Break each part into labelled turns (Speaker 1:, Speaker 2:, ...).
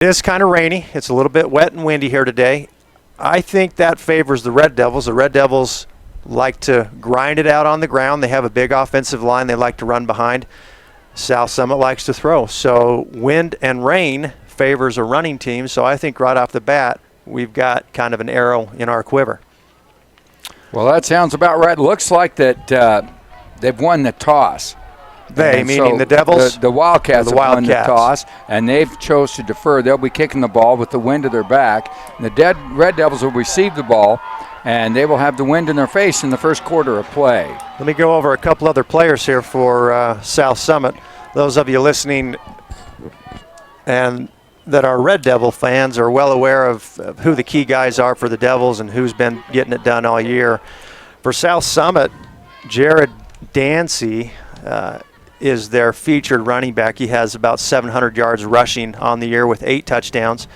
Speaker 1: It is kind of rainy. It's a little bit wet and windy here today. I think that favors the Red Devils. The Red Devils like to grind it out on the ground. They have a big offensive line they like to run behind. South Summit likes to throw. So wind and rain favors a running team. So I think right off the bat, we've got kind of an arrow in our quiver.
Speaker 2: Well, that sounds about right. It looks like that they've won the toss.
Speaker 1: They, meaning
Speaker 2: so
Speaker 1: the Devils?
Speaker 2: The Wildcats have won the toss, and they've chose to defer. They'll be kicking the ball with the wind to their back. And the Red Devils will receive the ball, and they will have the wind in their face in the first quarter of play.
Speaker 1: Let me go over a couple other players here for South Summit. Those of you listening and that are Red Devil fans are well aware of who the key guys are for the Devils and who's been getting it done all year. For South Summit, Jared Dancy is their featured running back. He has about 700 yards rushing on the year with 8 touchdowns.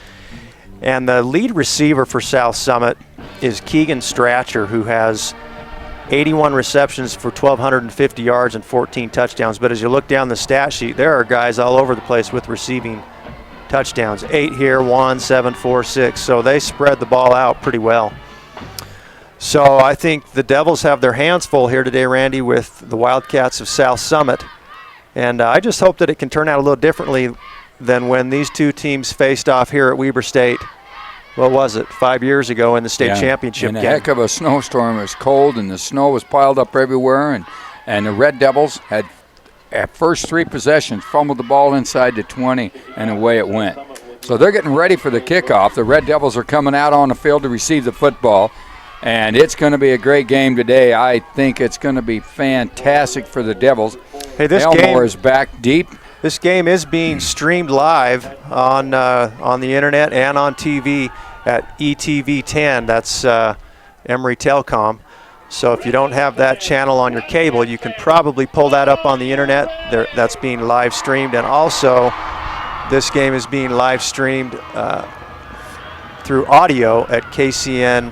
Speaker 1: And the lead receiver for South Summit is Keegan Stratcher, who has 81 receptions for 1,250 yards and 14 touchdowns. But as you look down the stat sheet, there are guys all over the place with receiving touchdowns. 8 here, 1, 7, 4, 6. So they spread the ball out pretty well. So I think the Devils have their hands full here today, Randy, with the Wildcats of South Summit. And I just hope that it can turn out a little differently than when these two teams faced off here at Weber State, what was it, 5 years ago in the state championship game.
Speaker 2: And a heck of a snowstorm. It was cold, and the snow was piled up everywhere. And the Red Devils had, at first 3 possessions, fumbled the ball inside the 20, and away it went. So they're getting ready for the kickoff. The Red Devils are coming out on the field to receive the football. And it's going to be a great game today. I think it's going to be fantastic for the Devils.
Speaker 1: Hey, this
Speaker 2: Elmore is back deep.
Speaker 1: This game is being streamed live on the internet and on TV at ETV10. That's Emory Telecom. So if you don't have that channel on your cable, you can probably pull that up on the internet. That's being live streamed. And also, this game is being live streamed through audio at KCYNFM.com.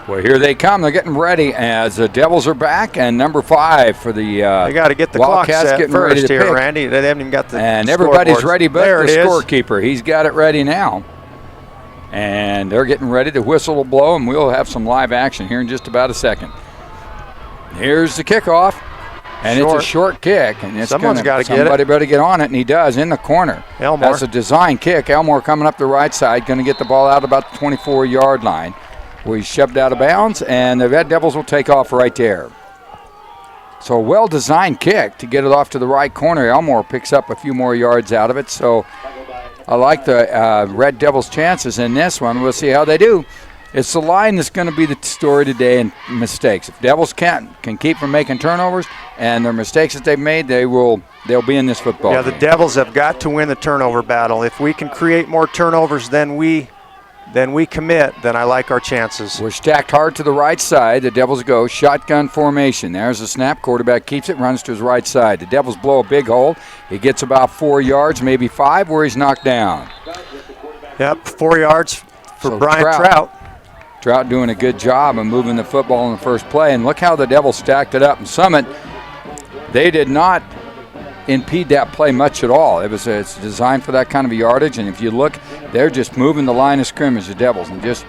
Speaker 2: Well, here they come. They're getting ready as the Devils are back, and number 5 for the
Speaker 1: they got to get the
Speaker 2: Wildcats
Speaker 1: clock set first here,
Speaker 2: pick.
Speaker 1: Randy. They haven't even got the
Speaker 2: and everybody's ready but
Speaker 1: there
Speaker 2: the scorekeeper. He's got it ready now. And they're getting ready. The whistle will blow, and we'll have some live action here in just about a second. Here's the kickoff. And it's a short kick, and
Speaker 1: someone's got to get it.
Speaker 2: Somebody better get on it, and he does in the corner.
Speaker 1: Elmore.
Speaker 2: That's a design kick. Elmore coming up the right side, going to get the ball out about the 24-yard line, where he's shoved out of bounds, and the Red Devils will take off right there. So a well-designed kick to get it off to the right corner. Elmore picks up a few more yards out of it. So I like the Red Devils' chances in this one. We'll see how they do. It's the line that's going to be the story today, and mistakes. If Devils can keep from making turnovers, and their mistakes that they've made, they'll be in this football game.
Speaker 1: The Devils have got to win the turnover battle. If we can create more turnovers than we commit, then I like our chances.
Speaker 2: We're stacked hard to the right side. The Devils go shotgun formation. There's the snap. Quarterback keeps it, runs to his right side. The Devils blow a big hole. He gets about 4 yards, maybe 5, where he's knocked down.
Speaker 1: Yep, 4 yards for Brian Trout.
Speaker 2: Trout doing a good job of moving the football in the first play. And look how the Devils stacked it up. And Summit, they did not impede that play much at all. It's designed for that kind of a yardage. And if you look, they're just moving the line of scrimmage, the Devils, and just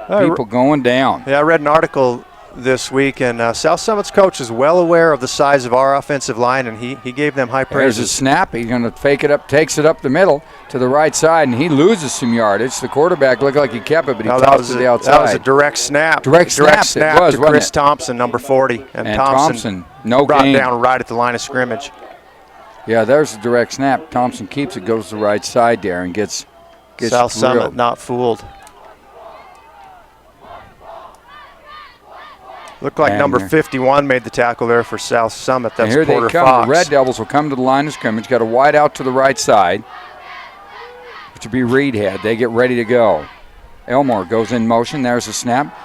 Speaker 2: people going down.
Speaker 1: Yeah, I read an article this week, and South Summit's coach is well aware of the size of our offensive line, and he gave them high praises.
Speaker 2: There's a snap. He's going to fake it up, takes it up the middle to the right side, and he loses some yardage. The quarterback looked like he kept it, but he tossed it to the outside.
Speaker 1: That was a direct snap.
Speaker 2: Direct snap it was,
Speaker 1: to Chris Thompson, number 40. And Thompson brought down right at the line of scrimmage.
Speaker 2: Yeah, there's the direct snap. Thompson keeps it, goes to the right side there, and gets
Speaker 1: South Summit not fooled. Looked like number 51 made the tackle there for South Summit. That's
Speaker 2: here
Speaker 1: Porter
Speaker 2: they come.
Speaker 1: Fox.
Speaker 2: The Red Devils will come to the line of scrimmage. Got a wide out to the right side, which would be Reedhead. They get ready to go. Elmore goes in motion. There's a snap.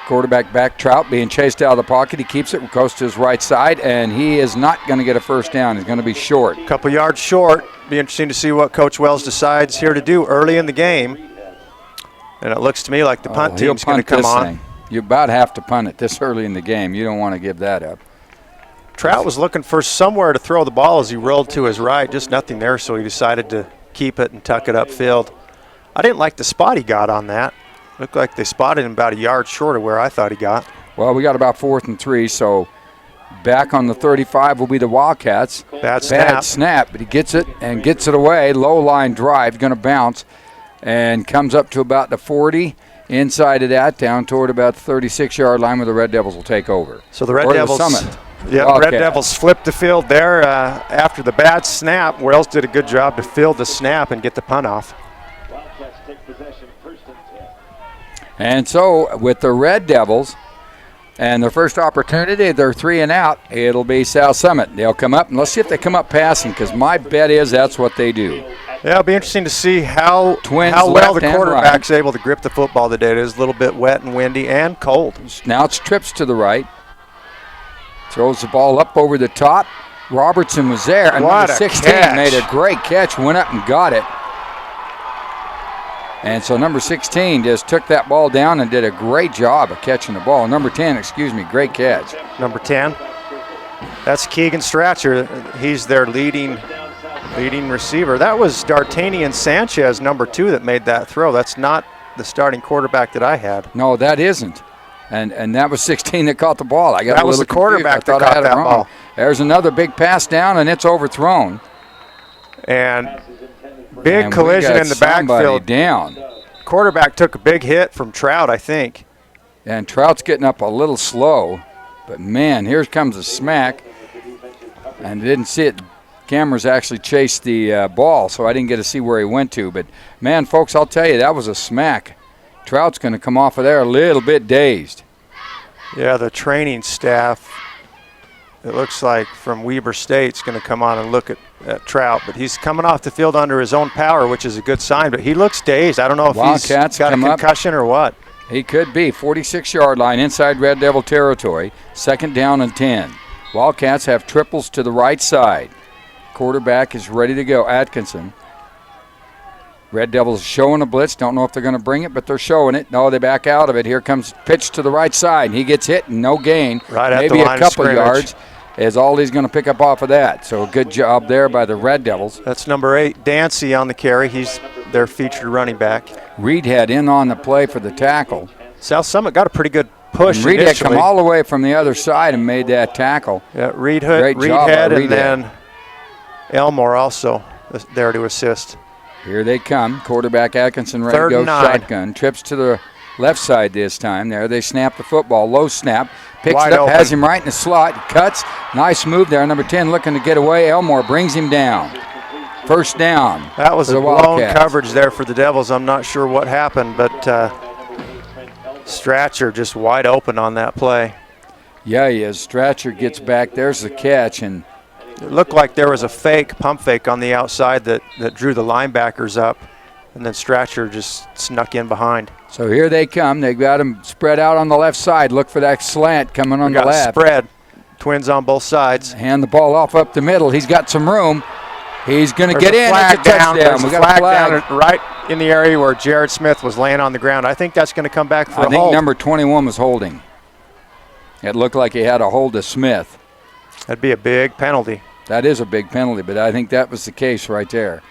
Speaker 2: Quarterback back, Trout being chased out of the pocket. He keeps it, goes to his right side, and he is not going to get a first down. He's going to be short.
Speaker 1: A couple yards short. Be interesting to see what Coach Wells decides here to do early in the game. And it looks to me like the punt team's going to come on.
Speaker 2: You about have to punt it this early in the game. You don't want to give that up.
Speaker 1: Trout was looking for somewhere to throw the ball as he rolled to his right. Just nothing there, so he decided to keep it and tuck it upfield. I didn't like the spot he got on that. Looked like they spotted him about a yard short of where I thought he got.
Speaker 2: Well, we got about 4th and 3, so back on the 35 will be the Wildcats.
Speaker 1: Bad snap,
Speaker 2: but he gets it and gets it away. Low line drive, going to bounce, and comes up to about the 40. Inside of that, down toward about the 36-yard line where the Red Devils will take over.
Speaker 1: So the Red Devils,
Speaker 2: Summit.
Speaker 1: Yeah, Red Devils flipped the field there after the bad snap. Wells did a good job to field the snap and get the punt off.
Speaker 2: And so with the Red Devils and their first opportunity, they're 3 and out. It'll be South Summit. They'll come up, and let's see if they come up passing, because my bet is that's what they do.
Speaker 1: Yeah, it'll be interesting to see how well the quarterback's able to grip the football today. It is a little bit wet and windy and cold.
Speaker 2: Now it's trips to the right. Throws the ball up over the top. Robertson was there. And number 16 made a great catch, went up and got it. And so number 16 just took that ball down and did a great job of catching the ball. Number 10, great catch.
Speaker 1: Number 10, that's Keegan Stratcher. He's their leading receiver. That was D'Artagnan Sanchez, number 2, that made that throw. That's not the starting quarterback that I had.
Speaker 2: No, that isn't. And that was 16 that caught the ball.
Speaker 1: That was the quarterback that caught that ball.
Speaker 2: There's another big pass down, and it's overthrown.
Speaker 1: And big collision in the backfield.
Speaker 2: Down.
Speaker 1: Quarterback took a big hit from Trout, I think.
Speaker 2: And Trout's getting up a little slow. But, man, here comes a smack. And didn't see it. Cameras actually chased the ball, so I didn't get to see where he went to. But, man, folks, I'll tell you, that was a smack. Trout's going to come off of there a little bit dazed.
Speaker 1: Yeah, the training staff, it looks like from Weber State's going to come on and look at Trout. But he's coming off the field under his own power, which is a good sign. But he looks dazed. I don't know if he's got a concussion or what.
Speaker 2: He could be. 46-yard line inside Red Devil territory. 2nd down and 10. Wildcats have triples to the right side. Quarterback is ready to go, Atkinson. Red Devils showing a blitz. Don't know if they're going to bring it, but they're showing it. No, they back out of it. Here comes pitch to the right side. He gets hit and no gain.
Speaker 1: Right at
Speaker 2: maybe
Speaker 1: the line
Speaker 2: a couple
Speaker 1: of
Speaker 2: yards is all he's going to pick up off of that. So a good job there by the Red Devils.
Speaker 1: That's number 8, Dancy, on the carry. He's their featured running back.
Speaker 2: Reed had in on the play for the tackle.
Speaker 1: South Summit got a pretty good push.
Speaker 2: Reed had come all the way from the other side and made that tackle.
Speaker 1: Yeah, Reed had, and then Elmore also there to assist.
Speaker 2: Here they come. Quarterback Atkinson ready to go shotgun. Trips to the left side this time. There they snap the football. Low snap. Picks it up, has him right in the slot. Cuts. Nice move there. Number 10 looking to get away. Elmore brings him down. 1st down.
Speaker 1: That was a blown coverage there for the Devils. I'm not sure what happened, but Stratcher just wide open on that play.
Speaker 2: Yeah, he is. Stratcher gets back. There's the catch, and
Speaker 1: it looked like there was a pump fake on the outside that drew the linebackers up, and then Stratcher just snuck in behind.
Speaker 2: So here they come. They've got him spread out on the left side. Look for that slant coming on the left.
Speaker 1: Spread. Twins on both sides.
Speaker 2: Hand the ball off up the middle. He's got some room. He's going to get in. It's a touchdown.
Speaker 1: We got a flag down right in the area where Jared Smith was laying on the ground. I think that's going to come back for a hold.
Speaker 2: I think number 21 was holding. It looked like he had a hold of Smith.
Speaker 1: That'd be a big penalty.
Speaker 2: That is a big penalty, but I think that was the case right there.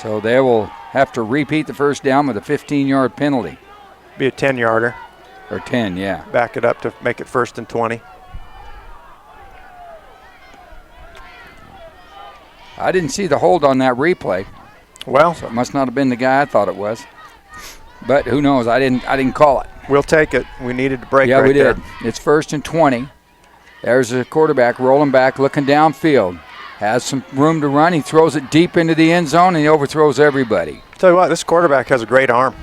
Speaker 2: So they will have to repeat the 1st down with a 15-yard penalty.
Speaker 1: Be a 10-yarder.
Speaker 2: Or 10, yeah.
Speaker 1: Back it up to make it 1st and 20.
Speaker 2: I didn't see the hold on that replay.
Speaker 1: Well,
Speaker 2: so it must not have been the guy I thought it was. But who knows? I didn't call it.
Speaker 1: We'll take it. We needed to break
Speaker 2: right there. Yeah, we did.
Speaker 1: There.
Speaker 2: It's 1st and 20. There's a quarterback rolling back, looking downfield. Has some room to run. He throws it deep into the end zone, and he overthrows everybody.
Speaker 1: Tell you what, this quarterback has a great arm.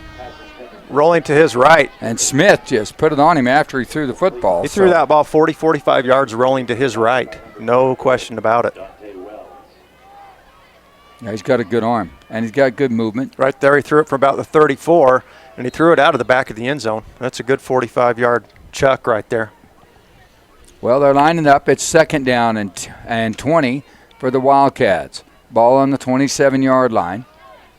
Speaker 1: Rolling to his right.
Speaker 2: And Smith just put it on him after he threw the football.
Speaker 1: He threw that ball 40, 45 yards rolling to his right. No question about it.
Speaker 2: Yeah, he's got a good arm, and he's got good movement.
Speaker 1: Right there, he threw it from about the 34, and he threw it out of the back of the end zone. That's a good 45-yard chuck right there.
Speaker 2: Well, they're lining up. It's 2nd down and 20 for the Wildcats. Ball on the 27-yard line.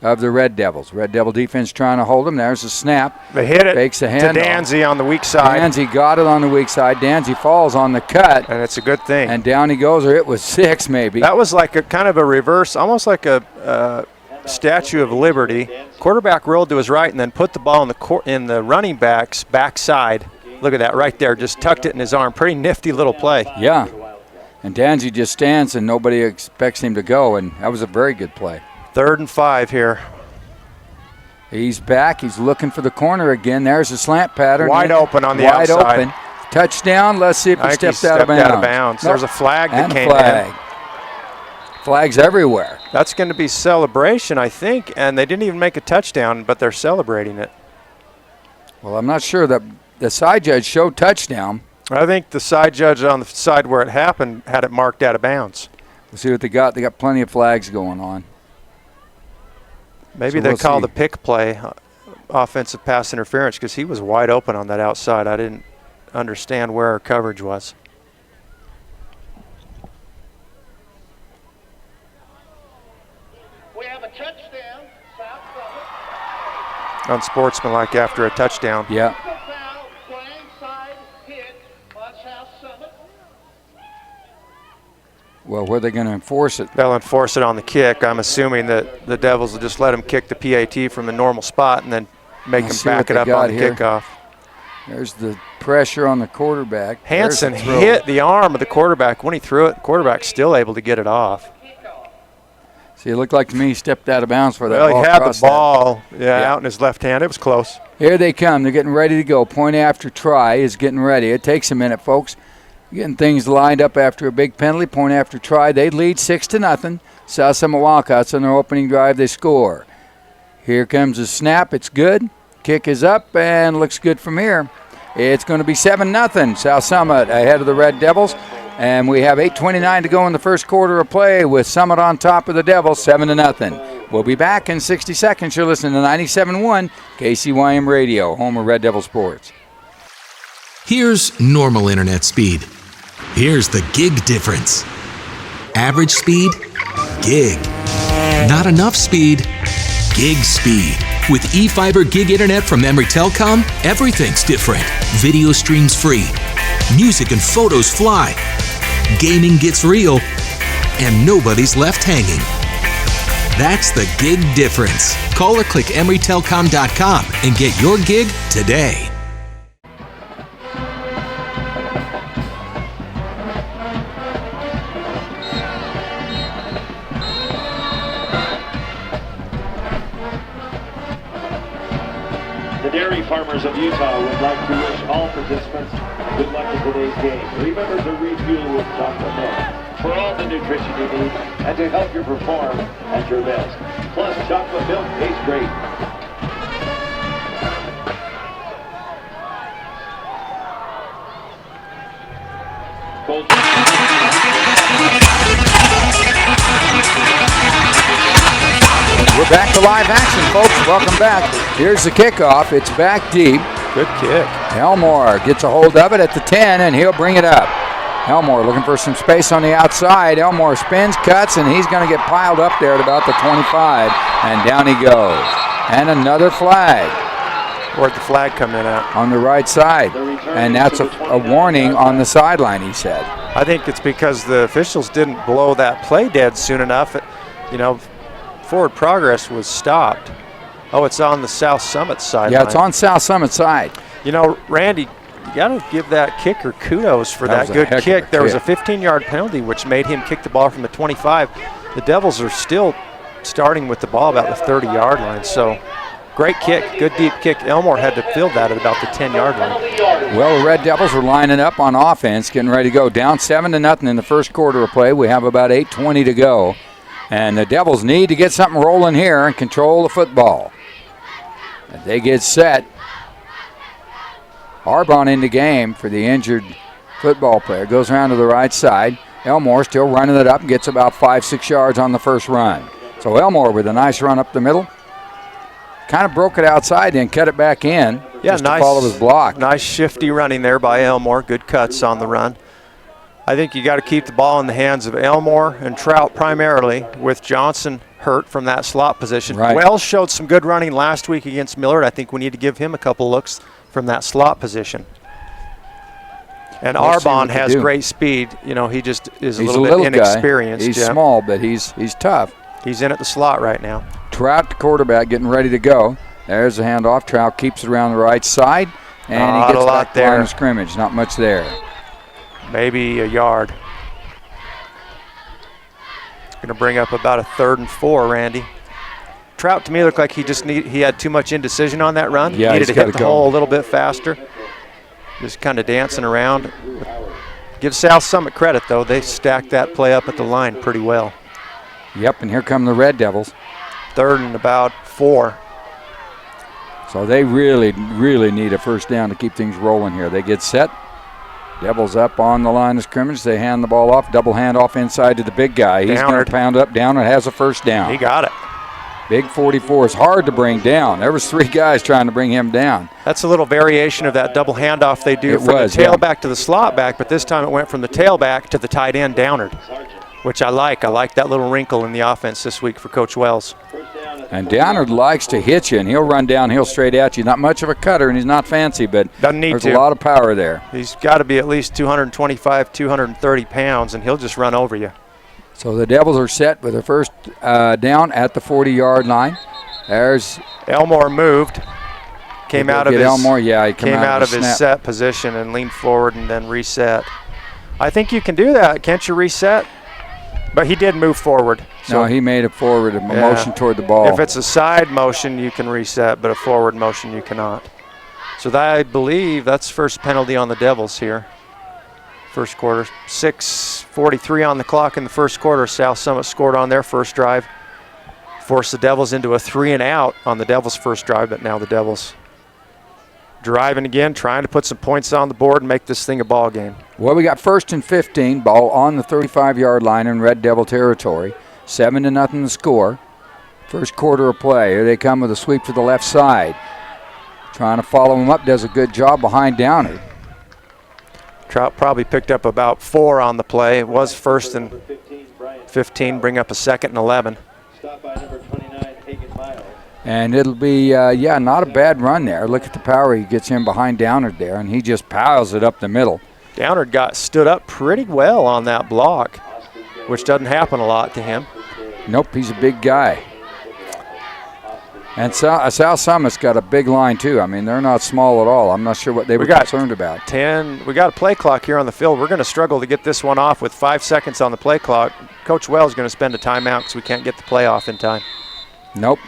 Speaker 2: of the Red Devils. Red Devil defense trying to hold them. There's a snap.
Speaker 1: They hit it
Speaker 2: Fakes a
Speaker 1: to
Speaker 2: handoff.
Speaker 1: Danzy on the weak side.
Speaker 2: Danzy got it on the weak side. Danzy falls on the cut.
Speaker 1: And it's a good thing.
Speaker 2: And down he goes, or it was 6 maybe.
Speaker 1: That was like a kind of a reverse, almost like a Statue of Liberty. Quarterback rolled to his right and then put the ball in the running back's backside. Look at that right there. Just tucked it in his arm. Pretty nifty little play.
Speaker 2: Yeah. And Danzy just stands and nobody expects him to go, and that was a very good play.
Speaker 1: 3rd and 5 here.
Speaker 2: He's back. He's looking for the corner again. There's a slant pattern.
Speaker 1: Wide open on the outside.
Speaker 2: Wide open. Touchdown. Let's see if he stepped out of bounds.
Speaker 1: There's a flag that came
Speaker 2: in. Flags everywhere.
Speaker 1: That's going to be celebration, I think, and they didn't even make a touchdown, but they're celebrating it.
Speaker 2: Well, I'm not sure that the side judge showed touchdown.
Speaker 1: I think the side judge on the side where it happened had it marked out of bounds.
Speaker 2: We'll see what they got. They got plenty of flags going on.
Speaker 1: Maybe they call the pick play offensive pass interference because he was wide open on that outside. I didn't understand where our coverage was.
Speaker 3: We have a touchdown, South Summit.
Speaker 1: Unsportsmanlike after a touchdown.
Speaker 2: Yeah.
Speaker 3: Foul, playing side hit on South Summit.
Speaker 2: Well, where are they going to enforce it?
Speaker 1: They'll enforce it on the kick. I'm assuming that the Devils will just let him kick the PAT from the normal spot and then make him back it up on the kickoff.
Speaker 2: There's the pressure on the quarterback.
Speaker 1: Hansen hit the arm of the quarterback. When he threw it, the quarterback's still able to get it off.
Speaker 2: See, it looked like to me he stepped out of bounds for that
Speaker 1: ball.
Speaker 2: Well,
Speaker 1: he had the ball out in his left hand. It was close.
Speaker 2: Here they come. They're getting ready to go. Point after try is getting ready. It takes a minute, folks. Getting things lined up after a big penalty. Point after try. They lead 6-0. South Summit Wildcats on their opening drive. They score. Here comes a snap. It's good. Kick is up and looks good from here. It's going to be 7-0. South Summit ahead of the Red Devils. And we have 8:29 to go in the first quarter of play with Summit on top of the Devils, 7-0. We'll be back in 60 seconds. You're listening to 97.1 KCYM Radio, home of Red Devil Sports.
Speaker 4: Here's normal internet speed. Here's the gig difference. Average speed, gig. Not enough speed, gig speed. With eFiber gig internet from Emory Telecom, everything's different. Video streams free. Music and photos fly. Gaming gets real. And nobody's left hanging. That's the gig difference. Call or click EmoryTelecom.com and get your gig today.
Speaker 3: The dairy farmers of Utah would like to wish all participants good luck in today's game. Remember to refuel with chocolate milk for all the nutrition you need and to help you perform at your best. Plus, chocolate milk tastes great.
Speaker 2: We're back to live action, folks. Welcome back. Here's the kickoff. It's back deep.
Speaker 1: Good kick.
Speaker 2: Elmore gets a hold of it at the 10, and he'll bring it up. Elmore looking for some space on the outside. Elmore spins, cuts, and he's going to get piled up there at about the 25, and down he goes. And another flag.
Speaker 1: Where'd the flag come in at?
Speaker 2: On the right side. And that's a warning on the sideline, he said.
Speaker 1: I think it's because the officials didn't blow that play dead soon enough. Forward progress was stopped. Oh, it's on the South Summit side.
Speaker 2: Yeah, it's on South Summit side.
Speaker 1: Randy, you got to give that kicker kudos for that good kick. There was a 15-yard penalty, which made him kick the ball from the 25. The Devils are still starting with the ball about the 30-yard line. So, great kick, good deep kick. Elmore had to field that at about the 10-yard line.
Speaker 2: Well, the Red Devils are lining up on offense, getting ready to go. Down 7-0 in the first quarter of play. We have about 8:20 to go. And the Devils need to get something rolling here and control the football. As they get set. Arbonne in the game for the injured football player. Goes around to the right side. Elmore still running it up and gets about 5-6 yards on the first run. So Elmore with a nice run up the middle. Kind of broke it outside and cut it back in.
Speaker 1: Yeah,
Speaker 2: just
Speaker 1: nice.
Speaker 2: To follow his block.
Speaker 1: Nice shifty running there by Elmore. Good cuts on the run. I think you got to keep the ball in the hands of Elmore and Trout primarily, with Johnson hurt from that slot position.
Speaker 2: Right.
Speaker 1: Wells showed some good running last week against Millard. I think we need to give him a couple looks from that slot position. And
Speaker 2: Let's see
Speaker 1: Arbon
Speaker 2: what they
Speaker 1: has
Speaker 2: do.
Speaker 1: great speed. You know, he just is
Speaker 2: He's
Speaker 1: a little bit
Speaker 2: guy.
Speaker 1: inexperienced.
Speaker 2: He's
Speaker 1: yeah.
Speaker 2: small, but he's tough.
Speaker 1: He's in at the slot right now.
Speaker 2: Trout, the quarterback, getting ready to go. There's the handoff. Trout keeps it around the right side, and
Speaker 1: Not
Speaker 2: he gets
Speaker 1: a lot
Speaker 2: back to the line
Speaker 1: there.
Speaker 2: of scrimmage. Not much there.
Speaker 1: Maybe a yard. Going to bring up about a 3rd and 4, Randy. Trout to me looked like he had too much indecision on that run.
Speaker 2: Yeah,
Speaker 1: Needed
Speaker 2: he's
Speaker 1: to hit
Speaker 2: gotta
Speaker 1: the
Speaker 2: go.
Speaker 1: hole a little bit faster. Just kind of dancing around. Give South Summit credit though. They stacked that play up at the line pretty well.
Speaker 2: Yep, and here come the Red Devils.
Speaker 1: 3rd and about 4.
Speaker 2: So they really, really need a first down to keep things rolling here. They get set. Devils up on the line of scrimmage. They hand the ball off. Double handoff inside to the big guy. He's going
Speaker 1: Downard.
Speaker 2: to pound up. Downard has a first down.
Speaker 1: He got it.
Speaker 2: Big 44 is hard to bring down. There was 3 guys trying to bring him down.
Speaker 1: That's a little variation of that double handoff they do
Speaker 2: It
Speaker 1: from
Speaker 2: was,
Speaker 1: the
Speaker 2: yeah.
Speaker 1: tailback to the slot back, but this time it went from the tailback to the tight end Downard, which I like. I like that little wrinkle in the offense this week for Coach Wells.
Speaker 2: And Downard likes to hit you, and he'll run downhill straight at you. Not much of a cutter, and he's not fancy, but
Speaker 1: Doesn't need
Speaker 2: there's
Speaker 1: to.
Speaker 2: a lot of power there.
Speaker 1: He's got to be at least 225, 230 pounds, and he'll just run over you.
Speaker 2: So the Devils are set with their first down at the 40-yard line. There's
Speaker 1: Elmore moved, came out of his
Speaker 2: Elmore. Yeah, he
Speaker 1: came out of his
Speaker 2: snap.
Speaker 1: set position and leaned forward and then reset. I think you can do that. Can't you reset? But he did move forward.
Speaker 2: No, he made a forward, a motion toward the ball.
Speaker 1: If it's a side motion, you can reset, but a forward motion, you cannot. So that, I believe that's first penalty on the Devils here. First quarter. 6:43 on the clock in the first quarter. South Summit scored on their first drive. Forced the Devils into a 3 and out on the Devils' first drive, but now the Devils driving again, trying to put some points on the board and make this thing a ball game.
Speaker 2: Well, we got 1st and 15, ball on the 35-yard line in Red Devil territory. 7-0 the score. First quarter of play. Here they come with a sweep to the left side. Trying to follow him up, does a good job behind Downard.
Speaker 1: Trout probably picked up about 4 on the play. It was 1st and 15, bring up a 2nd and 11.
Speaker 3: Stop by number 29, Hagen Miles.
Speaker 2: And it'll be, not a bad run there. Look at the power he gets in behind Downard there, and he just piles it up the middle.
Speaker 1: Downard stood up pretty well on that block, which doesn't happen a lot to him.
Speaker 2: Nope, he's a big guy. And South Summit's got a big line, too. I mean, they're not small at all. I'm not sure what they were concerned about.
Speaker 1: 10. We got a play clock here on the field. We're going to struggle to get this one off with 5 seconds on the play clock. Coach Wells is going to spend a timeout because we can't get the play off in time.
Speaker 2: Nope.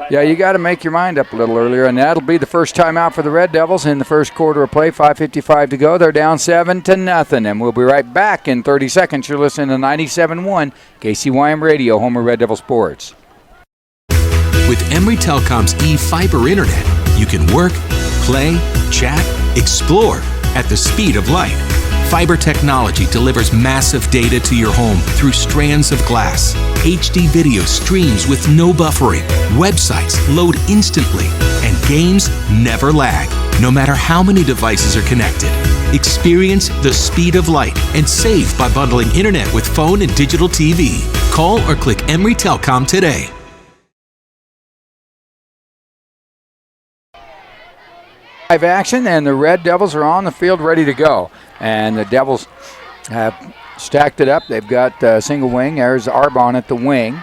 Speaker 2: Yeah, you got to make your mind up a little earlier, and that'll be the first timeout for the Red Devils in the first quarter of play. 5:55 to go. They're down 7-0, and we'll be right back in 30 seconds. You're listening to 97.1 KCYM Radio, home of Red Devil Sports.
Speaker 4: With Emory Telecom's e-fiber internet, you can work, play, chat, explore at the speed of light. Fiber technology delivers massive data to your home through strands of glass. HD video streams with no buffering. Websites load instantly. And games never lag, no matter how many devices are connected. Experience the speed of light and save by bundling internet with phone and digital TV. Call or click Emory Telecom today.
Speaker 2: Live action, and the Red Devils are on the field ready to go. And the Devils have stacked it up. They've got single wing. There's Arbon at the wing.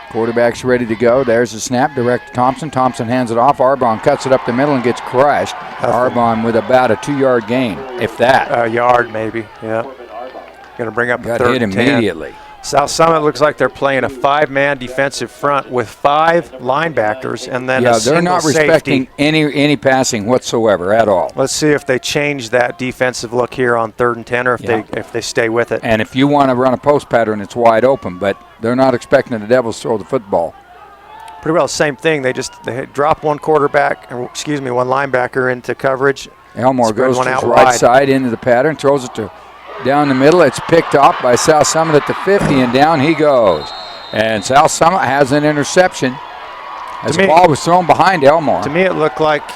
Speaker 2: Quarterback's ready to go. There's the snap, direct to Thompson. Thompson hands it off. Arbon cuts it up the middle and gets crushed. Arbon with about a 2-yard gain, if that.
Speaker 1: A yard maybe, yeah. Going to bring up a
Speaker 2: Got
Speaker 1: 3rd
Speaker 2: hit
Speaker 1: and 10.
Speaker 2: immediately.
Speaker 1: South Summit looks like they're playing a 5-man defensive front with 5 linebackers and then a
Speaker 2: Yeah,
Speaker 1: single
Speaker 2: they're not
Speaker 1: safety.
Speaker 2: respecting any passing whatsoever at all.
Speaker 1: Let's see if they change that defensive look here on 3rd and 10 or if they stay with it.
Speaker 2: And if you want to run a post pattern, it's wide open, but they're not expecting the Devils to throw the football.
Speaker 1: Pretty well the same thing. They drop one linebacker into coverage.
Speaker 2: Elmore
Speaker 1: Spread
Speaker 2: goes
Speaker 1: one
Speaker 2: to
Speaker 1: out
Speaker 2: his right
Speaker 1: wide.
Speaker 2: side into the pattern, throws it to down the middle. It's picked off by South Summit at the 50, and down he goes. And South Summit has an interception as the ball was thrown behind Elmore.
Speaker 1: To me, it looked like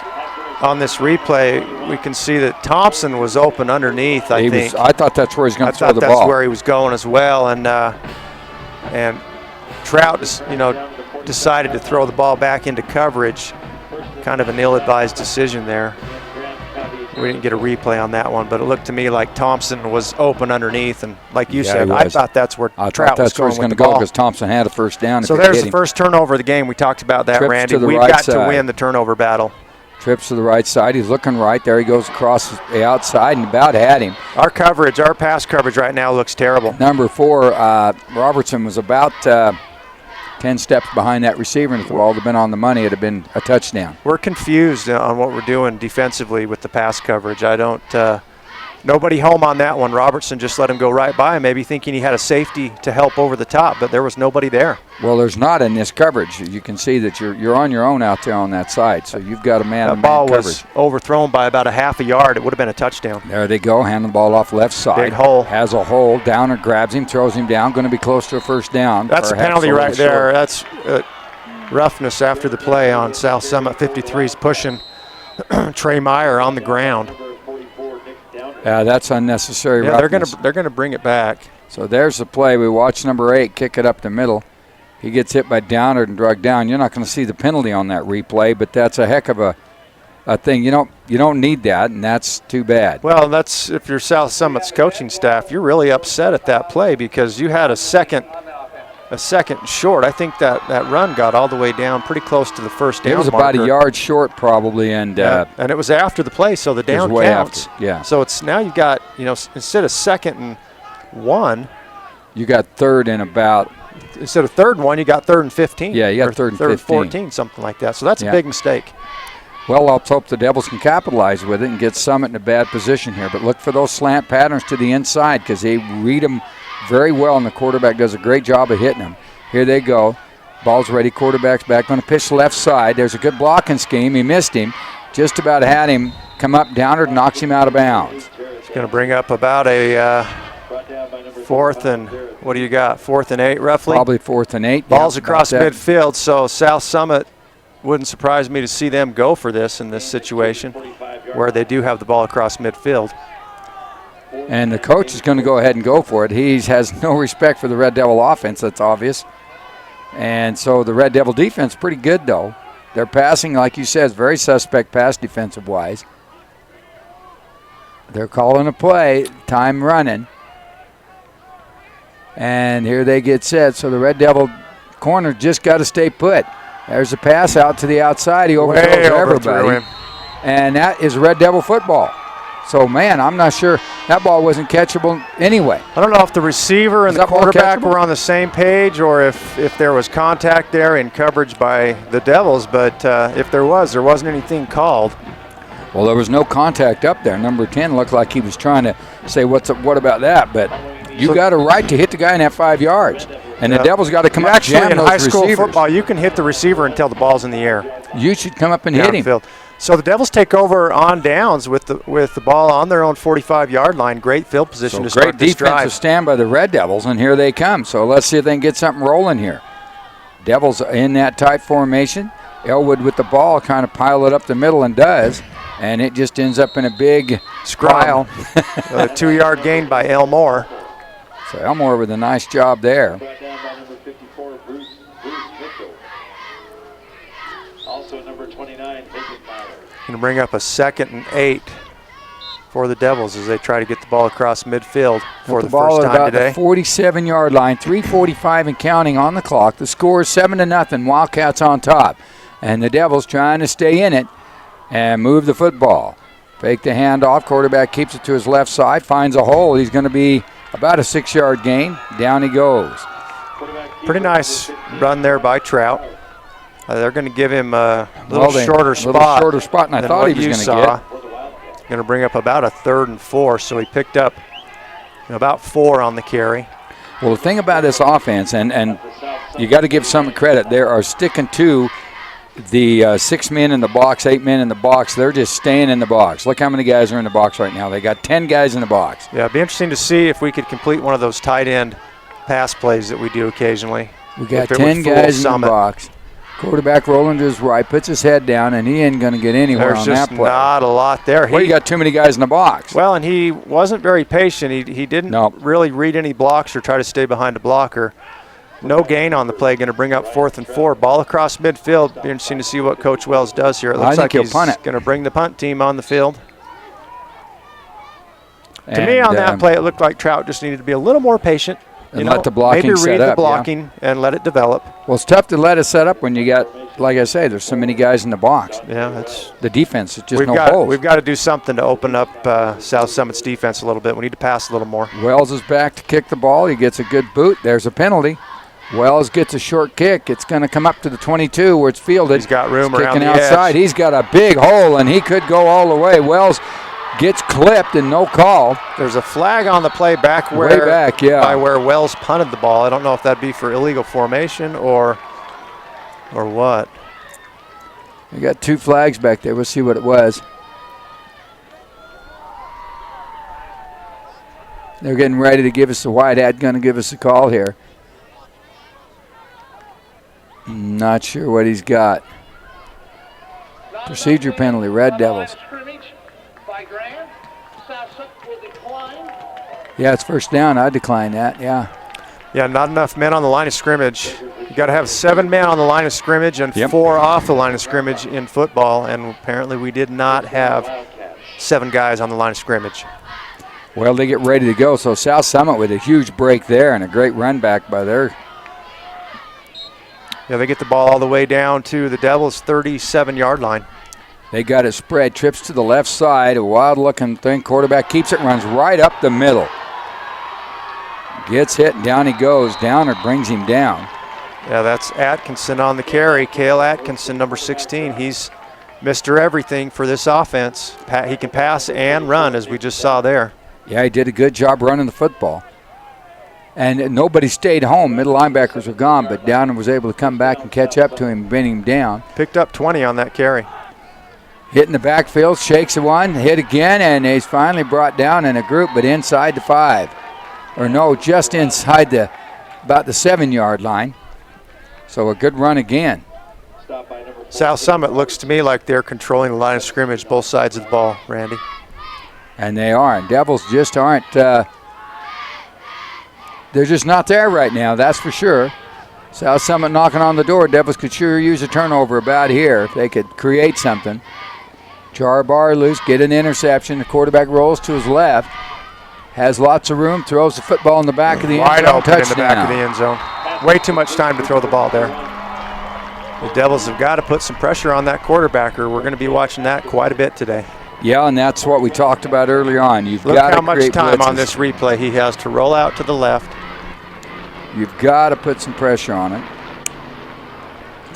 Speaker 1: on this replay, we can see that Thompson was open underneath, I think.
Speaker 2: I thought that's where he's going to throw the ball.
Speaker 1: I thought that's where he was going as well. And Trout, decided to throw the ball back into coverage. Kind of an ill-advised decision there. We didn't get a replay on that one, but it looked to me like Thompson was open underneath, and like you said, I thought that's where Trout was going with the ball.
Speaker 2: Because Thompson had a first down.
Speaker 1: So there's the first turnover of the game. We talked about that, Randy. We've got to win the turnover battle.
Speaker 2: Trips to the right side. He's looking right. There he goes across the outside and about had him.
Speaker 1: Our pass coverage right now looks terrible.
Speaker 2: Number 4, Robertson was about 10 steps behind that receiver, and if the ball had been on the money, it would have been a touchdown.
Speaker 1: We're confused on what we're doing defensively with the pass coverage. Nobody home on that one. Robertson just let him go right by him, maybe thinking he had a safety to help over the top, but there was nobody there.
Speaker 2: Well, there's not in this coverage. You can see that you're on your own out there on that side, so you've got a man-to-man coverage.
Speaker 1: That ball was overthrown by about a half a yard. It would have been a touchdown.
Speaker 2: There they go, handing the ball off left side.
Speaker 1: Big hole.
Speaker 2: Has a hole. Downer grabs him, throws him down. Going to be close to a first down.
Speaker 1: That's a penalty right there. That's roughness after the play on South Summit. 53's pushing Trey Meyer on the ground.
Speaker 2: Yeah, that's unnecessary roughness.
Speaker 1: They're gonna bring it back.
Speaker 2: So there's the play. We watch number 8 kick it up the middle. He gets hit by Downard and dragged down. You're not going to see the penalty on that replay, but that's a heck of a thing. You don't need that, and that's too bad.
Speaker 1: Well, that's if you're South Summit's coaching staff, you're really upset at that play because you had a second short. I think that run got all the way down pretty close to the first down.
Speaker 2: It was about a yard short probably, and
Speaker 1: it was after the play, so the down counts.
Speaker 2: Yeah.
Speaker 1: So it's now you've got instead of 2nd and 1,
Speaker 2: you got 3rd and about.
Speaker 1: Instead of 3rd and 1, you got 3rd and 15.
Speaker 2: Yeah, you got 3rd and 15.
Speaker 1: 3rd and 14, something like that. So that's a big mistake.
Speaker 2: Well, let's hope the Devils can capitalize with it and get Summit in a bad position here. But look for those slant patterns to the inside because they read them very well, and the quarterback does a great job of hitting them. Here they go. Ball's ready. Quarterback's back. Going to pitch left side. There's a good blocking scheme. He missed him. Just about had him come up. Downard knocks him out of bounds.
Speaker 1: It's going to bring up about a 4th and, what do you got, 4th and 8 roughly?
Speaker 2: Probably 4th and 8.
Speaker 1: Ball's across midfield, so South Summit wouldn't surprise me to see them go for this in this situation where they do have the ball across midfield.
Speaker 2: And the coach is going to go ahead and go for it. He has no respect for the Red Devil offense, that's obvious. And so the Red Devil defense pretty good, though. They're passing, like you said, very suspect pass defensive-wise. They're calling a play, time running. And here they get set. So the Red Devil corner just got to stay put. There's a pass out to the outside. He overthrows everybody. And that is Red Devil football. So, man, I'm not sure. That ball wasn't catchable anyway.
Speaker 1: I don't know if the receiver and the quarterback were on the same page or if there was contact there in coverage by the Devils, but if there wasn't anything called.
Speaker 2: Well, there was no contact up there. Number 10 looked like he was trying to say, what about that? But you got a right to hit the guy in that 5 yards. And the Devils got to come up and jam those
Speaker 1: receivers. Actually, in high school football, you can hit the receiver until the ball's in the air.
Speaker 2: You should come up and hit him.
Speaker 1: So the Devils take over on downs with the ball on their own 45-yard line. Great field position to start this drive.
Speaker 2: Great defensive stand by the Red Devils, and here they come. So let's see if they can get something rolling here. Devils in that tight formation. Elwood with the ball, kind of pile it up the middle, and does. And it just ends up in a big
Speaker 1: scrum. A 2-yard gain by Elmore.
Speaker 2: So Elmore with a nice job there.
Speaker 3: Also number 29,
Speaker 1: Going to bring up a 2nd and 8 for the Devils as they try to get the ball across midfield for the first time today.
Speaker 2: The 47-yard line, 3:45 and counting on the clock. The score is 7-0. Wildcats on top, and the Devils trying to stay in it and move the football. Fake the handoff. Quarterback keeps it to his left side, finds a hole. He's going to be about a 6-yard gain. Down he goes.
Speaker 1: Pretty nice run there by Trout. They're going to give him a little shorter spot
Speaker 2: and I thought he was going to get.
Speaker 1: Going to bring up about a 3rd and 4, so he picked up about 4 on the carry.
Speaker 2: Well, the thing about this offense, and you got to give some credit, they are sticking to the 6 men in the box, 8 men in the box. They're just staying in the box. Look how many guys are in the box right now. They got 10 guys in the box.
Speaker 1: Yeah, it'd be interesting to see if we could complete one of those tight end pass plays that we do occasionally.
Speaker 2: We got 10 guys in the box. Quarterback rolling to his right, puts his head down, and he ain't going to get anywhere
Speaker 1: There's
Speaker 2: on
Speaker 1: just
Speaker 2: that play.
Speaker 1: not a lot there.
Speaker 2: Well, you got too many guys in the box.
Speaker 1: Well, and he wasn't very patient. He didn't really read any blocks or try to stay behind a blocker. No gain on the play, going to bring up 4th and 4. Ball across midfield. Be interesting to see what Coach Wells does here. It looks like he's going to bring the punt team on the field. To me, on that play, it looked like Trout just needed to be a little more patient.
Speaker 2: And let the blocking
Speaker 1: maybe
Speaker 2: set
Speaker 1: read
Speaker 2: up,
Speaker 1: the blocking and let it develop.
Speaker 2: Well, it's tough to let it set up when you got, like I say, there's so many guys in the box.
Speaker 1: Yeah, that's
Speaker 2: the defense. It's just no holes.
Speaker 1: We've got to do something to open up South Summit's defense a little bit. We need to pass a little more.
Speaker 2: Wells is back to kick the ball. He gets a good boot. There's a penalty. Wells gets a short kick. It's going to come up to the 22 where it's fielded.
Speaker 1: He's got room around
Speaker 2: kicking
Speaker 1: the
Speaker 2: outside.
Speaker 1: edge.
Speaker 2: He's got a big hole, and he could go all the way. Wells gets clipped and no call.
Speaker 1: There's a flag on the play back where
Speaker 2: way back,
Speaker 1: by where Wells punted the ball. I don't know if that'd be for illegal formation or what.
Speaker 2: We got 2 flags back there. We'll see what it was. They're getting ready to give us the white hat, going to give us a call here. Not sure what he's got. Procedure penalty, Red Devils. Yeah, it's first down. I decline that, yeah.
Speaker 1: Yeah, not enough men on the line of scrimmage. You got to have 7 men on the line of scrimmage and 4 off the line of scrimmage in football, and apparently we did not have 7 guys on the line of scrimmage.
Speaker 2: Well, they get ready to go, so South Summit with a huge break there and a great run back by their.
Speaker 1: Yeah, they get the ball all the way down to the Devils' 37-yard line.
Speaker 2: They got it spread, trips to the left side, a wild-looking thing. Quarterback keeps it, runs right up the middle. Gets hit, and down he goes. Downer brings him down.
Speaker 1: Yeah, that's Atkinson on the carry. Cale Atkinson, number 16. He's Mr. Everything for this offense. He can pass and run, as we just saw there.
Speaker 2: Yeah, he did a good job running the football. And nobody stayed home. Middle linebackers were gone, but Downer was able to come back and catch up to him and bring him down.
Speaker 1: Picked up 20 on that carry.
Speaker 2: Hit in the backfield, shakes one, hit again, and he's finally brought down in a group, but inside the 5. Or no, just inside about the 7-yard line. So a good run again.
Speaker 1: South Summit looks to me like they're controlling the line of scrimmage, both sides of the ball, Randy.
Speaker 2: And they are. And Devils just aren't. They're just not there right now, that's for sure. South Summit knocking on the door. Devils could sure use a turnover about here if they could create something. Jarbar loose, get an interception. The quarterback rolls to his left. Has lots of room, throws the football in the back of the end zone.
Speaker 1: Wide open
Speaker 2: touchdown.
Speaker 1: in the back of the end zone. Way too much time to throw the ball there. The Devils have got to put some pressure on that quarterback, or we're going to be watching that quite a bit today.
Speaker 2: Yeah, and that's what we talked about earlier on. You've
Speaker 1: Look
Speaker 2: got to
Speaker 1: how much
Speaker 2: create
Speaker 1: time
Speaker 2: blitzes.
Speaker 1: on this replay he has to roll out to the left.
Speaker 2: You've got to put some pressure on it.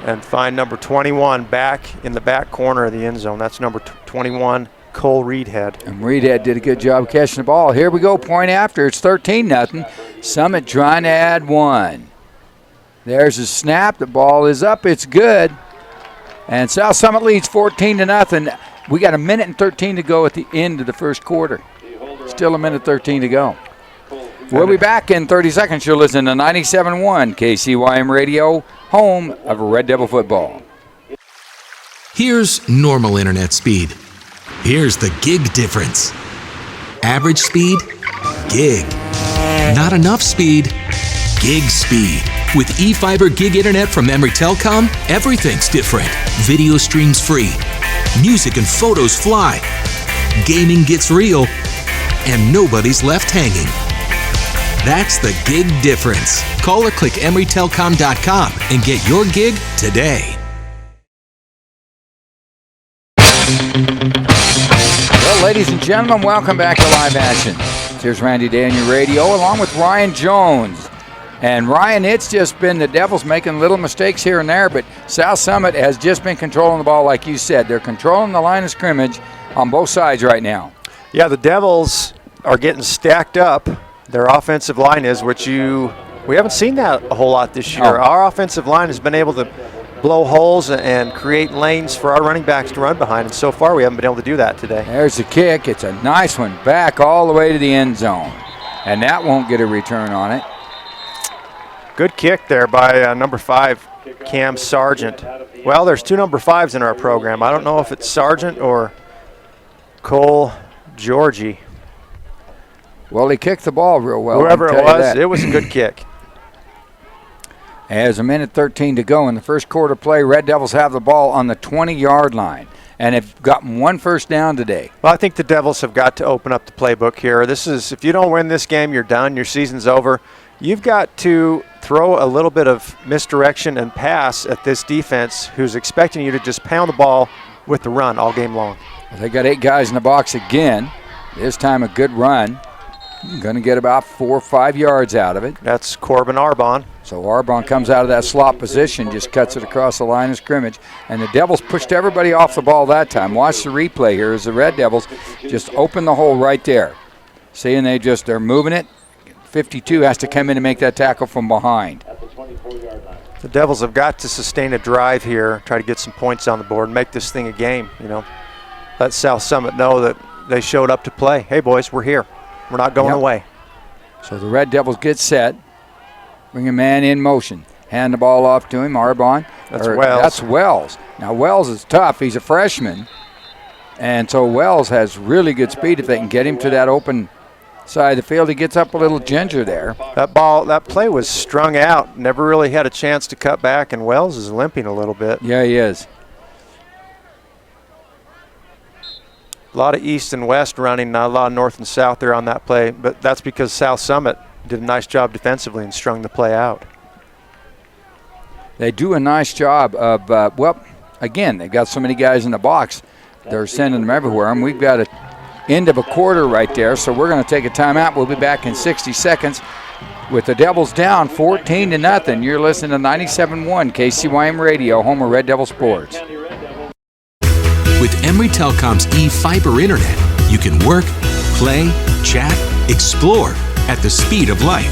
Speaker 1: And find number 21 back in the back corner of the end zone. That's number 21, Cole Reedhead.
Speaker 2: And Reedhead did a good job catching the ball. Here we go, point after. It's 13-0. Summit trying to add 1. There's a snap. The ball is up. It's good. And South Summit leads 14-0. We got 1:13 to go at the end of the first quarter. Still 1:13 to go. We'll be back in 30 seconds. You're listening to 97.1 KCYM Radio, home of Red Devil football.
Speaker 4: Here's normal internet speed. Here's the gig difference. Average speed, gig. Not enough speed, gig speed. With eFiber gig internet from Emory Telecom, everything's different. Video streams free. Music and photos fly. Gaming gets real. And nobody's left hanging. That's the gig difference. Call or click EmoryTelecom.com and get your gig today.
Speaker 2: Well, ladies and gentlemen, welcome back to Live Action. Here's Randy Day on your radio, along with Ryan Jones. And Ryan, it's just been the Devils making little mistakes here and there, but South Summit has just been controlling the ball like you said. They're controlling the line of scrimmage on both sides right now.
Speaker 1: Yeah, the Devils are getting stacked up. Their offensive line is, we haven't seen that a whole lot this year.
Speaker 2: Oh.
Speaker 1: Our offensive line has been able to blow holes and create lanes for our running backs to run behind, and so far we haven't been able to do that today.
Speaker 2: There's the kick. It's a nice one back all the way to the end zone, and that won't get a return on it.
Speaker 1: Good kick there by number 5, Cam Sargent. Well, there's 2 number 5s in our program. I don't know if it's Sargent or Cole Georgie.
Speaker 2: Well, he kicked the ball real well.
Speaker 1: Whoever it was a good kick.
Speaker 2: As a minute 13 to go in the first quarter play, Red Devils have the ball on the 20-yard line and have gotten 1 first down today.
Speaker 1: Well, I think the Devils have got to open up the playbook here. If you don't win this game, you're done. Your season's over. You've got to throw a little bit of misdirection and pass at this defense who's expecting you to just pound the ball with the run all game long.
Speaker 2: They got 8 guys in the box again. This time a good run. Going to get about 4 or 5 yards out of it.
Speaker 1: That's Corbin Arbon.
Speaker 2: So Arbon comes out of that slot position, just cuts it across the line of scrimmage. And the Devils pushed everybody off the ball that time. Watch the replay here as the Red Devils just open the hole right there. See, and they're moving it. 52 has to come in and make that tackle from behind.
Speaker 1: The Devils have got to sustain a drive here, try to get some points on the board, and make this thing a game, Let South Summit know that they showed up to play. Hey, boys, we're here. We're not going away.
Speaker 2: So the Red Devils get set. Bring a man in motion. Hand the ball off to him, Arbon. That's Wells. Now, Wells is tough. He's a freshman. And so Wells has really good speed if they can get him to that open side of the field. He gets up a little ginger there.
Speaker 1: That play was strung out. Never really had a chance to cut back, and Wells is limping a little bit.
Speaker 2: Yeah, he is.
Speaker 1: A lot of east and west running, not a lot of north and south there on that play, but that's because South Summit did a nice job defensively and strung the play out.
Speaker 2: They do a nice job of, again, they've got so many guys in the box. They're sending them everywhere, and we've got an end of a quarter right there, so we're going to take a timeout. We'll be back in 60 seconds with the Devils down 14-0. You're listening to 97.1 KCYM Radio, home of Red Devil Sports.
Speaker 4: With Emory Telecom's e-fiber internet, you can work, play, chat, explore at the speed of light.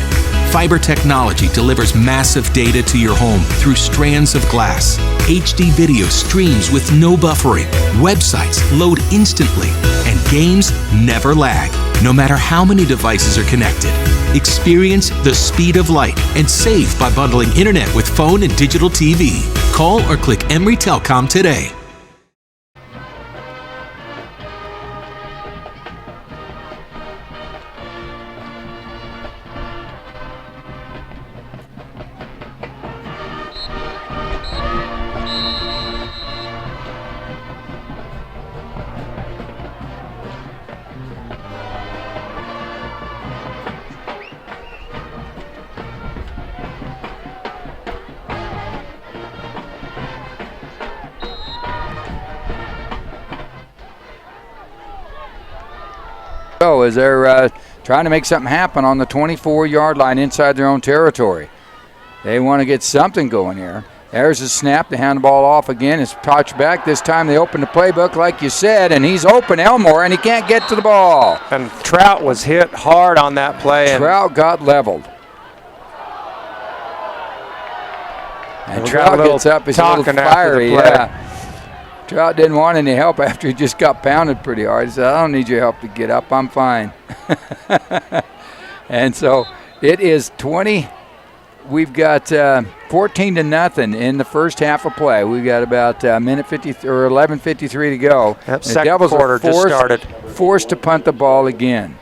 Speaker 4: Fiber technology delivers massive data to your home through strands of glass. HD video streams with no buffering. Websites load instantly, and games never lag, no matter how many devices are connected. Experience the speed of light and save by bundling internet with phone and digital TV. Call or click Emory Telecom today.
Speaker 2: As they're trying to make something happen on the 24-yard line inside their own territory. They want to get something going here. There's a snap. They hand the ball off again. It's touched back. This time they open the playbook like you said, and he's open, Elmore, and he can't get to the ball.
Speaker 1: And Trout was hit hard on that play.
Speaker 2: Trout got leveled. And Trout gets up. He's a little fiery. Yeah. Trout didn't want any help after he just got pounded pretty hard. He said, I don't need your help to get up. I'm fine. And so it is 20. We've got 14-0 in the first half of play. We've got about a minute 50 or 11:53 to go.
Speaker 1: That second quarter just started.
Speaker 2: Forced to punt the ball again.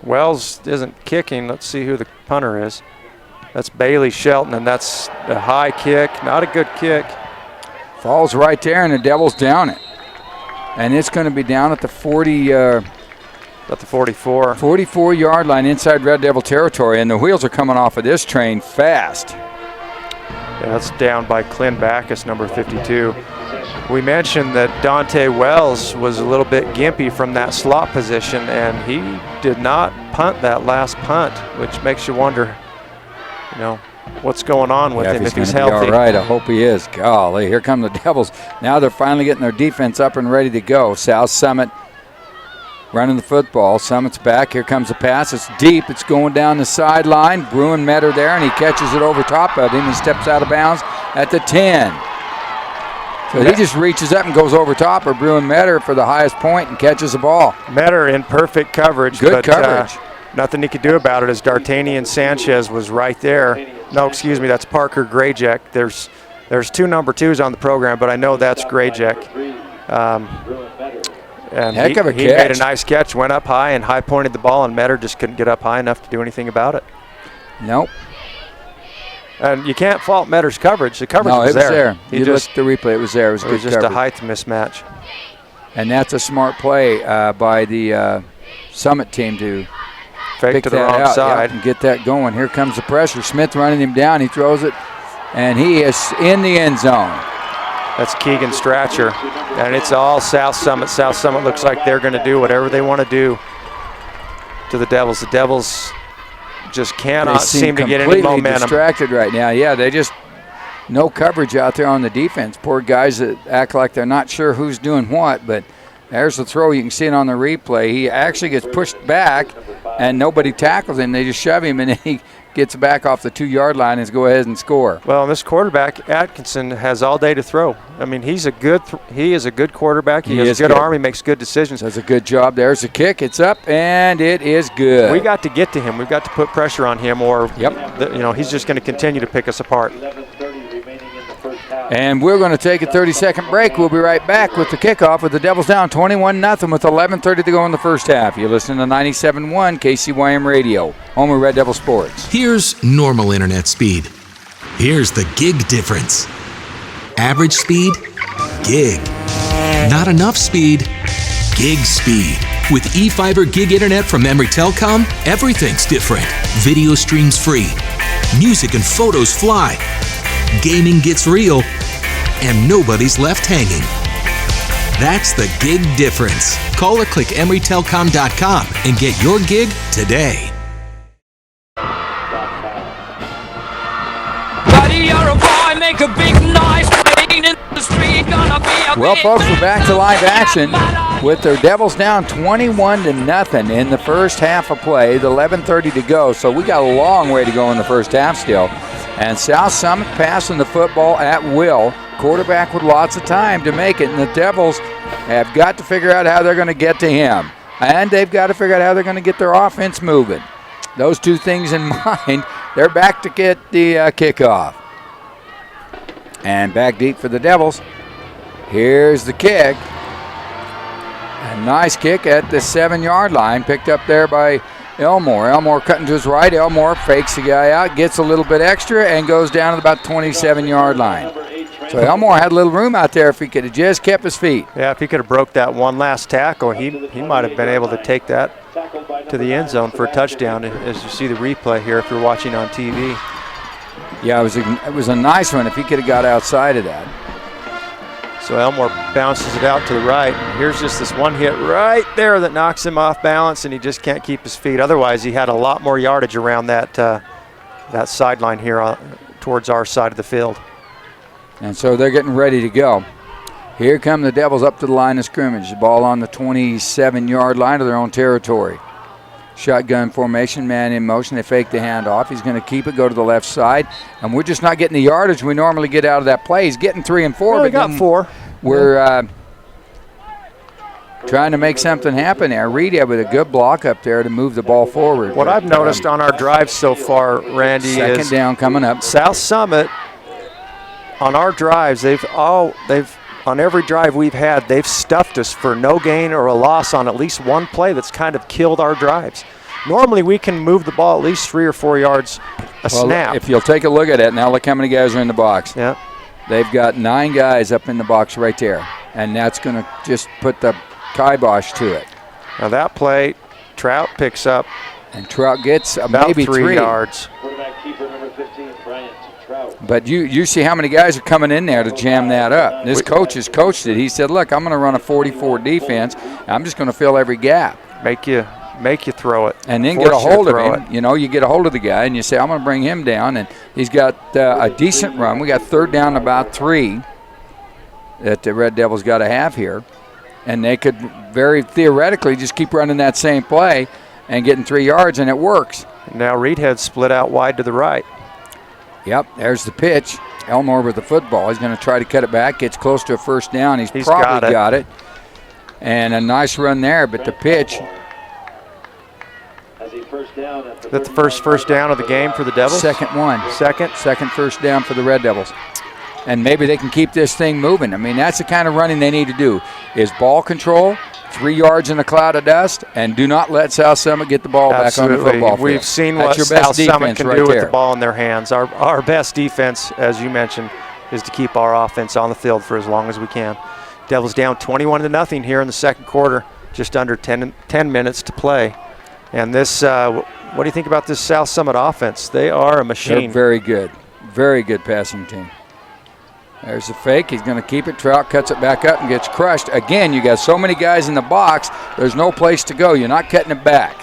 Speaker 1: Wells isn't kicking. Let's see who the punter is. That's Bailey Shelton, and that's a high kick. Not a good kick.
Speaker 2: Falls right there, and the Devils down it. And it's going to be down at the 40.
Speaker 1: At the 44.
Speaker 2: 44-yard line inside Red Devil territory, and the wheels are coming off of this train fast.
Speaker 1: Yeah, that's down by Clint Backus, number 52. We mentioned that Dante Wells was a little bit gimpy from that slot position, and he did not punt that last punt, which makes you wonder, what's going on with him if he's healthy.
Speaker 2: All right, I hope he is. Golly, here come the Devils. Now they're finally getting their defense up and ready to go. South Summit running the football. Summit's back. Here comes the pass. It's deep. It's going down the sideline. Bruin met her there, and he catches it over top of him. He steps out of bounds at the 10. So he just reaches up and goes over top of Bruin Metter for the highest point and catches the ball.
Speaker 1: Metter in perfect coverage.
Speaker 2: Good coverage.
Speaker 1: Nothing he could do about it as D'Artagnan Sanchez was right there. No, excuse me, that's Parker Grayjack. There's 2 number 2s on the program, but I know that's Grayjack. And
Speaker 2: Heck of a
Speaker 1: he made a
Speaker 2: catch.
Speaker 1: nice catch, went up high and high pointed the ball, and Metter just couldn't get up high enough to do anything about it.
Speaker 2: Nope.
Speaker 1: And you can't fault Metter's coverage. The coverage
Speaker 2: No,
Speaker 1: was
Speaker 2: it was there.
Speaker 1: He
Speaker 2: You
Speaker 1: just,
Speaker 2: looked at the replay. It was there. It was
Speaker 1: it
Speaker 2: good
Speaker 1: was just
Speaker 2: coverage.
Speaker 1: a height mismatch.
Speaker 2: And that's a smart play by the Summit team to
Speaker 1: Fake
Speaker 2: pick
Speaker 1: to the
Speaker 2: that
Speaker 1: wrong
Speaker 2: out,
Speaker 1: side.
Speaker 2: and get that going. Here comes the pressure. Smith running him down. He throws it, and he is in the end zone.
Speaker 1: That's Keegan Stratcher. And it's all South Summit. South Summit looks like they're going to do whatever they want to do to the Devils. The Devils just cannot seem to get any
Speaker 2: completely
Speaker 1: momentum.
Speaker 2: distracted right now. Yeah, they just no coverage out there on the defense. Poor guys that act like they're not sure who's doing what, but there's the throw. You can see it on the replay. He actually gets pushed back, and nobody tackles him. They just shove him, and then he gets back off the 2-yard line and go ahead and score.
Speaker 1: Well, this quarterback, Atkinson, has all day to throw. I mean, he is a good quarterback. He has a good arm. He makes good decisions.
Speaker 2: Does a good job. There's a kick. It's up, and it is good.
Speaker 1: We got to get to him. We've got to put pressure on him, or he's just going to continue to pick us apart.
Speaker 2: And we're going to take a 30-second break. We'll be right back with the kickoff with the Devils down 21-0 with 11:30 to go in the first half. You're listening to 97.1 KCYM Radio, home of Red Devil Sports.
Speaker 4: Here's normal internet speed. Here's the gig difference. Average speed, gig. Not enough speed, gig speed. With eFiber gig internet from Emory Telecom, everything's different. Video streams free. Music and photos fly. Gaming gets real, and nobody's left hanging. That's the gig difference. Call or click emerytelcom.com and get your gig today.
Speaker 5: Buddy, you're a boy, make a big noise, playing in the street, gonna be a
Speaker 2: Well,
Speaker 5: big
Speaker 2: folks, we're back to live action with their Devils down 21-0 in the first half of play, with 11:30 to go. So we got a long way to go in the first half still. And South Summit passing the football at will. Quarterback with lots of time to make it. And the Devils have got to figure out how they're going to get to him. And they've got to figure out how they're going to get their offense moving. Those two things in mind, they're back to get the kickoff. And back deep for the Devils. Here's the kick. A nice kick at the 7-yard line, picked up there by Elmore. Elmore cutting to his right. Elmore fakes the guy out, gets a little bit extra, and goes down to about 27-yard line. So Elmore had a little room out there if he could have just kept his feet.
Speaker 1: Yeah, if he could have broke that one last tackle, he might have been able to take that to the end zone for a touchdown, as you see the replay here if you're watching on TV.
Speaker 2: Yeah, it was a nice one if he could have got outside of that.
Speaker 1: So Elmore bounces it out to the right. Here's just this one hit right there that knocks him off balance, and he just can't keep his feet. Otherwise, he had a lot more yardage around that sideline here towards our side of the field.
Speaker 2: And so they're getting ready to go. Here come the Devils up to the line of scrimmage. The ball on the 27-yard line of their own territory. Shotgun formation, man in motion. They fake the handoff. He's going to keep it, go to the left side. And we're just not getting the yardage we normally get out of that play. He's getting 3 and 4.
Speaker 1: Well, we got 4.
Speaker 2: We're trying to make something happen there. Reed with a good block up there to move the ball forward.
Speaker 1: What I've noticed on our drives so far, Randy,
Speaker 2: second
Speaker 1: is
Speaker 2: down coming up.
Speaker 1: South Summit, on our drives, on every drive we've had, they've stuffed us for no gain or a loss on at least one play that's kind of killed our drives. Normally we can move the ball at least 3 or 4 yards a snap.
Speaker 2: If you'll take a look at it, now look how many guys are in the box.
Speaker 1: Yeah.
Speaker 2: They've got 9 guys up in the box right there, and that's going to just put the kibosh to it.
Speaker 1: Now that play, Trout picks up
Speaker 2: And Trout gets
Speaker 1: about
Speaker 2: maybe
Speaker 1: 3 yards.
Speaker 3: Quarterback keeper number 15, Bryant Trout.
Speaker 2: But you see how many guys are coming in there to jam that up. This coach has coached it. He said, look, I'm going to run a 44 defense. I'm just going to fill every gap.
Speaker 1: Make you throw it.
Speaker 2: And then
Speaker 1: Force
Speaker 2: get a
Speaker 1: you
Speaker 2: hold
Speaker 1: to
Speaker 2: of
Speaker 1: throw
Speaker 2: him.
Speaker 1: it.
Speaker 2: You know, you get a hold of the guy and you say, I'm going to bring him down. And he's got a decent run. We got 3rd down about 3 that the Red Devils got to have here. And they could very theoretically just keep running that same play and getting 3 yards, and it works.
Speaker 1: Now Reedhead split out wide to the right.
Speaker 2: Yep, there's the pitch. Elmore with the football. He's going to try to cut it back. Gets close to a 1st down. He's probably got it. And a nice run there, but the pitch.
Speaker 3: has a first down at the
Speaker 1: Is that the first down of the game for the Devils?
Speaker 2: Second one. Second first down for the Red Devils. And maybe they can keep this thing moving. I mean, that's the kind of running they need to do, is ball control, 3 yards in a cloud of dust, and do not let South Summit get the ball back on the football field.
Speaker 1: We've seen
Speaker 2: that's
Speaker 1: what
Speaker 2: your best
Speaker 1: South Summit can
Speaker 2: right
Speaker 1: do with
Speaker 2: there.
Speaker 1: the ball in their hands. Our best defense, as you mentioned, is to keep our offense on the field for as long as we can. Devils down 21-0 here in the second quarter, just under 10 minutes to play. And this, what do you think about this South Summit offense? They are a machine.
Speaker 2: They're very good passing team. There's the fake. He's going to keep it. Trout cuts it back up and gets crushed. Again, you got so many guys in the box, there's no place to go. You're not cutting it back.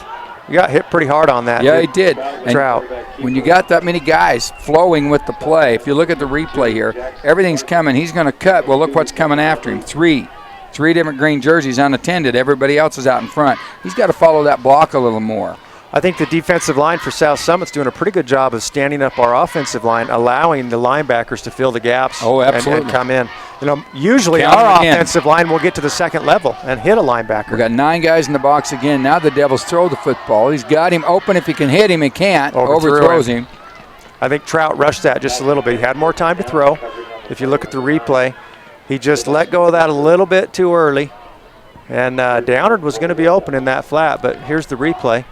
Speaker 1: You got hit pretty hard on that.
Speaker 2: Yeah, he did. And
Speaker 1: Trout.
Speaker 2: when you got that many guys flowing with the play, if you look at the replay here, everything's coming. He's going to cut. Well, look what's coming after him. Three different green jerseys unattended. Everybody else is out in front. He's got to follow that block a little more.
Speaker 1: I think the defensive line for South Summit's doing a pretty good job of standing up our offensive line, allowing the linebackers to fill the gaps and come in. You know, usually our offensive line will get to the second level and hit a linebacker.
Speaker 2: We got 9 guys in the box again. Now the Devils throw the football. He's got him open. If he can hit him, he can't. Overthrows him.
Speaker 1: I think Trout rushed that just a little bit. He had more time to throw. If you look at the replay, he just let go of that a little bit too early. And Downard was going to be open in that flat, but here's the replay.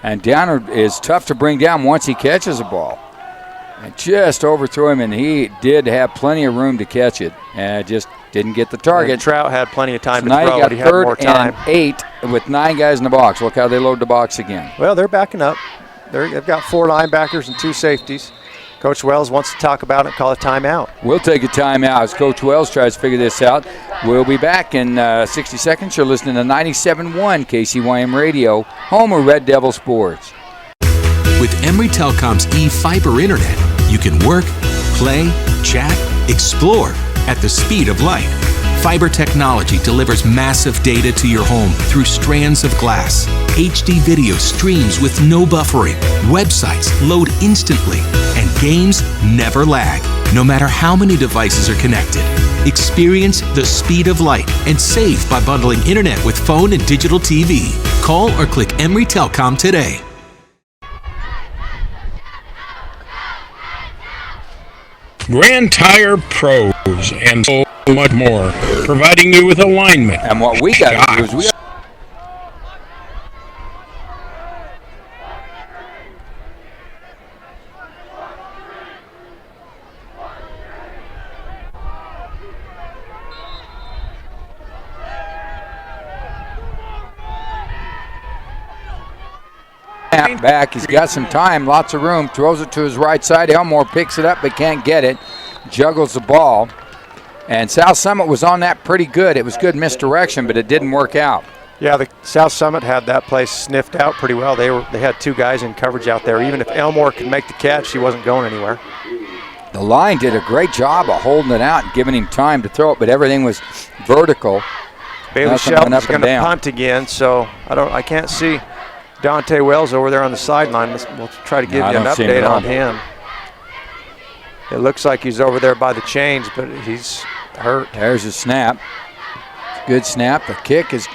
Speaker 2: And Downard is tough to bring down once he catches a ball. And just overthrew him, and he did have plenty of room to catch it. And just didn't get the target.
Speaker 1: And Trout had plenty of time
Speaker 2: so
Speaker 1: to throw, but he had more time.
Speaker 2: And 8 with 9 guys in the box. Look how they load the box again.
Speaker 1: Well, they're backing up. They've got 4 linebackers and 2 safeties. Coach Wells wants to talk about it, call a timeout.
Speaker 2: We'll take a timeout as Coach Wells tries to figure this out. We'll be back in 60 seconds. You're listening to 97.1 KCYM Radio, home of Red Devil Sports.
Speaker 4: With Emory Telecom's e-fiber internet, you can work, play, chat, explore at the speed of light. Fiber technology delivers massive data to your home through strands of glass. HD video streams with no buffering. Websites load instantly. And games never lag, no matter how many devices are connected. Experience the speed of light and save by bundling internet with phone and digital TV. Call or click Emory Telecom today.
Speaker 6: Grand Tire Pros and so much more, providing you with alignment.
Speaker 2: And what we got to do is back. He's got some time, lots of room, throws it to his right side. Elmore picks it up but can't get it, juggles the ball. And South Summit was on that pretty good. It was good misdirection, but it didn't work out.
Speaker 1: Yeah, the South Summit had that place sniffed out pretty well. They had 2 guys in coverage out there. Even if Elmore could make the catch, he wasn't going anywhere.
Speaker 2: The line did a great job of holding it out and giving him time to throw it, but everything was vertical.
Speaker 1: Bailey Shelton's going to punt again, so I can't see Dante Wells over there on the sideline. We'll try to give you an update on him. It looks like he's over there by the chains, but he's hurt.
Speaker 2: There's a snap. Good snap. The kick is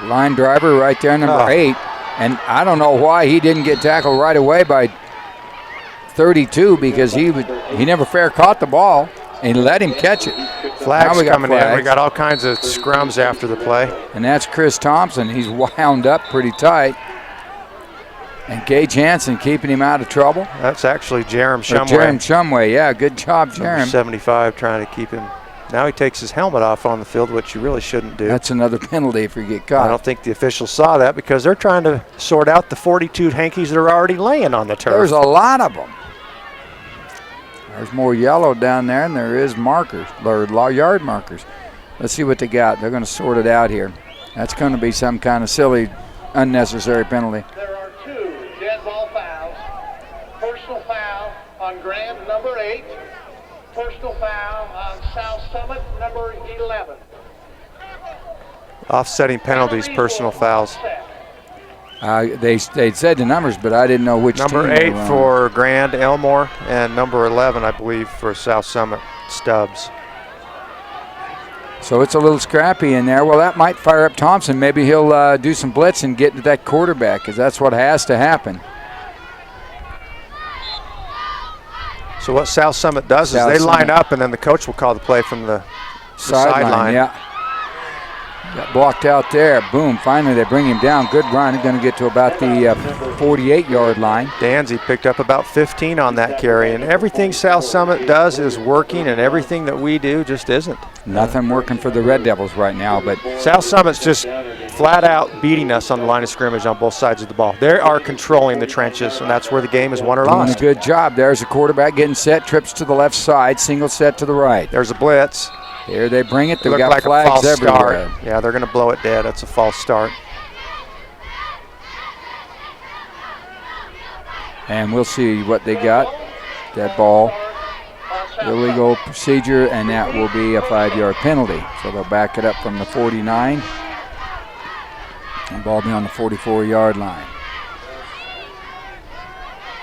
Speaker 2: line driver right there, number 8. And I don't know why he didn't get tackled right away by 32, because he never fair caught the ball and let him catch it.
Speaker 1: Flags coming in. We got all kinds of scrums after the play.
Speaker 2: And that's Chris Thompson. He's wound up pretty tight. And Gage Hansen keeping him out of trouble.
Speaker 1: That's actually Jerem Shumway.
Speaker 2: Jerem Shumway, yeah, good job, Jerem.
Speaker 1: 75 trying to keep him. Now he takes his helmet off on the field, which you really shouldn't do.
Speaker 2: That's another penalty if you get caught.
Speaker 1: I don't think the officials saw that because they're trying to sort out the 42 hankies that are already laying on the turf.
Speaker 2: There's a lot of them. There's more yellow down there than there is markers, or yard markers. Let's see what they got. They're going to sort it out here. That's going to be some kind of silly, unnecessary penalty.
Speaker 7: There are 2 dead ball fouls. Personal foul on Grant, number 8. Personal foul on South Summit, number 11.
Speaker 1: Offsetting penalties, personal fouls.
Speaker 2: They said the numbers, but I didn't know which
Speaker 1: number
Speaker 2: team
Speaker 1: 8 for Grand Elmore, and number 11, I believe, for South Summit, Stubbs.
Speaker 2: So it's a little scrappy in there. Well, that might fire up Thompson. Maybe he'll do some blitz and get to that quarterback, because that's what has to happen.
Speaker 1: So what South Summit does is they line up, and then the coach will call the play from the sideline.
Speaker 2: Yeah. Got blocked out there. Boom. Finally, they bring him down. Good run. Going to get to about the 48-yard line.
Speaker 1: Danzy picked up about 15 on that carry, and everything South Summit does is working, and everything that we do just isn't.
Speaker 2: Nothing working for the Red Devils right now, but
Speaker 1: South Summit's just flat out beating us on the line of scrimmage on both sides of the ball. They are controlling the trenches, and that's where the game is won or
Speaker 2: doing
Speaker 1: lost.
Speaker 2: a good job. There's the quarterback getting set, trips to the left side, single set to the right.
Speaker 1: There's a blitz.
Speaker 2: Here they bring it. They've
Speaker 1: Looked
Speaker 2: got
Speaker 1: like
Speaker 2: flags
Speaker 1: a false
Speaker 2: everywhere.
Speaker 1: start. Yeah, they're going to blow it dead. That's a false start.
Speaker 2: And we'll see what they got. That ball, illegal procedure, and that will be a 5-yard penalty. So they'll back it up from the 49. And ball be on the 44-yard line.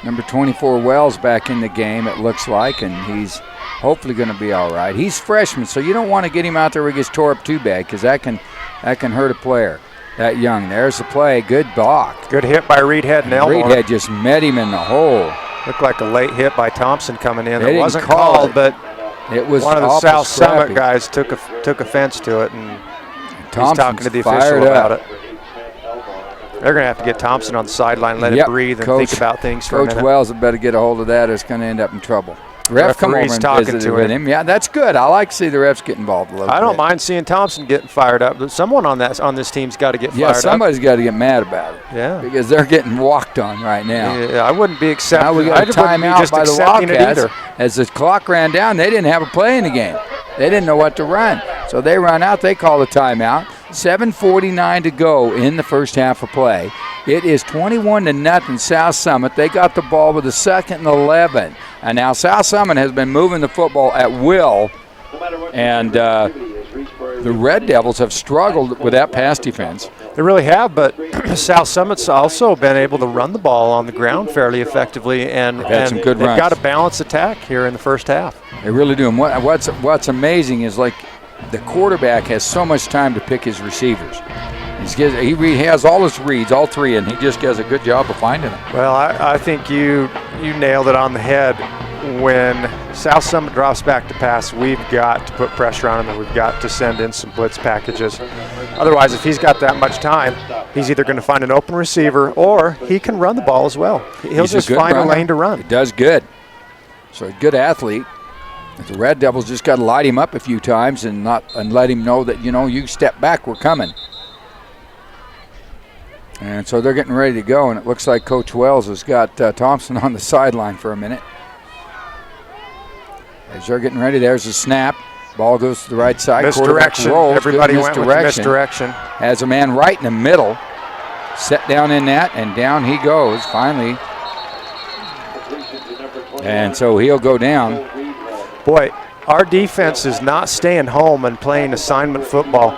Speaker 2: Number 24, Wells, back in the game, it looks like, and he's hopefully going to be all right. He's freshman, so you don't want to get him out there where he gets tore up too bad, because that can hurt a player that young. There's the play. Good block.
Speaker 1: Good hit by Reedhead and Elmore.
Speaker 2: Reedhead just met him in the hole.
Speaker 1: Looked like a late hit by Thompson coming in.
Speaker 2: They
Speaker 1: It
Speaker 2: didn't
Speaker 1: wasn't
Speaker 2: call
Speaker 1: called,
Speaker 2: it.
Speaker 1: but
Speaker 2: It was
Speaker 1: one of the
Speaker 2: awful
Speaker 1: South
Speaker 2: scrappy.
Speaker 1: Summit guys took offense to it, and he's
Speaker 2: Thompson's
Speaker 1: talking to the
Speaker 2: fired
Speaker 1: official about
Speaker 2: up.
Speaker 1: it. They're going to have to get Thompson on the sideline, let
Speaker 2: Yep.
Speaker 1: it breathe, and
Speaker 2: Coach-
Speaker 1: think about things for a
Speaker 2: Coach
Speaker 1: minute.
Speaker 2: Wells had better get a hold of that, or it's going to end up in trouble. Ref come over
Speaker 1: Referee's
Speaker 2: and
Speaker 1: talking
Speaker 2: visited
Speaker 1: to
Speaker 2: with
Speaker 1: him.
Speaker 2: him. Yeah, that's good. I like to see the refs get involved a little
Speaker 1: I
Speaker 2: bit.
Speaker 1: don't mind seeing Thompson getting fired up, but someone on this team's got to get
Speaker 2: Yeah,
Speaker 1: fired up.
Speaker 2: somebody's got to get mad about it.
Speaker 1: Yeah.
Speaker 2: Because they're getting walked on right now.
Speaker 1: Yeah, I wouldn't be
Speaker 2: Now
Speaker 1: accepting.
Speaker 2: we got a
Speaker 1: I wouldn't be
Speaker 2: timeout
Speaker 1: just
Speaker 2: by the
Speaker 1: accepting it
Speaker 2: Wildcats.
Speaker 1: either.
Speaker 2: As the clock ran down, they didn't have a play in the game. They didn't know what to run. So they run out. They call a timeout. 7:49 to go in the first half of play. It is 21-0 South Summit. They got the ball with a 2nd and 11. And now South Summit has been moving the football at will. And the Red Devils have struggled with that pass defense.
Speaker 1: They really have, but South Summit's also been able to run the ball on the ground fairly effectively, and
Speaker 2: had some good
Speaker 1: they've
Speaker 2: runs.
Speaker 1: got a balanced attack here in the first half.
Speaker 2: They really do. And what's amazing is, like, the quarterback has so much time to pick his receivers. He has all his reads, all three, and he just does a good job of finding them.
Speaker 1: Well, I think you nailed it on the head. When South Summit drops back to pass, we've got to put pressure on him, and we've got to send in some blitz packages. Otherwise, if he's got that much time, he's either going to find an open receiver or he can run the ball as well. He'll
Speaker 2: He's
Speaker 1: just
Speaker 2: good
Speaker 1: find
Speaker 2: runner.
Speaker 1: a lane to run.
Speaker 2: He does good. So a good athlete. The Red Devils just got to light him up a few times and let him know that, you step back, we're coming. And so they're getting ready to go, and it looks like Coach Wells has got Thompson on the sideline for a minute. As they're getting ready, there's a snap. Ball goes to the right side.
Speaker 1: Misdirection.
Speaker 2: Rolls.
Speaker 1: Everybody
Speaker 2: Good
Speaker 1: went with the misdirection.
Speaker 2: Has a man right in the middle. Set down in that, and down he goes finally. And so he'll go down.
Speaker 1: Boy, our defense is not staying home and playing assignment football.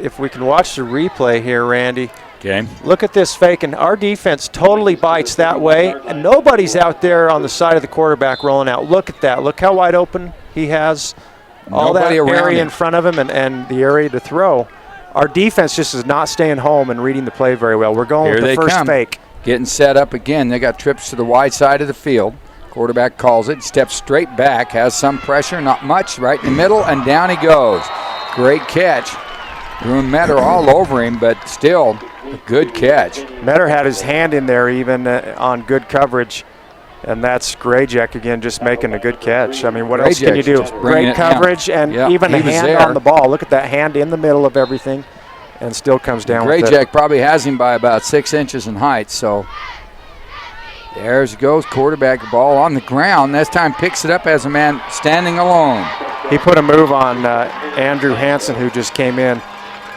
Speaker 1: If we can watch the replay here, Randy.
Speaker 2: Okay.
Speaker 1: Look at this fake, and our defense totally bites that way, and nobody's out there on the side of the quarterback rolling out. Look at that. Look how wide open he has. All
Speaker 2: Nobody
Speaker 1: that
Speaker 2: around
Speaker 1: area
Speaker 2: him.
Speaker 1: in front of him and the area to throw. Our defense just is not staying home and reading the play very well. We're going
Speaker 2: Here
Speaker 1: with
Speaker 2: they
Speaker 1: the first
Speaker 2: come.
Speaker 1: fake.
Speaker 2: Getting set up again. They got trips to the wide side of the field. Quarterback calls it, steps straight back, has some pressure, not much, right in the middle, and down he goes. Great catch. Drew Metter all over him, but still a good catch.
Speaker 1: Metter had his hand in there even on good coverage, and that's Grayjack again just making a good catch. I mean, what else can you do?
Speaker 2: just bringing
Speaker 1: Great
Speaker 2: it down.
Speaker 1: coverage and
Speaker 2: Yeah,
Speaker 1: even a
Speaker 2: he was
Speaker 1: hand
Speaker 2: there.
Speaker 1: on the ball. Look at that hand in the middle of everything and still comes down with it.
Speaker 2: Grayjack probably has him by about 6 inches in height, so there goes quarterback, ball on the ground. This time picks it up as a man standing alone.
Speaker 1: He put a move on Andrew Hansen, who just came in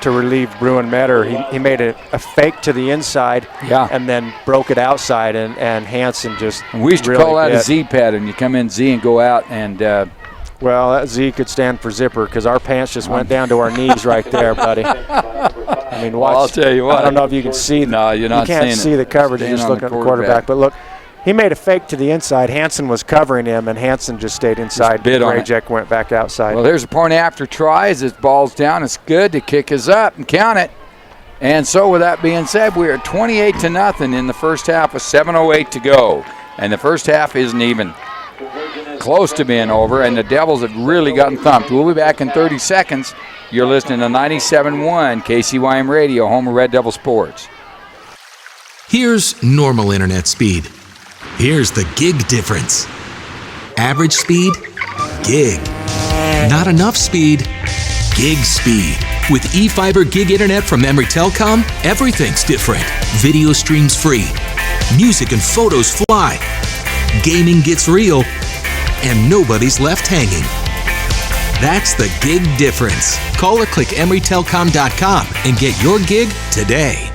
Speaker 1: to relieve Bruin Metter. He made a fake to the inside and then broke it outside, and Hansen just
Speaker 2: And we used to
Speaker 1: really
Speaker 2: call that a
Speaker 1: hit.
Speaker 2: Z pattern. You come in Z and go out, and
Speaker 1: Well, that Z could stand for zipper because our pants just went down to our knees right there, buddy. I mean, watch.
Speaker 2: I'll tell you what.
Speaker 1: I don't know if you can see.
Speaker 2: No, you're not
Speaker 1: You can't
Speaker 2: seeing
Speaker 1: see
Speaker 2: it.
Speaker 1: the coverage. You're
Speaker 2: Staying
Speaker 1: just
Speaker 2: on
Speaker 1: looking
Speaker 2: the
Speaker 1: at the quarterback. But look, He made a fake to the inside. Hansen was covering him, and Hansen just stayed inside.
Speaker 2: Just bid on it.
Speaker 1: Rajek went back outside.
Speaker 2: Well, there's a point after try as his ball's down. It's good. The kick is up and count it. And so with that being said, we are 28-0 in the first half with 7:08 to go. And the first half isn't even close to being over, and the Devils have really gotten thumped. We'll be back in 30 seconds. You're listening to 97.1 KCYM Radio, home of Red Devil Sports.
Speaker 4: Here's normal internet speed. Here's the gig difference. Average speed, gig. Not enough speed, gig speed. With eFiber gig internet from Memory Telecom, everything's different. Video streams free. Music and photos fly. Gaming gets real. And nobody's left hanging. That's the gig difference. Call or click emerytelcom.com and get your gig today.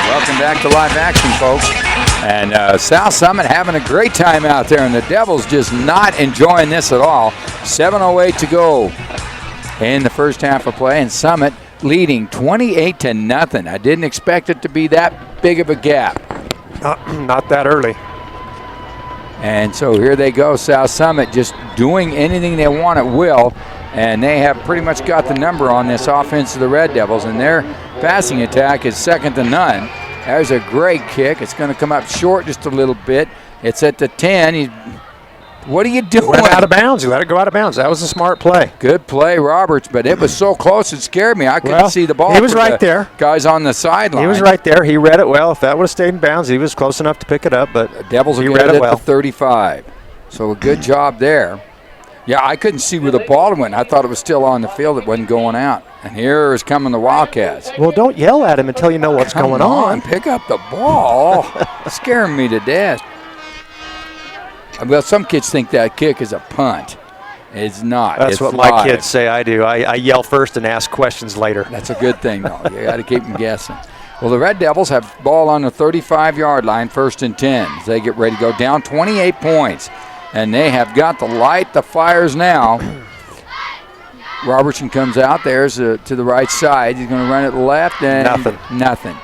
Speaker 2: Welcome back to live action, folks. And South Summit having a great time out there, and the Devils just not enjoying this at all. 7:08 to go in the first half of play, and Summit leading 28-0. I didn't expect it to be that big of a gap.
Speaker 1: Not that early.
Speaker 2: And so here they go, South Summit just doing anything they want at will, and they have pretty much got the number on this offense of the Red Devils, and their passing attack is second to none. There's a great kick. It's going to come up short just a little bit. It's at the 10. What are you doing?
Speaker 1: Went out of bounds. You let it go out of bounds. That was a smart play.
Speaker 2: Good play, Roberts, but it was so close it scared me. I couldn't see the ball.
Speaker 1: He was right there.
Speaker 2: Guys on the sideline.
Speaker 1: He was right there. He read it well. If that would have stayed in bounds, he was close enough to pick it up. But
Speaker 2: the Devils
Speaker 1: he
Speaker 2: will
Speaker 1: read
Speaker 2: get
Speaker 1: it
Speaker 2: it
Speaker 1: well.
Speaker 2: at the 35. So a good job there. Yeah, I couldn't see where the ball went. I thought it was still on the field. It wasn't going out. And here is coming the Wildcats.
Speaker 1: Well, don't yell at him until you know what's going on.
Speaker 2: Pick up the ball. Scaring me to death. Well, some kids think that kick is a punt. It's not.
Speaker 1: That's
Speaker 2: it's
Speaker 1: what
Speaker 2: live.
Speaker 1: my kids say I do. I yell first and ask questions later.
Speaker 2: That's a good thing, though. You got to keep them guessing. Well, the Red Devils have ball on the 35-yard line, 1st and 10. As they get ready to go down 28 points. And they have got to light the fires now. Robertson comes out. There's to the right side. He's going to run it left. And nothing.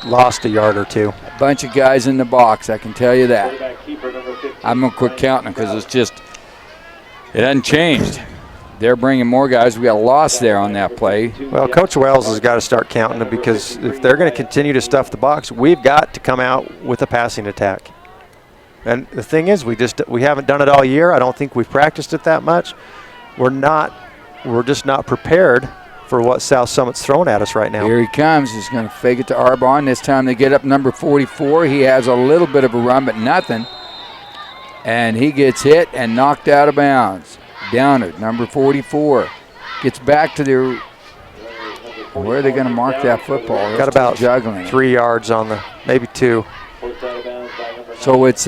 Speaker 1: Lost a yard or two.
Speaker 2: A bunch of guys in the box, I can tell you that. I'm going to quit counting them because it's just, it hasn't changed. They're bringing more guys. We got a loss there on that play.
Speaker 1: Well, Coach Wells has got to start counting them because if they're going to continue to stuff the box, we've got to come out with a passing attack. And the thing is, we haven't done it all year. I don't think we've practiced it that much. We're just not prepared for what South Summit's throwing at us right now.
Speaker 2: Here he comes. He's going to fake it to Arbonne. This time they get up number 44. He has a little bit of a run, but nothing. And he gets hit and knocked out of bounds. Downard, number 44, gets back to their. Where are they going to mark that football?
Speaker 1: Got about
Speaker 2: juggling.
Speaker 1: 3 yards on the, maybe 2.
Speaker 2: So it's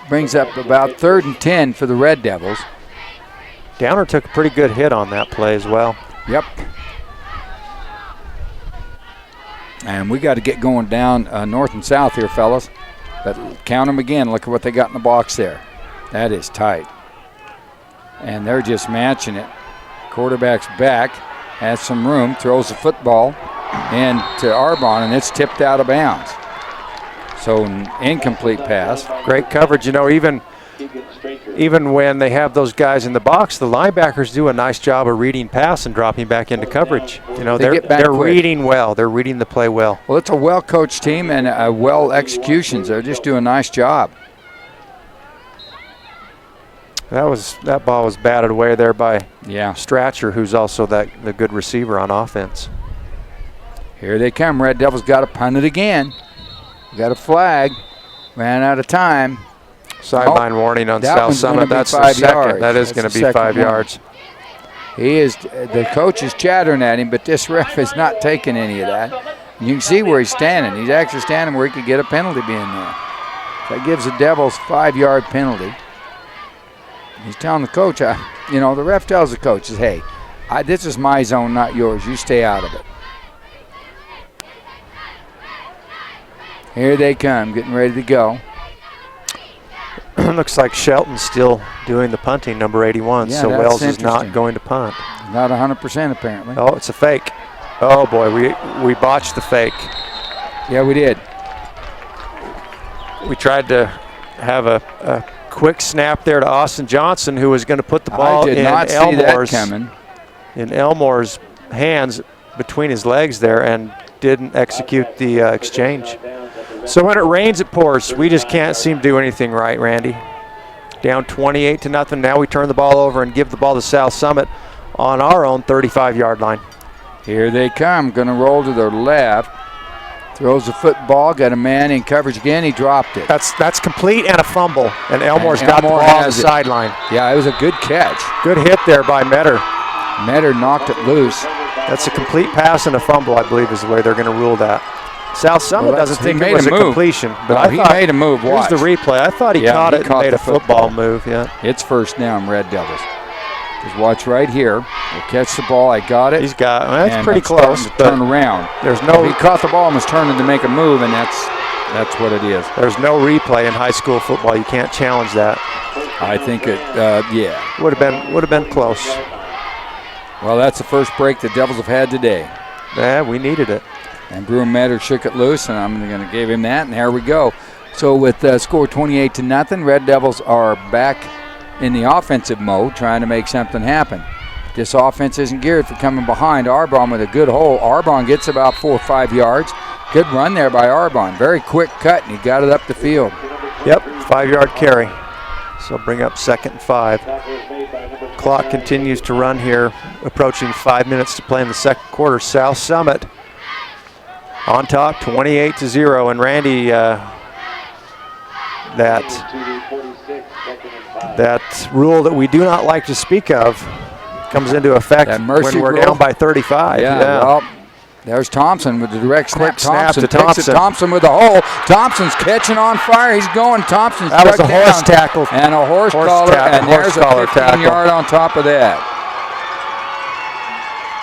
Speaker 2: brings up about 3rd and 10 for the Red Devils.
Speaker 1: Downer took a pretty good hit on that play as well.
Speaker 2: Yep. And we got to get going down north and south here, fellas. But count them again. Look at what they got in the box there. That is tight. And they're just matching it. Quarterback's back, has some room, throws the football in to Arbonne, and it's tipped out of bounds. So an incomplete pass.
Speaker 1: Great coverage. You know, even when they have those guys in the box, the linebackers do a nice job of reading pass and dropping back into coverage. You know, they're reading well. They're reading the play well.
Speaker 2: Well, it's a well-coached team and well executions. They're just doing a nice job.
Speaker 1: That ball was batted away there by
Speaker 2: Stratcher,
Speaker 1: who's also the good receiver on offense.
Speaker 2: Here they come. Red Devils got to punt it again. Got a flag. Ran out of time.
Speaker 1: Sideline warning on South Summit. That's the second.
Speaker 2: Yards.
Speaker 1: That is going to be 5 yards.
Speaker 2: The coach is chattering at him, but this ref is not taking any of that. You can see where he's standing. He's actually standing where he could get a penalty being there. That gives the Devils 5-yard penalty. He's telling the coach, the ref tells the coach, hey, this is my zone, not yours. You stay out of it. Here they come, getting ready to go.
Speaker 1: Looks like Shelton's still doing the punting, number 81,
Speaker 2: Yeah,
Speaker 1: so
Speaker 2: that's
Speaker 1: Wells is
Speaker 2: interesting.
Speaker 1: not going to punt.
Speaker 2: Not 100% apparently.
Speaker 1: Oh, it's a fake. Oh boy, we botched the fake.
Speaker 2: Yeah, we did.
Speaker 1: We tried to have a quick snap there to Austin Johnson, who was going to put the ball
Speaker 2: I did
Speaker 1: in
Speaker 2: not see that
Speaker 1: Elmore's
Speaker 2: coming.
Speaker 1: hands between his legs there, and didn't execute the exchange. So when it rains, it pours. We just can't seem to do anything right, Randy. Down 28-0. Now we turn the ball over and give the ball to South Summit on our own 35-yard line.
Speaker 2: Here they come. Going to roll to their left. Throws the football. Got a man in coverage again. He dropped it.
Speaker 1: That's complete and a fumble. And Elmore's got the
Speaker 2: Elmore
Speaker 1: ball on the
Speaker 2: has it.
Speaker 1: sideline.
Speaker 2: Yeah, it was a good catch.
Speaker 1: Good hit there by Metter.
Speaker 2: Metter knocked it loose.
Speaker 1: That's a complete pass and a fumble, I believe, is the way they're going to rule that. South Summit
Speaker 2: Well,
Speaker 1: doesn't
Speaker 2: he
Speaker 1: think
Speaker 2: made
Speaker 1: it was
Speaker 2: a
Speaker 1: a
Speaker 2: move.
Speaker 1: completion. But
Speaker 2: No,
Speaker 1: I
Speaker 2: he
Speaker 1: thought,
Speaker 2: made a move.
Speaker 1: Here's
Speaker 2: Watch.
Speaker 1: the replay. I thought he
Speaker 2: Yeah,
Speaker 1: caught
Speaker 2: he
Speaker 1: it
Speaker 2: caught
Speaker 1: and made
Speaker 2: the
Speaker 1: a football move. Yeah.
Speaker 2: It's first down, Red Devils. Just watch right here. We'll catch the ball. I got it.
Speaker 1: He's got, well, that's
Speaker 2: And
Speaker 1: pretty
Speaker 2: I'm starting
Speaker 1: close.
Speaker 2: to
Speaker 1: But
Speaker 2: turn around.
Speaker 1: there's
Speaker 2: He
Speaker 1: no
Speaker 2: caught the ball and was turning to make a move, and that's what it is.
Speaker 1: there's no replay in high school football. You can't challenge that.
Speaker 2: I think it, yeah.
Speaker 1: Would have been close.
Speaker 2: Well, that's the first break the Devils have had today.
Speaker 1: Yeah, we needed it.
Speaker 2: And Broom Metter shook it loose, and I'm going to give him that, and there we go. So with score 28-0, Red Devils are back in the offensive mode, trying to make something happen. This offense isn't geared for coming behind. Arbonne with a good hole. Arbonne gets about 4 or 5 yards. Good run there by Arbonne. Very quick cut, and he got it up the field.
Speaker 1: Yep, 5-yard carry. So bring up 2nd and 5. Clock continues to run here, approaching 5 minutes to play in the second quarter. South Summit on top, 28-0, and Randy, that rule that we do not like to speak of comes into effect
Speaker 2: That mercy
Speaker 1: when we're
Speaker 2: rule?
Speaker 1: down by 35.
Speaker 2: Yeah, well, there's Thompson with the direct snap.
Speaker 1: Quick snap to
Speaker 2: Takes
Speaker 1: Thompson.
Speaker 2: it. Thompson with the hole. Thompson's catching on fire. He's going. Thompson's
Speaker 1: That was
Speaker 2: struck
Speaker 1: a horse
Speaker 2: down.
Speaker 1: tackle.
Speaker 2: And a horse collar,
Speaker 1: tackle,
Speaker 2: and
Speaker 1: horse
Speaker 2: there's a
Speaker 1: collar
Speaker 2: 15-yard on top of that.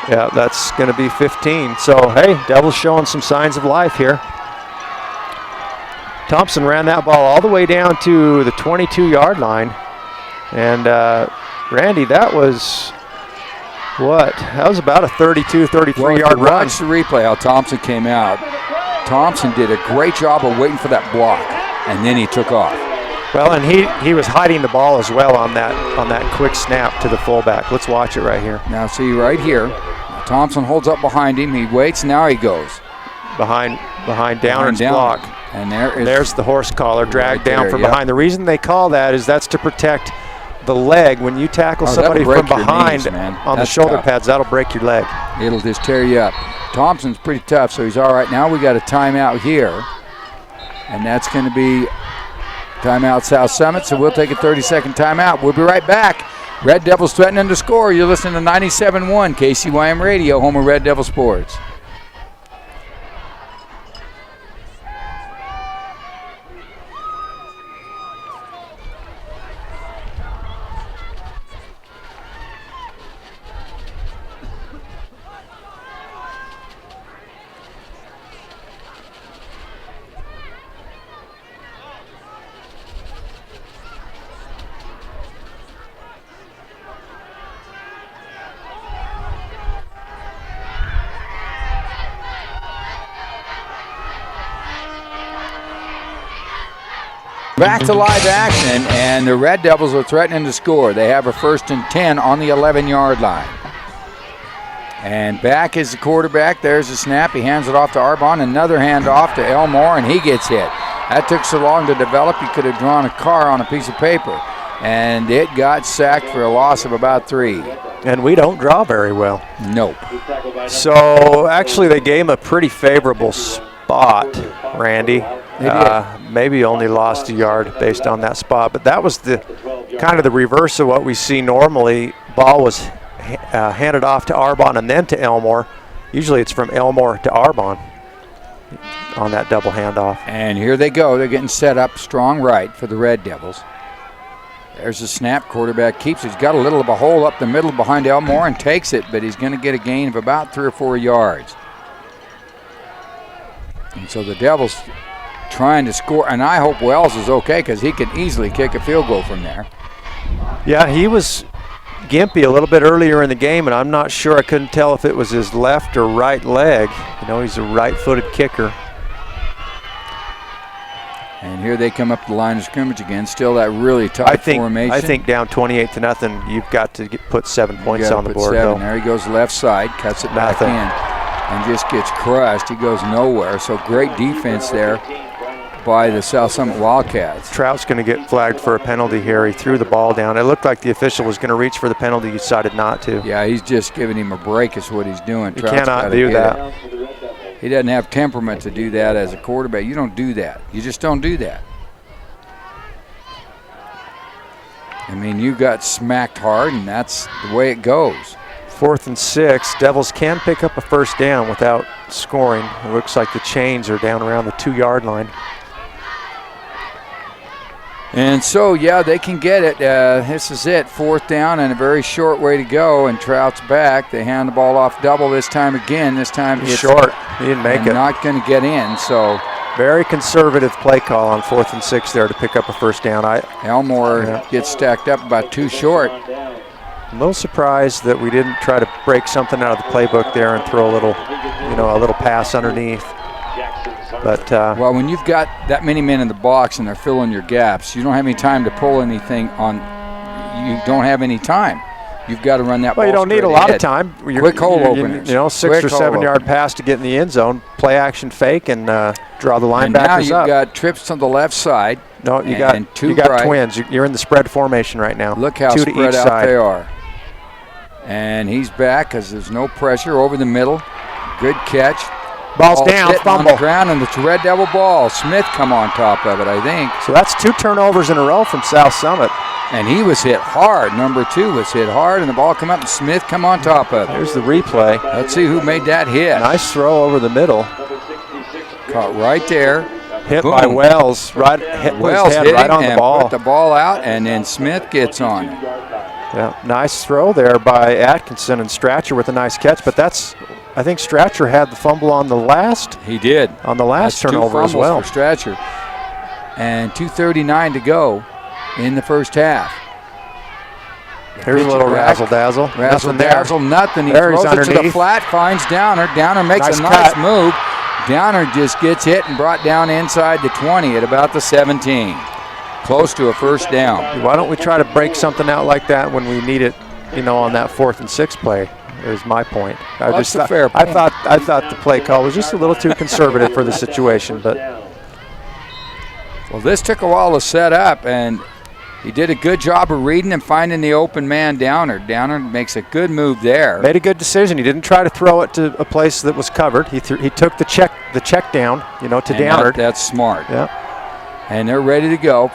Speaker 1: Yeah, that's going to be 15. So, hey, Devils showing some signs of life here. Thompson ran that ball all the way down to the 22-yard line. And, Randy, that was, what? That was about a 32, 33-yard run.
Speaker 2: Watch the replay how Thompson came out. Thompson did a great job of waiting for that block, and then he took off.
Speaker 1: Well, and he was hiding the ball as well on that quick snap to the fullback. Let's watch it right here.
Speaker 2: Now see right here, Thompson holds up behind him. He waits. Now he goes
Speaker 1: Behind Downer's
Speaker 2: Downer.
Speaker 1: block.
Speaker 2: And
Speaker 1: There's the horse collar dragged
Speaker 2: Right
Speaker 1: down
Speaker 2: there,
Speaker 1: from
Speaker 2: yep.
Speaker 1: behind. The reason they call that is that's to protect the leg. When you tackle somebody
Speaker 2: that'll
Speaker 1: from
Speaker 2: break your
Speaker 1: behind
Speaker 2: knees, man.
Speaker 1: on
Speaker 2: That's
Speaker 1: the shoulder
Speaker 2: tough.
Speaker 1: pads, that'll break your leg.
Speaker 2: It'll just tear you up. Thompson's pretty tough, so he's all right. Now we got a timeout here, and that's going to be timeout South Summit, so we'll take a 30-second timeout. We'll be right back. Red Devils threatening to score. You're listening to 97.1 KCYM Radio, home of Red Devil Sports. Back to live action, and the Red Devils are threatening to score. They have a 1st and 10 on the 11-yard line. And back is the quarterback. There's the snap. He hands it off to Arbonne. Another handoff to Elmore, and he gets hit. That took so long to develop, he could have drawn a car on a piece of paper. And it got sacked for a loss of about 3.
Speaker 1: And we don't draw very well.
Speaker 2: Nope.
Speaker 1: So actually they gave him a pretty favorable spot, Randy.
Speaker 2: They did.
Speaker 1: Maybe only lost a yard based on that spot, but that was the kind of the reverse of what we see normally. Ball was handed off to Arbonne and then to Elmore. Usually it's from Elmore to Arbonne on that double handoff.
Speaker 2: And here they go. They're getting set up strong right for the Red Devils. There's the snap. Quarterback keeps it. He's got a little of a hole up the middle behind Elmore and takes it, but he's going to get a gain of about 3 or 4 yards. And so the Devils trying to score. And I hope Wells is okay because he can easily kick a field goal from there.
Speaker 1: Yeah, he was gimpy a little bit earlier in the game, and I'm not sure. I couldn't tell if it was his left or right leg. You know, he's a right-footed kicker.
Speaker 2: And here they come up the line of scrimmage again. Still that really tight formation.
Speaker 1: I think down 28-0, you've got to put 7 points on the board. Though.
Speaker 2: There he goes left side, cuts it back in, and just gets crushed. He goes nowhere. So great defense there by the South Summit Wildcats.
Speaker 1: Trout's going to get flagged for a penalty here. He threw the ball down. It looked like the official was going to reach for the penalty. He decided not to.
Speaker 2: Yeah, he's just giving him a break is what he's doing.
Speaker 1: You cannot do that.
Speaker 2: He doesn't have temperament to do that as a quarterback. You don't do that. You just don't do that. I mean, you got smacked hard, and that's the way it goes.
Speaker 1: 4th and 6. Devils can pick up a first down without scoring. It looks like the chains are down around the 2-yard line.
Speaker 2: And so, yeah, they can get it. This is it, 4th down and a very short way to go, and Trout's back. They hand the ball off double this time again. This time it's
Speaker 1: short. He didn't make it.
Speaker 2: Not going to get in, so.
Speaker 1: Very conservative play call on 4th and 6 there to pick up a first down.
Speaker 2: Elmore gets stacked up about 2 short.
Speaker 1: I'm a little surprised that we didn't try to break something out of the playbook there and throw a little pass underneath. But
Speaker 2: well, when you've got that many men in the box and they're filling your gaps, you don't have any time to pull anything on. You don't have any time. You've got to run that ball.
Speaker 1: Well, you don't need a lot of time.
Speaker 2: Quick hole openers.
Speaker 1: 6 or 7 yard pass to get in the end zone, play action fake, and draw the linebackers
Speaker 2: and now you've
Speaker 1: up.
Speaker 2: got trips on the left side.
Speaker 1: No, you got
Speaker 2: right.
Speaker 1: twins. You're in the spread formation right now.
Speaker 2: Look how
Speaker 1: 2
Speaker 2: spread
Speaker 1: to each
Speaker 2: out
Speaker 1: side.
Speaker 2: they are. And he's back because there's no pressure over the middle. Good catch.
Speaker 1: Ball's down, fumble.
Speaker 2: On the ground, and it's a Red Devil ball. Smith come on top of it, I think.
Speaker 1: So that's 2 turnovers in a row from South Summit.
Speaker 2: And he was hit hard. Number 2 was hit hard, and the ball come up, and Smith come on top of it.
Speaker 1: Here's the replay.
Speaker 2: Let's see who made that hit.
Speaker 1: Nice throw over the middle.
Speaker 2: Caught right there.
Speaker 1: Hit
Speaker 2: Boom.
Speaker 1: by Wells. Hit
Speaker 2: Wells
Speaker 1: his head
Speaker 2: hit
Speaker 1: right on
Speaker 2: him
Speaker 1: the
Speaker 2: and
Speaker 1: ball.
Speaker 2: put the ball out, and then Smith gets on it.
Speaker 1: Yeah, nice throw there by Atkinson, and Stratcher with a nice catch. But I think Stratcher had the fumble on the last.
Speaker 2: He did.
Speaker 1: On the last
Speaker 2: That's
Speaker 1: turnover as well.
Speaker 2: For Stratcher. And 2:39 to go in the first half.
Speaker 1: Here's a little razzle-dazzle.
Speaker 2: Razzle-dazzle, nothing. He
Speaker 1: there
Speaker 2: throws it to the
Speaker 1: underneath.
Speaker 2: flat, finds Downer. Downer makes a nice move. Downer just gets hit and brought down inside the 20 at about the 17. Close to a first down.
Speaker 1: Why don't we try to break something out like that when we need it, on that 4th and 6 play? Is my point.
Speaker 2: That's a fair point.
Speaker 1: I thought the play call was just a little too conservative for the situation, but.
Speaker 2: Well, this took a while to set up, and he did a good job of reading and finding the open man, Downer. Downer makes a good move there.
Speaker 1: Made a good decision. He didn't try to throw it to a place that was covered. He took the check down, to Downer.
Speaker 2: That's smart.
Speaker 1: Yeah.
Speaker 2: And they're ready to go.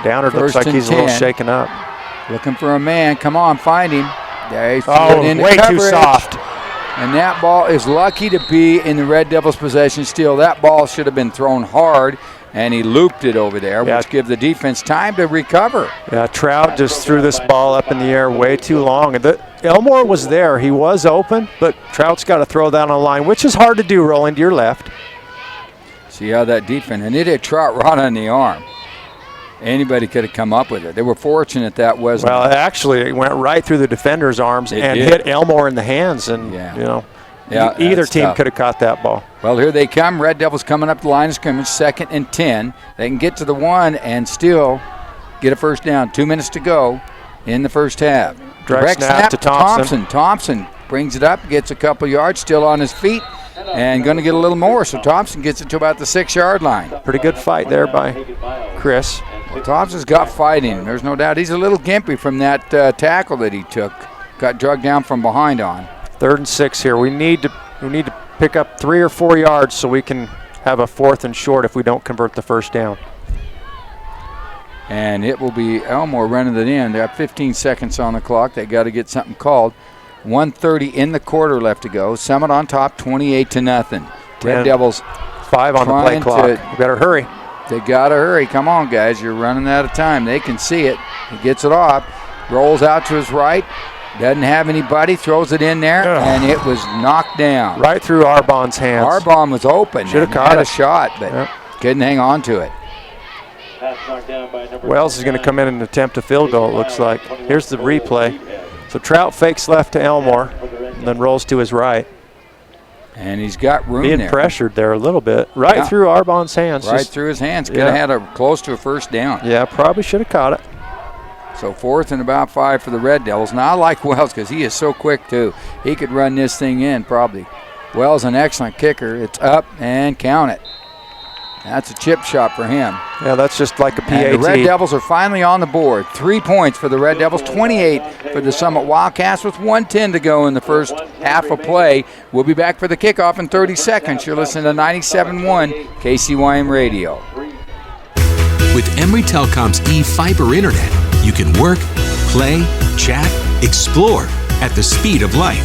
Speaker 1: Downer looks like he's
Speaker 2: 10.
Speaker 1: a little shaken up.
Speaker 2: Looking for a man. Come on, find him. There he
Speaker 1: way too soft.
Speaker 2: And that ball is lucky to be in the Red Devils' possession still. That ball should have been thrown hard, and he looped it over there, which gives the defense time to recover.
Speaker 1: Yeah, Trout just threw this ball up in the air way too long. Elmore was there. He was open, but Trout's got to throw that on the line, which is hard to do, rolling to your left.
Speaker 2: See how that defense, and it hit Trout right on the arm. Anybody could have come up with it. They were fortunate that wasn't.
Speaker 1: Well, actually, it went right through the defender's arms and hit Elmore in the hands, and either team could have caught that ball.
Speaker 2: Well, here they come. Red Devils coming up the line of scrimmage, 2nd and 10. They can get to the 1 and still get a first down. 2 minutes to go in the first half.
Speaker 1: Direct snap to Thompson.
Speaker 2: Thompson brings it up, gets a couple yards, still on his feet, and going to get a little more. So Thompson gets it to about the 6-yard line.
Speaker 1: Pretty good fight there by Chris.
Speaker 2: Well, Thompson's got fighting. There's no doubt. He's a little gimpy from that tackle that he took. Got dragged down from behind on.
Speaker 1: 3rd and 6 here. We need to pick up 3 or 4 yards so we can have a 4th and short if we don't convert the first down.
Speaker 2: And it will be Elmore running it in. They have 15 seconds on the clock. They got to get something called. 1:30 in the quarter left to go. Summit on top, 28-0. Red Devils
Speaker 1: 5 on the play clock. You better hurry.
Speaker 2: They got to hurry. Come on, guys. You're running out of time. They can see it. He gets it off. Rolls out to his right. Doesn't have anybody, throws it in there, and it was knocked down.
Speaker 1: Right through Arbonne's hands.
Speaker 2: Arbonne was open.
Speaker 1: Should have caught
Speaker 2: had
Speaker 1: it.
Speaker 2: a shot, but couldn't hang on to it.
Speaker 3: Pass knocked down by number
Speaker 1: Wells is going to come in and attempt a field goal, it looks like. Here's the replay. So Trout fakes left to Elmore and then rolls to his right.
Speaker 2: And he's got room
Speaker 1: Being
Speaker 2: there.
Speaker 1: pressured there a little bit. Right through Arbonne's hands.
Speaker 2: Right
Speaker 1: Just-
Speaker 2: through his hands. Could have had a close to a first down.
Speaker 1: Yeah, probably should have caught it.
Speaker 2: So 4th and about 5 for the Red Devils. Now I like Wells because he is so quick too. He could run this thing in probably. Wells an excellent kicker. It's up and count it. That's a chip shot for him.
Speaker 1: Yeah, that's just like a PAT.
Speaker 2: And the Red Devils are finally on the board. 3 points for the Red Devils, 28 for the Summit Wildcats with 1:10 to go in the first half of play. We'll be back for the kickoff in 30 seconds. You're listening to 97.1 KCYM Radio.
Speaker 4: With Emory Telecom's e-fiber internet, you can work, play, chat, explore at the speed of light.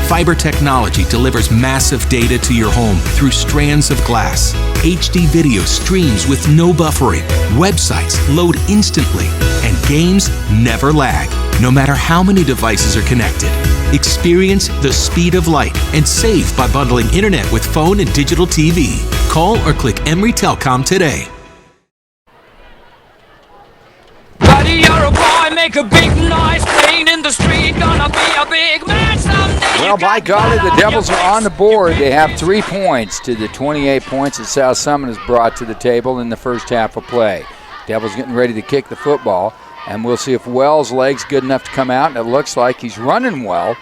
Speaker 4: Fiber technology delivers massive data to your home through strands of glass. HD video streams with no buffering. Websites load instantly. And games never lag, no matter how many devices are connected. Experience the speed of light and save by bundling internet with phone and digital TV. Call or click Emory Telecom today.
Speaker 5: Buddy, you're a boy, make a big noise, playing in the street, gonna be a big man someday.
Speaker 2: Well, by golly, the Devils are on the board. They have 3 points to the 28 points that South Summit has brought to the table in the first half of play. Devils getting ready to kick the football, and we'll see if Wells' leg's good enough to come out, and it looks like he's running well.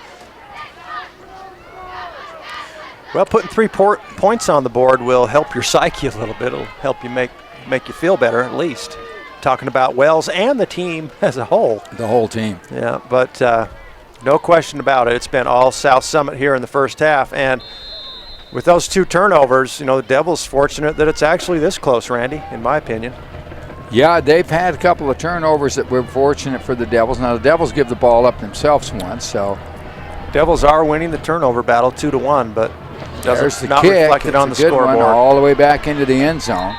Speaker 1: Well, putting 3 points on the board will help your psyche a little bit. It'll help you make you feel better at least. Talking about Wells and the team as a whole.
Speaker 2: The whole team.
Speaker 1: Yeah, but no question about it. It's been all South Summit here in the first half. And with those 2 turnovers, the Devils fortunate that it's actually this close, Randy, in my opinion.
Speaker 2: Yeah, they've had a couple of turnovers that were fortunate for the Devils. Now, the Devils give the ball up themselves once, so.
Speaker 1: Devils are winning the turnover battle 2-1, but
Speaker 2: There's the
Speaker 1: not
Speaker 2: kick.
Speaker 1: reflected on the
Speaker 2: It's a good one,
Speaker 1: scoreboard.
Speaker 2: all the way back into the end zone.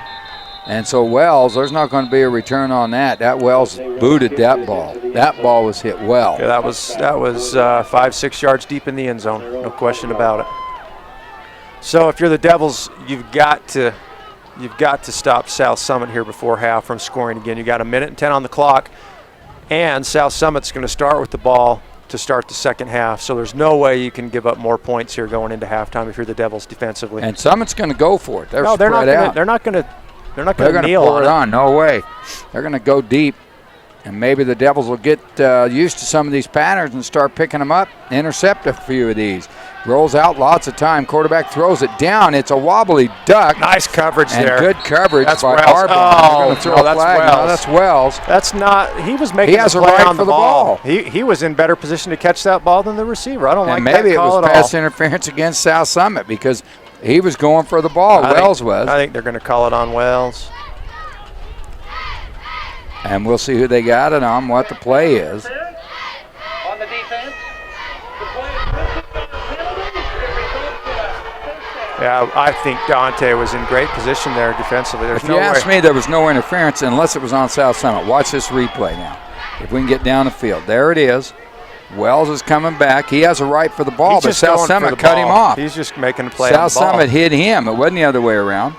Speaker 2: And so Wells, there's not going to be a return on that. That Wells booted that ball. That ball was hit well.
Speaker 1: Yeah, that was 5-6 yards deep in the end zone, no question about it. So if you're the Devils, you've got to stop South Summit here before half from scoring again. You got 1:10 on the clock, and South Summit's going to start with the ball to start the second half. So there's no way you can give up more points here going into halftime if you're the Devils defensively.
Speaker 2: And Summit's going to go for it. They're
Speaker 1: no,
Speaker 2: spread out.
Speaker 1: They're not going to
Speaker 2: They're
Speaker 1: kneel
Speaker 2: pour
Speaker 1: on
Speaker 2: it on. No way. They're going to go deep. And maybe the Devils will get used to some of these patterns and start picking them up, intercept a few of these. Rolls out lots of time. Quarterback throws it down. It's a wobbly duck.
Speaker 1: Nice coverage
Speaker 2: and
Speaker 1: there.
Speaker 2: good coverage
Speaker 1: That's
Speaker 2: by
Speaker 1: Wells.
Speaker 2: Arbonne. They're
Speaker 1: Oh,
Speaker 2: going to throw
Speaker 1: no,
Speaker 2: a
Speaker 1: that's
Speaker 2: flag.
Speaker 1: Wells.
Speaker 2: No, that's Wells.
Speaker 1: That's not. He was making
Speaker 2: He has
Speaker 1: the
Speaker 2: a
Speaker 1: play
Speaker 2: right
Speaker 1: on
Speaker 2: for
Speaker 1: the
Speaker 2: the
Speaker 1: ball.
Speaker 2: ball.
Speaker 1: He was in better position to catch that ball than the receiver. I don't
Speaker 2: And
Speaker 1: like
Speaker 2: maybe
Speaker 1: that
Speaker 2: it
Speaker 1: call
Speaker 2: was
Speaker 1: at
Speaker 2: pass
Speaker 1: all.
Speaker 2: interference against South Summit because he was going for the ball. Wells was.
Speaker 1: I think they're going to call it on Wells.
Speaker 2: And we'll see who they got it on, what the play is.
Speaker 7: On the defense, the play
Speaker 1: Yeah, I think Dante was in great position there defensively. There's
Speaker 2: If
Speaker 1: no
Speaker 2: you ask
Speaker 1: way.
Speaker 2: me, there was no interference unless it was on South Summit. Watch this replay now. If we can get down the field. There it is. Wells is coming back. He has a right for the ball,
Speaker 1: He's
Speaker 2: but
Speaker 1: just
Speaker 2: South
Speaker 1: going for
Speaker 2: Summit
Speaker 1: the
Speaker 2: cut him
Speaker 1: ball.
Speaker 2: off.
Speaker 1: He's just making a play
Speaker 2: South
Speaker 1: on the ball.
Speaker 2: Summit hit him. It wasn't the other way around.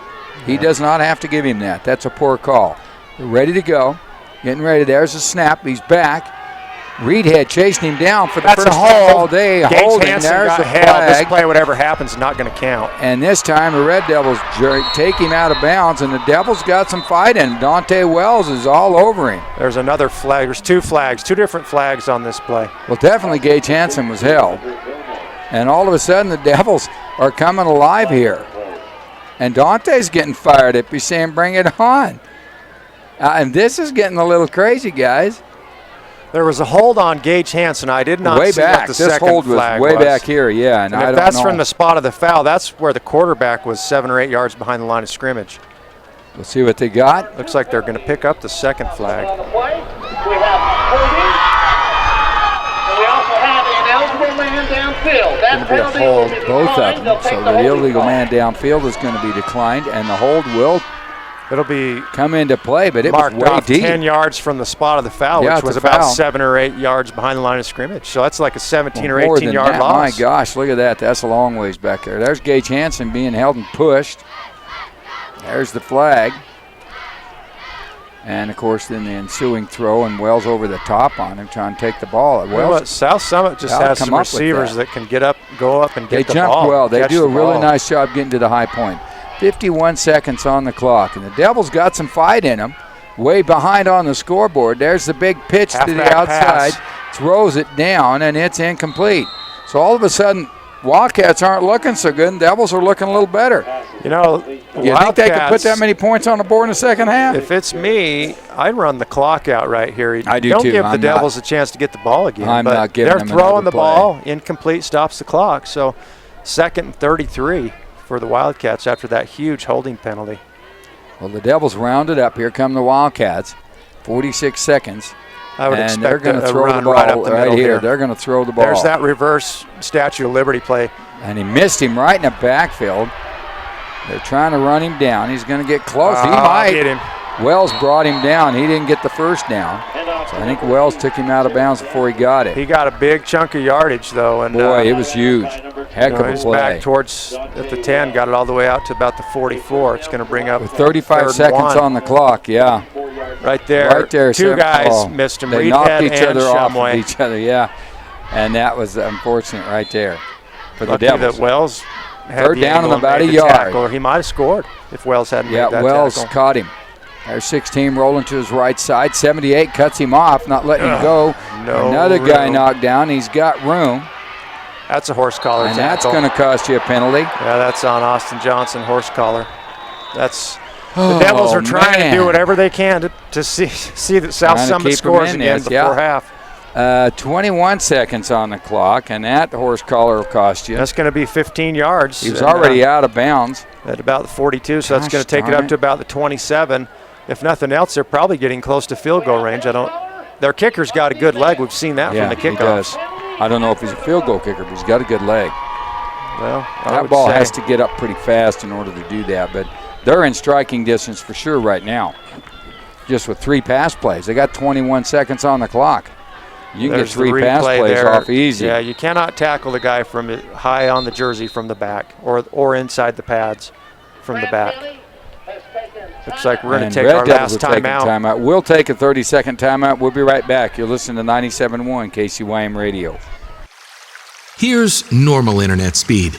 Speaker 2: He does not have to give him that. That's a poor call. They're ready to go. Getting ready. There's a snap. He's back. Reed had chasing him down for the
Speaker 1: That's
Speaker 2: first
Speaker 1: a hold.
Speaker 2: all day.
Speaker 1: Gage
Speaker 2: Holding.
Speaker 1: Hansen
Speaker 2: There's
Speaker 1: got
Speaker 2: the
Speaker 1: held. This
Speaker 2: flag.
Speaker 1: play, whatever happens, is not going to count.
Speaker 2: And this time the Red Devils take him out of bounds, and the Devils got some fighting. Dante Wells is all over him.
Speaker 1: There's another flag. There's 2 flags, 2 different flags on this play.
Speaker 2: Well, definitely Gage Hansen was held. And all of a sudden the Devils are coming alive here. And Dante's getting fired up. He's saying, bring it on. And this is getting a little crazy, guys.
Speaker 1: There was a hold on Gage Hansen. I did not
Speaker 2: Way
Speaker 1: see
Speaker 2: back.
Speaker 1: what the
Speaker 2: This
Speaker 1: second
Speaker 2: hold was
Speaker 1: flag
Speaker 2: way
Speaker 1: was.
Speaker 2: back here, yeah. And
Speaker 1: And
Speaker 2: I
Speaker 1: if
Speaker 2: don't
Speaker 1: that's
Speaker 2: know.
Speaker 1: from the spot of the foul, that's where the quarterback was 7 or 8 yards behind the line of scrimmage.
Speaker 2: We'll see what they got.
Speaker 1: Looks like they're going to pick up the second flag.
Speaker 7: on the play. We have holding, and we also have an eligible man downfield. That
Speaker 1: Gonna be a
Speaker 7: penalty
Speaker 1: hold,
Speaker 7: will be
Speaker 2: Both
Speaker 7: declined.
Speaker 2: of
Speaker 7: They'll
Speaker 2: them.
Speaker 7: take
Speaker 2: So
Speaker 7: the
Speaker 2: the
Speaker 7: holding
Speaker 2: illegal
Speaker 7: call.
Speaker 2: man downfield is going to be declined, and the hold will
Speaker 1: It'll be
Speaker 2: come into play, but it was
Speaker 1: marked
Speaker 2: way
Speaker 1: off
Speaker 2: deep.
Speaker 1: 10 yards from the spot of the foul,
Speaker 2: Yeah,
Speaker 1: which
Speaker 2: it's
Speaker 1: was
Speaker 2: a
Speaker 1: about
Speaker 2: foul.
Speaker 1: 7 or 8 yards behind the line of scrimmage. So that's like a 17 or
Speaker 2: More than
Speaker 1: 18-yard
Speaker 2: that.
Speaker 1: loss.
Speaker 2: My gosh, look at that. That's a long ways back there. There's Gage Hansen being held and pushed. There's the flag. And, of course, then the ensuing throw, and Wells over the top on him trying to take the ball.
Speaker 1: You know what? South Summit just
Speaker 2: Gotta
Speaker 1: has
Speaker 2: come
Speaker 1: some
Speaker 2: up with
Speaker 1: receivers
Speaker 2: that.
Speaker 1: that can go up and
Speaker 2: They
Speaker 1: get the
Speaker 2: jump
Speaker 1: ball.
Speaker 2: well. They
Speaker 1: catch
Speaker 2: do a
Speaker 1: the
Speaker 2: really
Speaker 1: ball.
Speaker 2: nice job getting to the high point. 51 seconds on the clock, and the Devils got some fight in them. Way behind on the scoreboard. There's the big pitch to the
Speaker 1: Halfback
Speaker 2: outside.
Speaker 1: pass.
Speaker 2: Throws it down, and it's incomplete. So all of a sudden, Wildcats aren't looking so good, and Devils are looking a little better.
Speaker 1: You know,
Speaker 2: You think they could put that many points on the board in the second half?
Speaker 1: If it's me, I'd run the clock out right here.
Speaker 2: I do
Speaker 1: Don't
Speaker 2: too.
Speaker 1: give the
Speaker 2: I'm
Speaker 1: Devils a chance to get the ball again.
Speaker 2: I'm
Speaker 1: but
Speaker 2: not giving
Speaker 1: they're
Speaker 2: them
Speaker 1: throwing
Speaker 2: another
Speaker 1: the
Speaker 2: play.
Speaker 1: ball. Incomplete stops the clock. So 2nd and 33 for the Wildcats after that huge holding penalty.
Speaker 2: Well, the Devils rounded up. Here come the Wildcats. 46 seconds.
Speaker 1: I would
Speaker 2: and
Speaker 1: expect
Speaker 2: they're going
Speaker 1: a
Speaker 2: to throw the
Speaker 1: run
Speaker 2: ball
Speaker 1: right up the middle
Speaker 2: here.
Speaker 1: here.
Speaker 2: They're going to throw the ball.
Speaker 1: There's that reverse Statue of Liberty play.
Speaker 2: And he missed him right in the backfield. They're trying to run him down. He's going to get close. He might.
Speaker 1: Get him.
Speaker 2: Wells brought him down. He didn't get the first down. So I think Wells took him out of bounds before he got it.
Speaker 1: He got a big chunk of yardage, though. And
Speaker 2: Boy, it was huge. Heck of a
Speaker 1: he's
Speaker 2: play.
Speaker 1: back towards at the 10, got it all the way out to about the 44. It's going to bring up
Speaker 2: With 35
Speaker 1: 3rd and
Speaker 2: seconds
Speaker 1: 1.
Speaker 2: on the clock, yeah.
Speaker 1: Right there.
Speaker 2: Right there.
Speaker 1: Two guys
Speaker 2: Oh,
Speaker 1: missed him.
Speaker 2: They
Speaker 1: Reedhead
Speaker 2: knocked each
Speaker 1: and
Speaker 2: other off
Speaker 1: Shumway.
Speaker 2: of each other, yeah. And that was unfortunate right there for the
Speaker 1: Lucky
Speaker 2: Devils.
Speaker 1: that Wells had
Speaker 2: 3rd
Speaker 1: the
Speaker 2: down
Speaker 1: angle
Speaker 2: and about
Speaker 1: made
Speaker 2: a
Speaker 1: the
Speaker 2: yard.
Speaker 1: tackle, or he might have scored if Wells hadn't
Speaker 2: Yeah,
Speaker 1: made that
Speaker 2: Wells
Speaker 1: tackle.
Speaker 2: caught him. There's 16 rolling to his right side. 78 cuts him off, not letting him go.
Speaker 1: No
Speaker 2: Another guy
Speaker 1: room.
Speaker 2: knocked down. He's got room.
Speaker 1: That's a horse collar
Speaker 2: And
Speaker 1: tackle.
Speaker 2: that's going to cost you a penalty.
Speaker 1: Yeah, that's on Austin Johnson, horse collar. That's the Devils are trying to do
Speaker 2: man.
Speaker 1: whatever they can to see that South
Speaker 2: Trying to
Speaker 1: Summit
Speaker 2: keep 'em
Speaker 1: scores
Speaker 2: in
Speaker 1: again
Speaker 2: this,
Speaker 1: before
Speaker 2: yeah.
Speaker 1: half.
Speaker 2: 21 seconds on the clock, and that horse collar will cost you.
Speaker 1: That's going to be 15 yards.
Speaker 2: He was
Speaker 1: and,
Speaker 2: already out of bounds.
Speaker 1: at about the 42, so that's
Speaker 2: Gosh
Speaker 1: going to take it
Speaker 2: darn
Speaker 1: up to about the 27. If nothing else, they're probably getting close to field goal range. Their kicker's got a good leg. We've seen that
Speaker 2: Yeah,
Speaker 1: from the
Speaker 2: he does.
Speaker 1: kickoffs.
Speaker 2: I don't know if he's a field goal kicker, but he's got a good leg.
Speaker 1: Well, I
Speaker 2: That
Speaker 1: would
Speaker 2: ball
Speaker 1: say
Speaker 2: has to get up pretty fast in order to do that, but they're in striking distance for sure right now. Just with 3 pass plays. They got 21 seconds on the clock. You can
Speaker 1: there's
Speaker 2: get 3
Speaker 1: the
Speaker 2: pass
Speaker 1: replay
Speaker 2: plays
Speaker 1: there.
Speaker 2: off easy.
Speaker 1: Yeah, you cannot tackle the guy from high on the jersey from the back or inside the pads from the back. Looks like we're going
Speaker 2: And
Speaker 1: to take
Speaker 2: Red
Speaker 1: our
Speaker 2: Devils
Speaker 1: last
Speaker 2: are taking
Speaker 1: timeout.
Speaker 2: We'll take a 30-second timeout. We'll be right back. You'll listen to 97.1 KCYM Radio.
Speaker 4: Here's normal internet speed.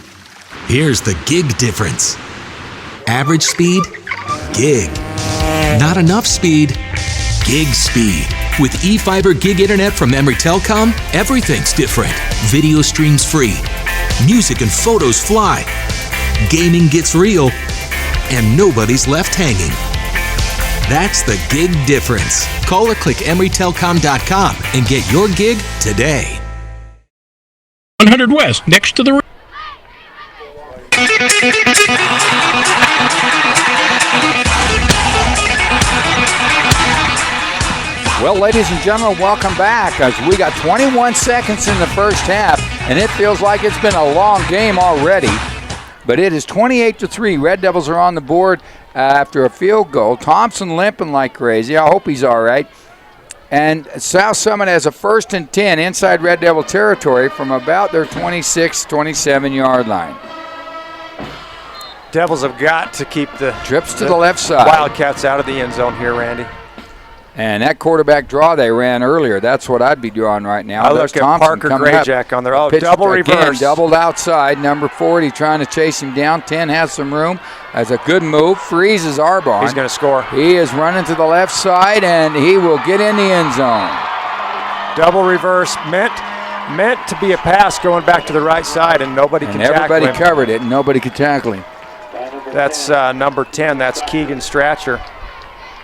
Speaker 4: Here's the gig difference. Average speed, gig. Not enough speed, gig speed. With eFiber gig internet from Emory Telecom, everything's different. Video streams free. Music and photos fly. Gaming gets real. And nobody's left hanging. That's the gig difference. Call or click emerytelcom.com and get your gig today.
Speaker 6: 100 West, next to the.
Speaker 2: Well, ladies and gentlemen, welcome back as we got 21 seconds in the first half, and it feels like it's been a long game already. But it is 28-3. Red Devils are on the board after a field goal. Thompson limping like crazy. I hope he's all right. And South Summit has a 1st and 10 inside Red Devil territory from about their 26, 27-yard line.
Speaker 1: Devils have got to keep the
Speaker 2: Trips to the left side.
Speaker 1: Wildcats out of the end zone here, Randy.
Speaker 2: And that quarterback draw they ran earlier, that's what I'd be drawing right now.
Speaker 1: I
Speaker 2: There's
Speaker 1: look at
Speaker 2: Thompson
Speaker 1: Parker
Speaker 2: coming up.
Speaker 1: Grayjack on there. Oh,
Speaker 2: Pitch
Speaker 1: double
Speaker 2: again,
Speaker 1: reverse.
Speaker 2: doubled outside. Number 40 trying to chase him down. 10 has some room. Has a good move. Freezes Arbonne.
Speaker 1: He's going to score.
Speaker 2: He is running to the left side, and he will get in the end zone.
Speaker 1: Double reverse meant to be a pass going back to the right side, and nobody
Speaker 2: And
Speaker 1: can tackle
Speaker 2: everybody
Speaker 1: him.
Speaker 2: covered it, and nobody could tackle him.
Speaker 1: That's number 10. That's Keegan Stratcher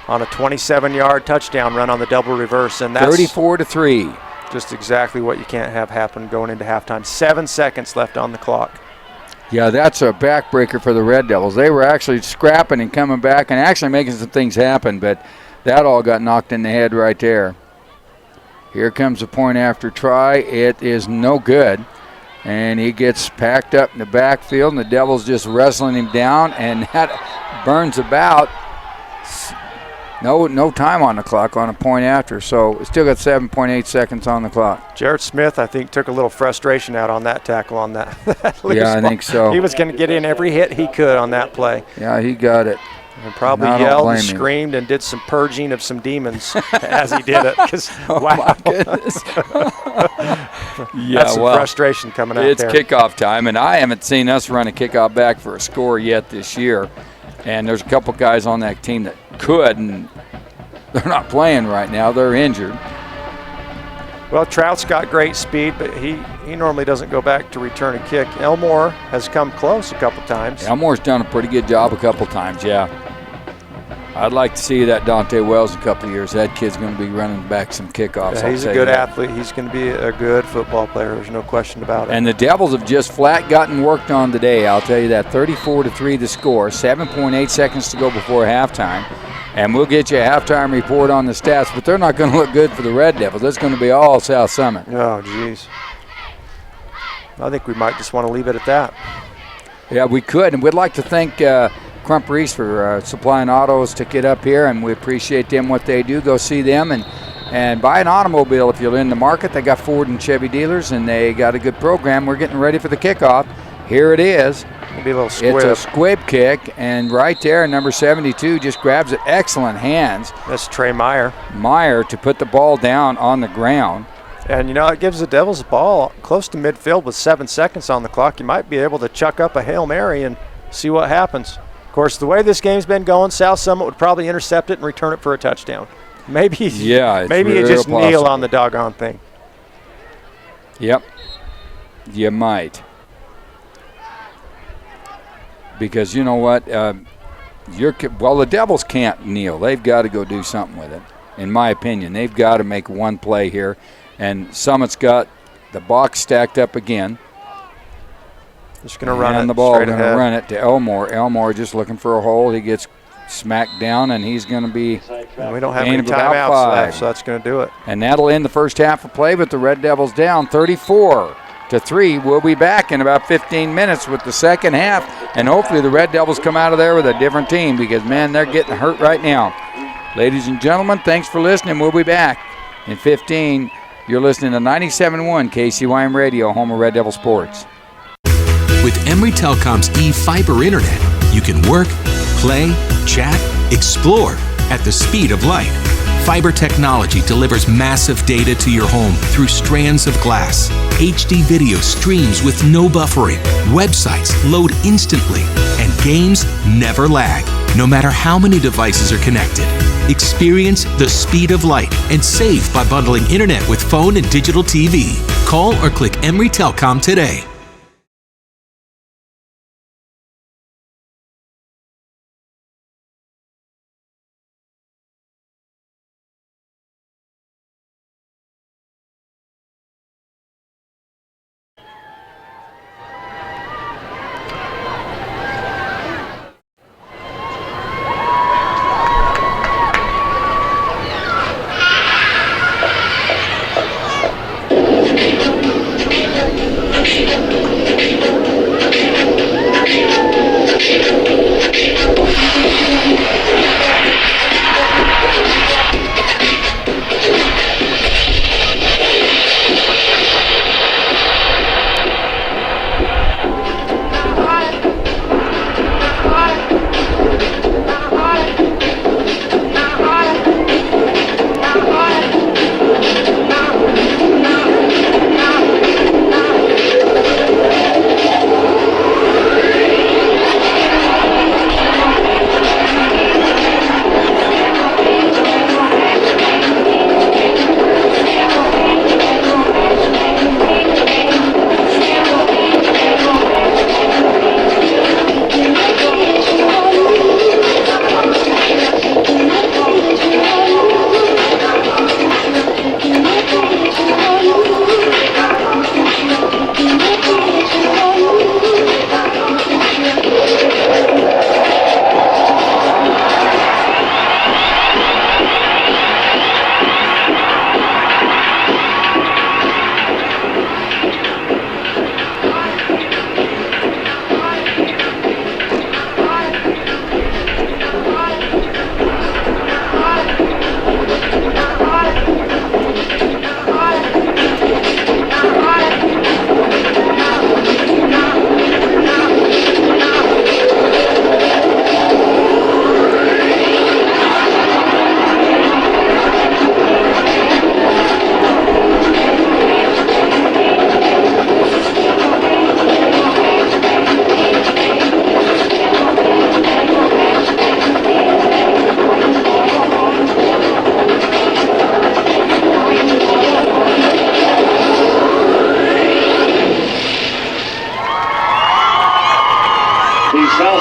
Speaker 1: on a 27-yard touchdown run on the double reverse, and that's
Speaker 2: 34-3.
Speaker 1: just exactly what you can't have happen going into halftime. 7 seconds left on the clock.
Speaker 2: Yeah, that's a backbreaker for the Red Devils. They were actually scrapping and coming back and actually making some things happen, but that all got knocked in the head right there. Here comes a point after try. It is no good. And he gets packed up in the backfield, and the Devils just wrestling him down, and that burns about No time on the clock on a point after, so we still got 7.8 seconds on the clock.
Speaker 1: Jared Smith, I think, took a little frustration out on that tackle on that.
Speaker 2: Yeah, I think so.
Speaker 1: He was going to get in every hit he could on that play.
Speaker 2: Yeah, he got it.
Speaker 1: And probably
Speaker 2: I don't
Speaker 1: yelled
Speaker 2: blame
Speaker 1: and
Speaker 2: him.
Speaker 1: screamed and did some purging of some demons as he did it. 'Cause,
Speaker 2: Oh,
Speaker 1: wow,
Speaker 2: my goodness.
Speaker 1: that's some frustration coming out
Speaker 2: It's
Speaker 1: there.
Speaker 2: kickoff time, and I haven't seen us run a kickoff back for a score yet this year. And there's a couple guys on that team that could, and they're not playing right now. They're injured.
Speaker 1: Well, Trout's got great speed, but he normally doesn't go back to return a kick. Elmore has come close a couple times.
Speaker 2: Elmore's done a pretty good job a couple times, yeah. I'd like to see that Dante Wells in a couple of years. That kid's going to be running back some kickoffs.
Speaker 1: Yeah,
Speaker 2: I'll
Speaker 1: he's
Speaker 2: tell
Speaker 1: a
Speaker 2: you
Speaker 1: good
Speaker 2: that.
Speaker 1: athlete. He's going to be a good football player. There's no question about it.
Speaker 2: And the Devils have just flat gotten worked on today. I'll tell you that. 34-3 the score. 7.8 seconds to go before halftime. And we'll get you a halftime report on the stats, but they're not going to look good for the Red Devils. It's going to be all South Summit.
Speaker 1: Oh, geez. I think we might just want to leave it at that.
Speaker 2: Yeah, we could. And we'd like to thank Crump Reese for supplying autos to get up here, and we appreciate them, what they do. Go see them and buy an automobile if you're in the market. They got Ford and Chevy dealers, and they got a good program. We're getting ready for the kickoff. Here it is.
Speaker 1: It'll be a little squib.
Speaker 2: It's a squib kick, and right there, number 72 just grabs it. Excellent hands.
Speaker 1: That's Trey Meyer.
Speaker 2: Meyer to put the ball down on the ground.
Speaker 1: And, you know, it gives the Devils a ball close to midfield with 7 seconds on the clock. You might be able to chuck up a Hail Mary and see what happens. Of course, the way this game's been going, South Summit would probably intercept it and return it for a touchdown. Maybe,
Speaker 2: Yeah, it's
Speaker 1: maybe you
Speaker 2: real
Speaker 1: just kneel
Speaker 2: possible.
Speaker 1: on the doggone thing.
Speaker 2: Yep, you might. Because you know what? The Devils can't kneel. They've got to go do something with it, in my opinion. They've got to make one play here. And Summit's got the box stacked up again.
Speaker 1: Just going to run it
Speaker 2: And the ball
Speaker 1: straight
Speaker 2: going to
Speaker 1: ahead.
Speaker 2: run it to Elmore. Elmore just looking for a hole. He gets smacked down, and he's going to be
Speaker 1: And we don't have
Speaker 2: gain
Speaker 1: any
Speaker 2: of about
Speaker 1: timeouts
Speaker 2: 5.
Speaker 1: left, so that's going to do it.
Speaker 2: And that'll end the first half of play, but the Red Devils down 34-3. We'll be back in about 15 minutes with the second half, and hopefully the Red Devils come out of there with a different team because, man, they're getting hurt right now. Ladies and gentlemen, thanks for listening. We'll be back in 15. You're listening to 97.1 KCYM Radio, home of Red Devil Sports.
Speaker 4: With Emory Telecom's e-fiber internet, you can work, play, chat, explore at the speed of light. Fiber technology delivers massive data to your home through strands of glass. HD video streams with no buffering. Websites load instantly. And games never lag, no matter how many devices are connected. Experience the speed of light and save by bundling internet with phone and digital TV. Call or click Emory Telecom today.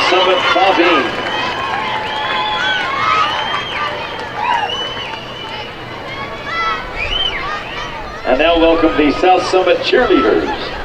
Speaker 3: Summit, Bobby. And now welcome the South Summit cheerleaders.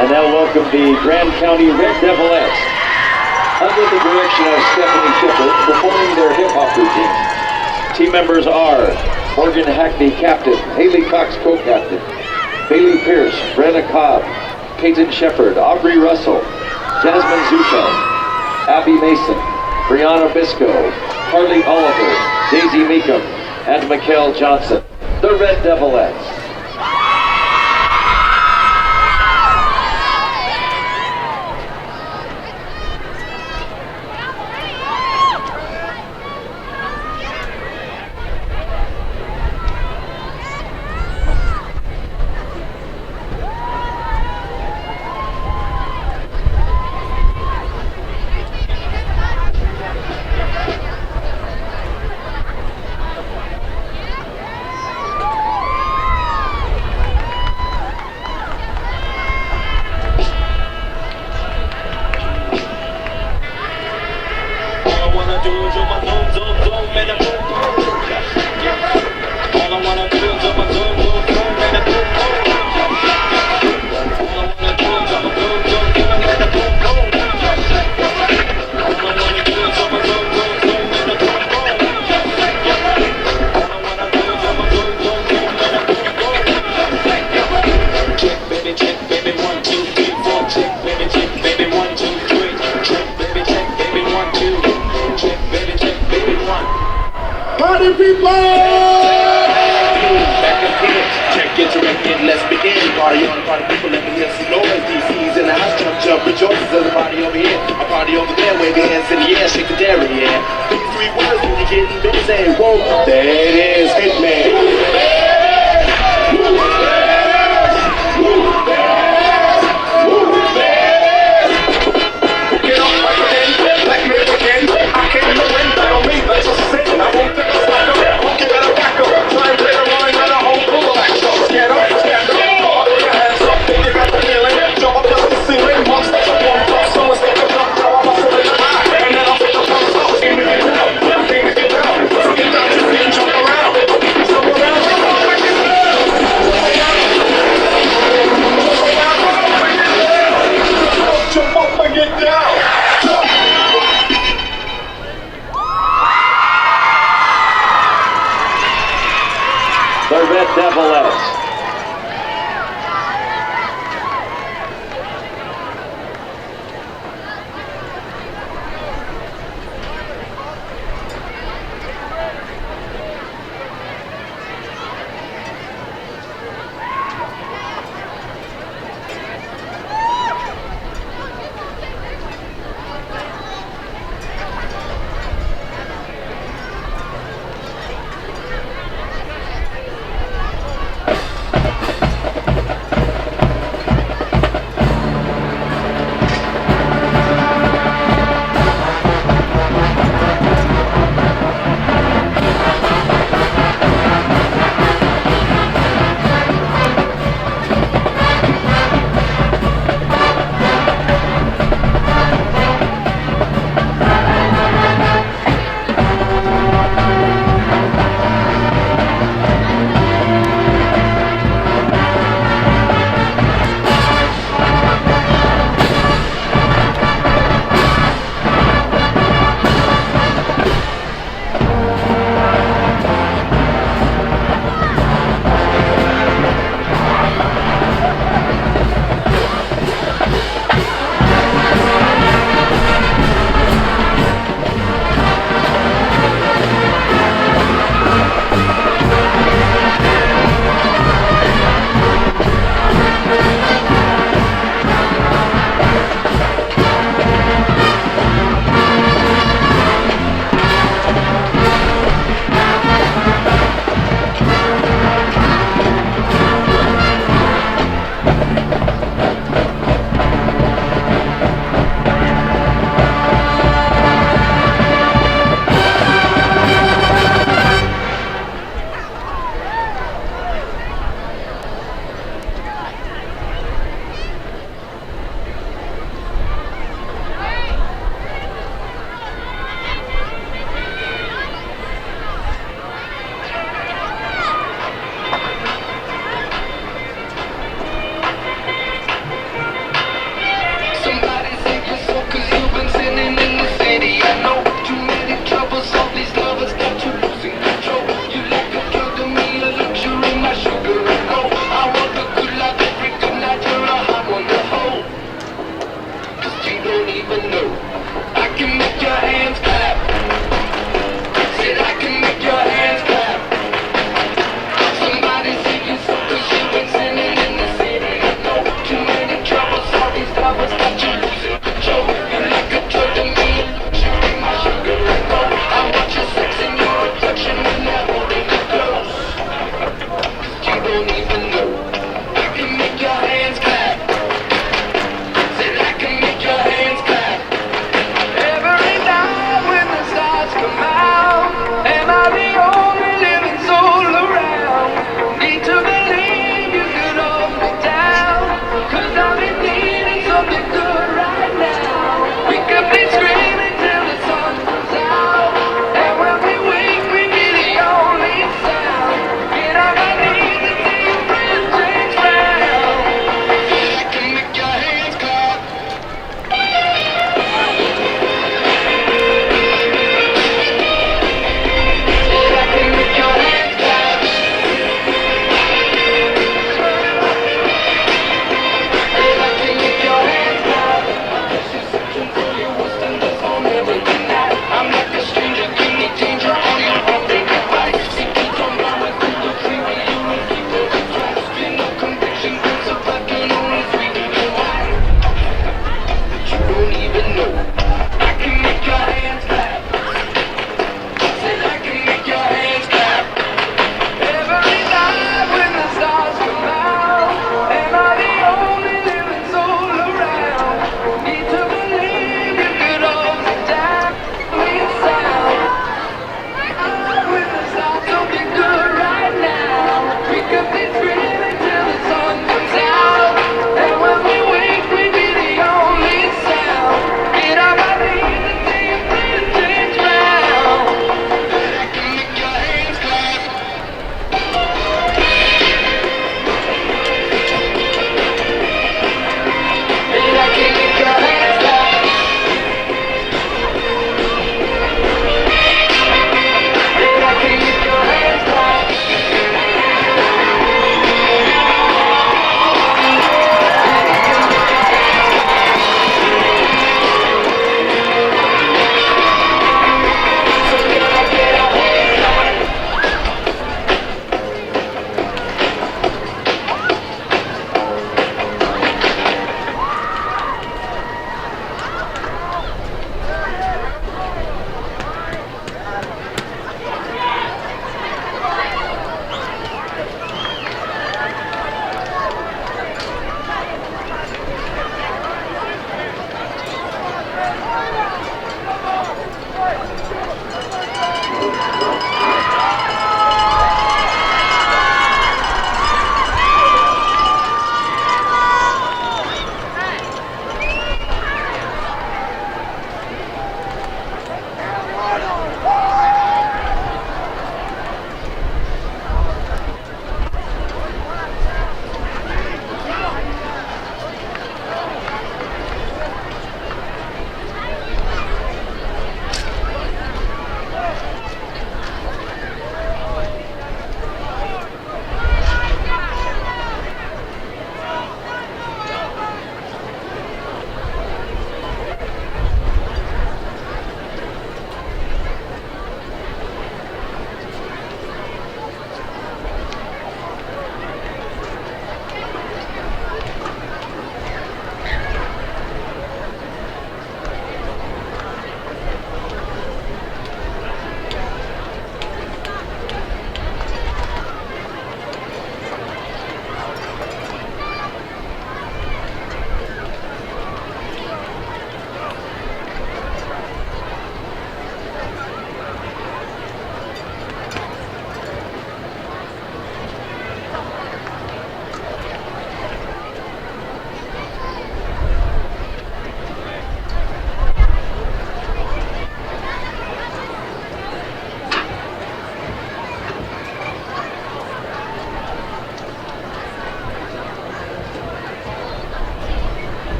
Speaker 3: And now welcome the Grand County Red Devilettes. Under the direction of Stephanie Shepard, performing their hip-hop routine. Team members are Morgan Hackney, captain, Haley Cox, co-captain, Bailey Pierce, Brenna Cobb, Peyton Shepard, Aubrey Russell, Jasmine Zuchel, Abby Mason, Brianna Bisco, Harley Oliver, Daisy Meekum, and Mikkel Johnson, the Red Devilettes.
Speaker 8: Party people! Back again, check it, let's begin. Party on, party people, let me hear some noise. DC's in the house, jump, jump, rejoices. There's a party over here, a party over there. Wave your hands in the air, shake the dairy, yeah. These three words when you're getting busy. Whoa, there it is, Hitman.
Speaker 3: the Red Develettes.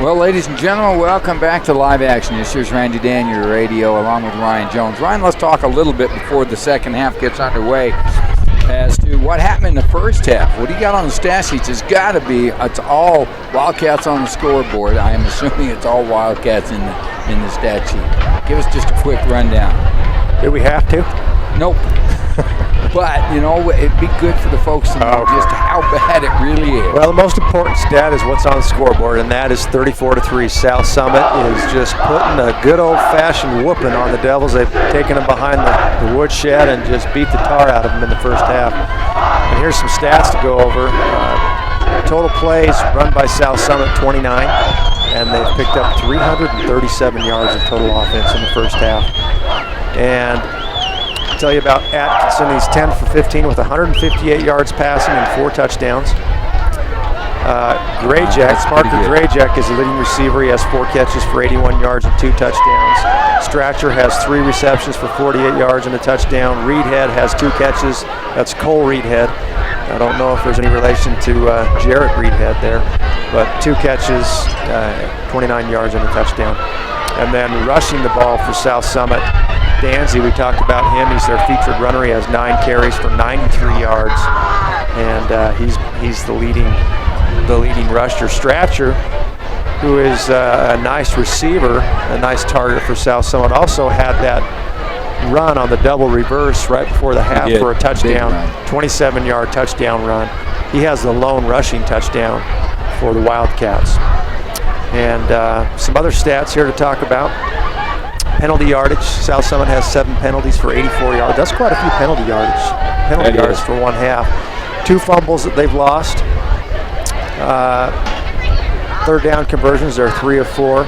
Speaker 2: Well, ladies and gentlemen, welcome back to Live Action. This here's Randy Daniel Radio along with Ryan Jones. Ryan, let's talk a little bit before the second half gets underway as to what happened in the first half. What do you got on the stat sheets? It's got to be, it's all Wildcats on the scoreboard. I am assuming it's all Wildcats in the stat sheet. Give us just a quick rundown.
Speaker 1: Do we have to?
Speaker 2: Nope. But, you know, it'd be good for the folks to know just how bad it really is.
Speaker 1: Well, the most important stat is what's on the scoreboard, and that is 34-3. South Summit is just putting a good old-fashioned whooping on the Devils. They've taken them behind the woodshed and just beat the tar out of them in the first half. And here's some stats to go over. Total plays run by South Summit, 29, and they've picked up 337 yards of total offense in the first half. And I'll tell you about Atkinson. He's 10 for 15 with 158 yards passing and 4 touchdowns. Grayjack, Parker Grayjack is the leading receiver. He has 4 catches for 81 yards and 2 touchdowns. Stratcher has 3 receptions for 48 yards and a touchdown. Reedhead has 2 catches. That's Cole Reedhead. I don't know if there's any relation to Jarrett Reedhead there, but 2 catches, 29 yards and a touchdown. And then rushing the ball for South Summit, Danzy, we talked about him. He's their featured runner. He has 9 carries for 93 yards, and he's the leading rusher. Stratcher, who is a nice receiver, a nice target for South Summit, also had that run on the double reverse right before the half for a touchdown, 27-yard touchdown run. He has the lone rushing touchdown for the Wildcats. And some other stats here to talk about. Penalty yardage. South Summit has 7 penalties for 84 yards. That's quite a few penalty yards for one half. 2 fumbles that they've lost. Third down conversions, they're 3 of 4.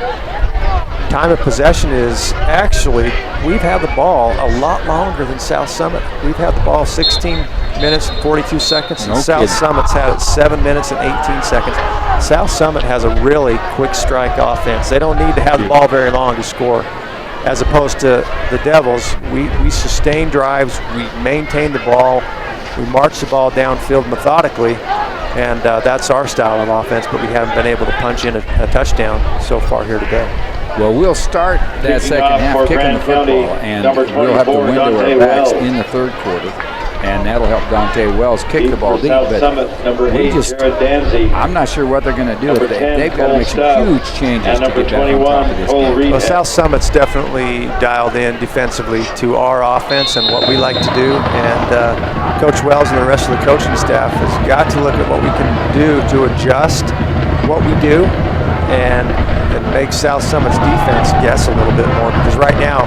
Speaker 1: Time of possession is actually, we've had the ball a lot longer than South Summit. We've had the ball 16 minutes and 42 seconds, and South Summit's had it 7 minutes and 18 seconds. South Summit has a really quick strike offense. They don't need to have the ball very long to score. As opposed to the Devils, we sustain drives, we maintain the ball, we march the ball downfield methodically, and that's our style of offense, but we haven't been able to punch in a touchdown so far here today.
Speaker 2: Well, we'll start that second half kicking the football, and we'll have the wind to our backs in the third quarter, and that'll help Dante Wells kick the ball deep. But I'm not sure what they're going to do. They've got to make some huge changes to get back on top of this game.
Speaker 1: Well, South Summit's definitely dialed in defensively to our offense and what we like to do, and Coach Wells and the rest of the coaching staff has got to look at what we can do to adjust what we do and make South Summit's defense guess a little bit more, because right now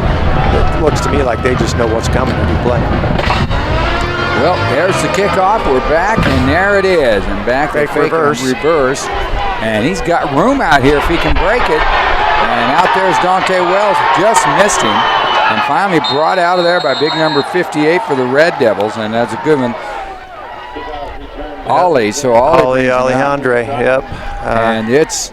Speaker 1: it looks to me like they just know what's coming when we play.
Speaker 2: Well, there's the kickoff. We're back, and there it is. And back to fake reverse. And he's got room out here if he can break it. And out there's Dante Wells, just missed him. And finally brought out of there by big number 58 for the Red Devils. And that's a good one. Ollie. So Ollie
Speaker 1: Alejandre, yep.
Speaker 2: And it's...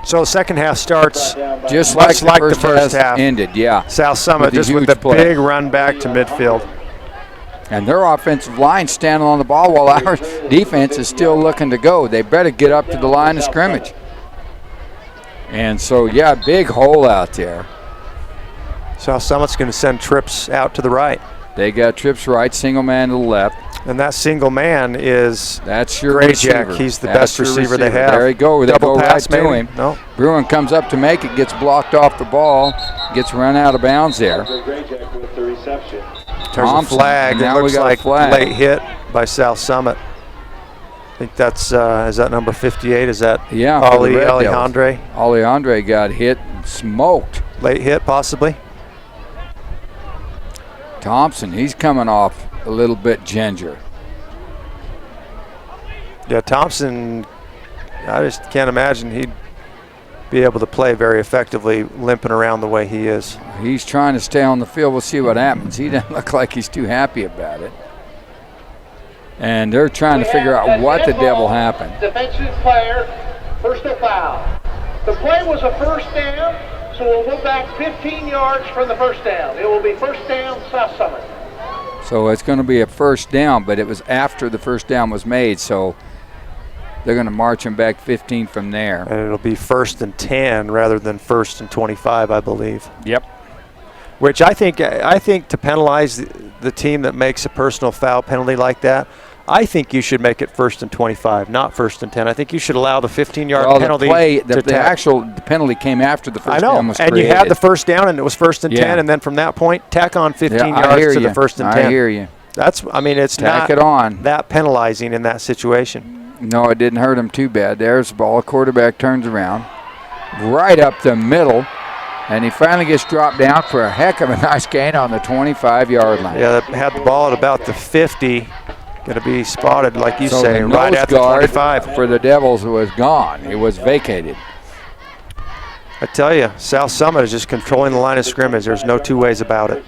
Speaker 1: So the second half starts
Speaker 2: just like the first half ended, yeah.
Speaker 1: South Summit just with the big run back to midfield.
Speaker 2: And their offensive line standing on the ball while our defense is still looking to go. They better get up to the line of scrimmage. And so, yeah, big hole out there.
Speaker 1: South Summit's going to send trips out to the right.
Speaker 2: They got trips right, single man to the left.
Speaker 1: And that single man is
Speaker 2: Grayjack.
Speaker 1: He's the best receiver they have.
Speaker 2: There you go. They
Speaker 1: Double
Speaker 2: go
Speaker 1: pass
Speaker 2: right to him.
Speaker 1: No.
Speaker 2: Bruin comes up to make it, gets blocked off the ball, gets run out of bounds there.
Speaker 1: There's a flag. It looks like late hit by South Summit. I think that's, is that number 58? Is that Alejandre?
Speaker 2: Alejandre got hit and smoked.
Speaker 1: Late hit, possibly.
Speaker 2: Thompson, he's coming off a little bit ginger.
Speaker 1: Yeah, Thompson, I just can't imagine he'd be able to play very effectively limping around the way he is.
Speaker 2: He's trying to stay on the field. We'll see what happens. He doesn't look like he's too happy about it. And they're trying to figure out what the devil happened.
Speaker 7: Defensive player, personal foul. The play was a first down, so we'll go back 15 yards from the first down. It will be first down, South Summit.
Speaker 2: So it's going to be a first down, but it was after the first down was made, so they're going to march them back 15 from there.
Speaker 1: And it'll be 1st and 10 rather than 1st and 25, I believe.
Speaker 2: Yep.
Speaker 1: Which I think to penalize the team that makes a personal foul penalty like that, I think you should make it 1st and 25, not 1st and 10. I think you should allow the 15-yard penalty.
Speaker 2: The actual penalty came after the first down was
Speaker 1: created. And you had the first down, and it was 1st and 10, and then from that point, tack on 15 yards to the 1st and 10.
Speaker 2: I hear you.
Speaker 1: It's
Speaker 2: tack it on.
Speaker 1: That penalizing in that situation.
Speaker 2: No, it didn't hurt him too bad. There's the ball. Quarterback turns around, right up the middle, and he finally gets dropped down for a heck of a nice gain on the 25-yard line.
Speaker 1: Yeah, they had the ball at about the 50. Going to be spotted, like you say, right at the 25.
Speaker 2: For the Devils was gone. It was vacated.
Speaker 1: I tell you, South Summit is just controlling the line of scrimmage. There's no two ways about it.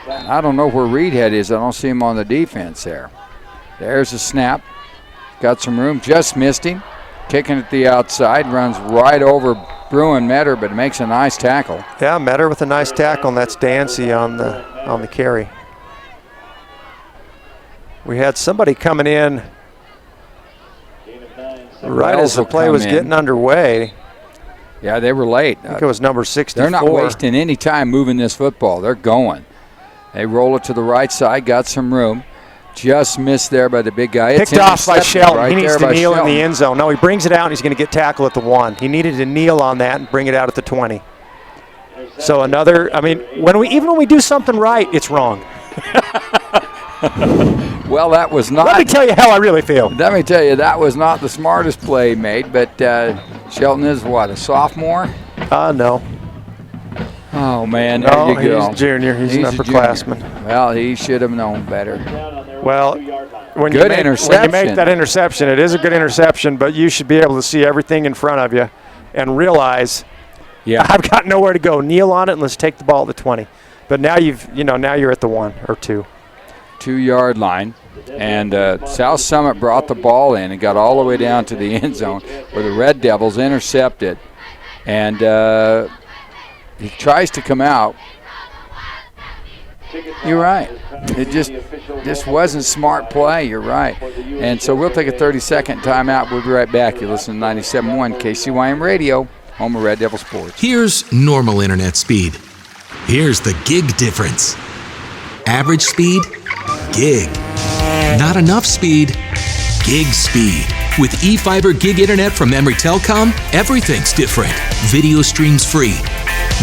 Speaker 2: I don't know where Reedhead is. I don't see him on the defense there. There's a snap. Got some room. Just missed him. Kicking at the outside. Runs right over Bruin Metter, but makes a nice tackle.
Speaker 1: Yeah, Metter with a nice tackle, and that's Dancy on the carry. We had somebody coming in right as the play was getting underway.
Speaker 2: Yeah, they were late.
Speaker 1: I think it was number 64.
Speaker 2: They're not wasting any time moving this football. They're going. They roll it to the right side, got some room. Just missed there by the big guy.
Speaker 1: Picked off by Shelton. He needs to kneel in the end zone. No, he brings it out, and he's going to get tackled at the 1. He needed to kneel on that and bring it out at the 20. So when we do something right, it's wrong.
Speaker 2: Well, that was not.
Speaker 1: Let me tell you how I really feel.
Speaker 2: Let me tell you, that was not the smartest play made, but Shelton is what, a sophomore?
Speaker 1: No.
Speaker 2: Oh, man, there you go.
Speaker 1: He's a junior. He's an upperclassman.
Speaker 2: Well, he should have known better.
Speaker 1: Well, when you make that interception, it is a good interception, but you should be able to see everything in front of you and realize, I've got nowhere to go. Kneel on it and let's take the ball at the 20. But now you're at the 1 or 2.
Speaker 2: 2-yard line, and South Summit brought the ball in and got all the way down to the end zone where the Red Devils intercepted, and he tries to come out. You're right. It just wasn't smart play. You're right. And so we'll take a 30-second timeout. We'll be right back. You listen to 97.1 KCYM Radio, home of Red Devil Sports.
Speaker 4: Here's normal internet speed. Here's the gig difference. Average speed, gig. Not enough speed, gig speed. With eFiber gig internet from Emory Telecom, everything's different. Video streams free.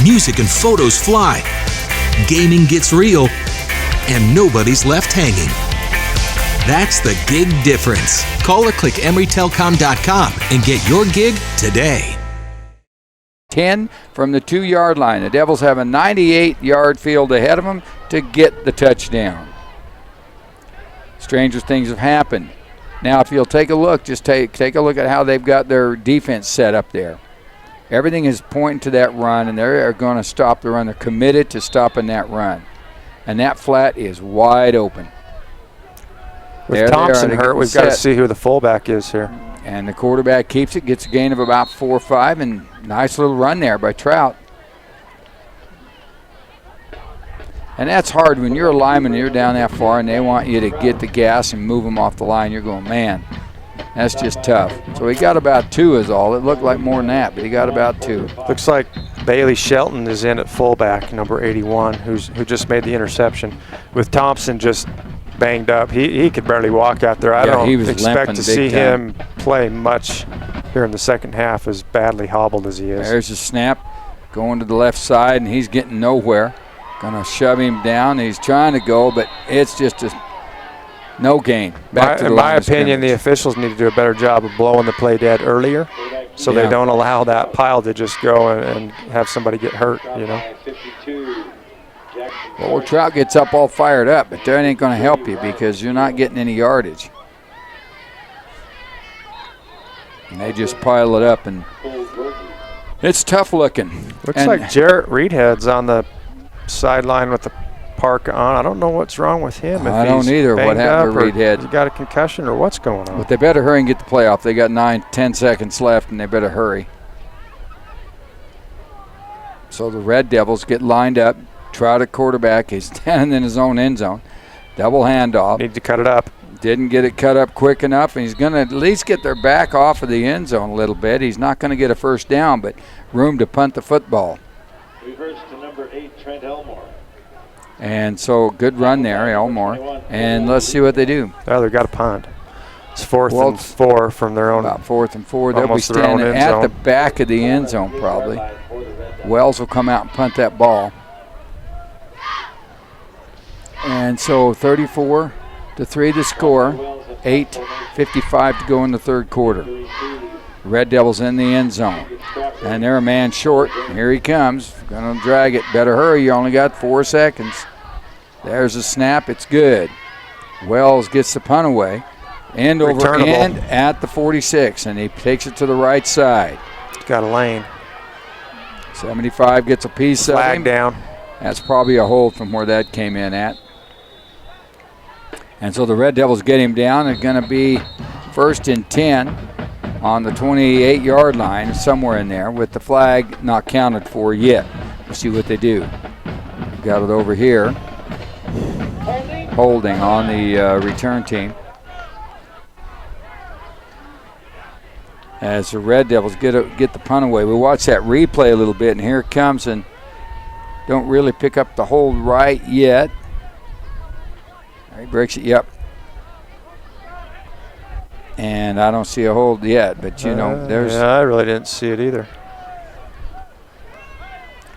Speaker 4: Music and photos fly. Gaming gets real. And nobody's left hanging. That's the gig difference. Call or click EmoryTelecom.com and get your gig today.
Speaker 2: 10 from the 2-yard line. The Devils have a 98-yard field ahead of them to get the touchdown. Stranger things have happened. Now, if you'll take a look, just take a look at how they've got their defense set up there. Everything is pointing to that run, and they're going to stop the run. They're committed to stopping that run. And that flat is wide open.
Speaker 1: With Thompson hurt, we've got to see who the fullback is here.
Speaker 2: And the quarterback keeps it, gets a gain of about 4 or 5, and nice little run there by Trout. And that's hard when you're a lineman and you're down that far and they want you to get the gas and move them off the line. You're going, man, that's just tough. So he got about 2 is all. It looked like more than that, but he got about 2.
Speaker 1: Looks like Bailey Shelton is in at fullback, number 81, who just made the interception. With Thompson just banged up. He could barely walk out there. I don't expect to see him play much here in the second half, as badly hobbled as he is.
Speaker 2: There's a snap going to the left side, and he's getting nowhere. Going to shove him down. He's trying to go, but it's just no gain.
Speaker 1: In my opinion, the officials need to do a better job of blowing the play dead earlier so they don't allow that pile to just go and have somebody get hurt,
Speaker 2: Well, Trout gets up all fired up, but that ain't going to help you because you're not getting any yardage. And they just pile it up, and it's tough looking.
Speaker 1: Looks like Jarrett Reedhead's on the sideline with the park on. I don't know what's wrong with him.
Speaker 2: I don't either. What happened to Reedhead?
Speaker 1: He got a concussion or what's going on?
Speaker 2: But they better hurry and get the playoff. They got 9-10 seconds left, and they better hurry. So the Red Devils get lined up. Trout at quarterback. He's standing in his own end zone. Double handoff.
Speaker 1: Need to cut it up.
Speaker 2: didn't get it cut up quick enough, and he's going to at least get their back off of the end zone a little bit. He's not going to get a first down, but room to punt the football.
Speaker 3: Reverse to number 8, Trent Elmore.
Speaker 2: And so good run there, Elmore. And let's see what they do.
Speaker 1: Oh, they've got a punt. It's 4th and 4 from their own.
Speaker 2: About 4th and 4. They'll be
Speaker 1: almost their own
Speaker 2: standing
Speaker 1: end
Speaker 2: at
Speaker 1: zone.
Speaker 2: the back of the end zone probably. Wells will come out and punt that ball. And so 34-3 to score. 8:55 to go in the third quarter. Red Devils in the end zone. And they're a man short. Here he comes. Going to drag it. Better hurry. You only got 4 seconds. There's a snap. It's good. Wells gets the punt away. End over
Speaker 1: Returnable.
Speaker 2: end at the 46. And he takes it to the right side.
Speaker 1: Got a lane.
Speaker 2: 75 gets a piece of
Speaker 1: Flag
Speaker 2: him.
Speaker 1: down.
Speaker 2: That's probably a hold from where that came in at. And so the Red Devils get him down. It's going to be 1st and 10 on the 28-yard line, somewhere in there, with the flag not counted for yet. We'll see what they do. Got it over here. Holding on the return team. As the Red Devils get the punt away. We watch that replay a little bit, and here it comes, and don't really pick up the hold right yet. He breaks it, yep. And I don't see a hold yet, but you know, there's.
Speaker 1: Yeah, I really didn't see it either.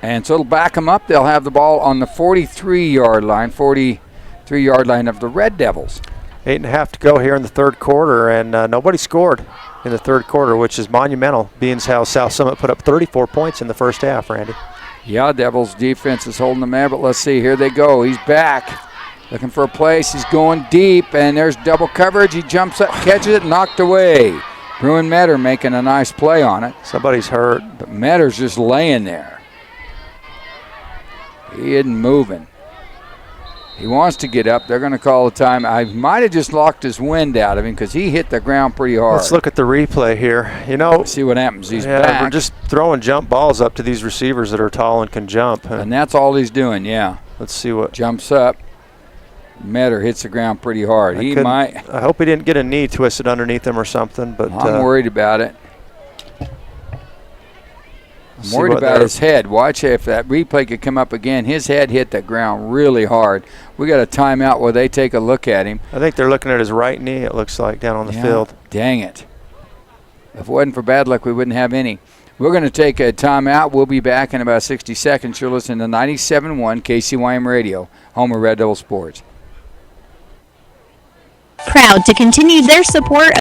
Speaker 2: And so it'll back them up. They'll have the ball on the 43-yard line, 43-yard line of the Red Devils.
Speaker 1: 8.5 to go here in the third quarter, and nobody scored in the third quarter, which is monumental, being how South Summit put up 34 points in the first half, Randy.
Speaker 2: Yeah, Devils defense is holding them there, but let's see. Here they go. He's back. Looking for a place. He's going deep, and there's double coverage. He jumps up, catches it, knocked away. Bruin Metter making a nice play on it.
Speaker 1: Somebody's hurt.
Speaker 2: But Metter's just laying there. He isn't moving. He wants to get up. They're going to call a time. I might have just locked his wind out of him because he hit the ground pretty hard.
Speaker 1: Let's look at the replay here. You know,
Speaker 2: See what happens. He's
Speaker 1: yeah,
Speaker 2: back.
Speaker 1: we're just throwing jump balls up to these receivers that are tall and can jump.
Speaker 2: And that's all he's doing, yeah.
Speaker 1: Let's see what.
Speaker 2: Jumps up. Metter hits the ground pretty hard.
Speaker 1: I hope he didn't get a knee twisted underneath him or something. But
Speaker 2: I'm worried about it. I'm worried about his head. Watch if that replay could come up again. His head hit the ground really hard. We got a timeout where they take a look at him.
Speaker 1: I think they're looking at his right knee, it looks like, down on the field.
Speaker 2: Dang it. If it wasn't for bad luck, we wouldn't have any. We're going to take a timeout. We'll be back in about 60 seconds. You're listening to 97.1 KCYM Radio, home of Red Devil Sports.
Speaker 9: Proud to continue their support.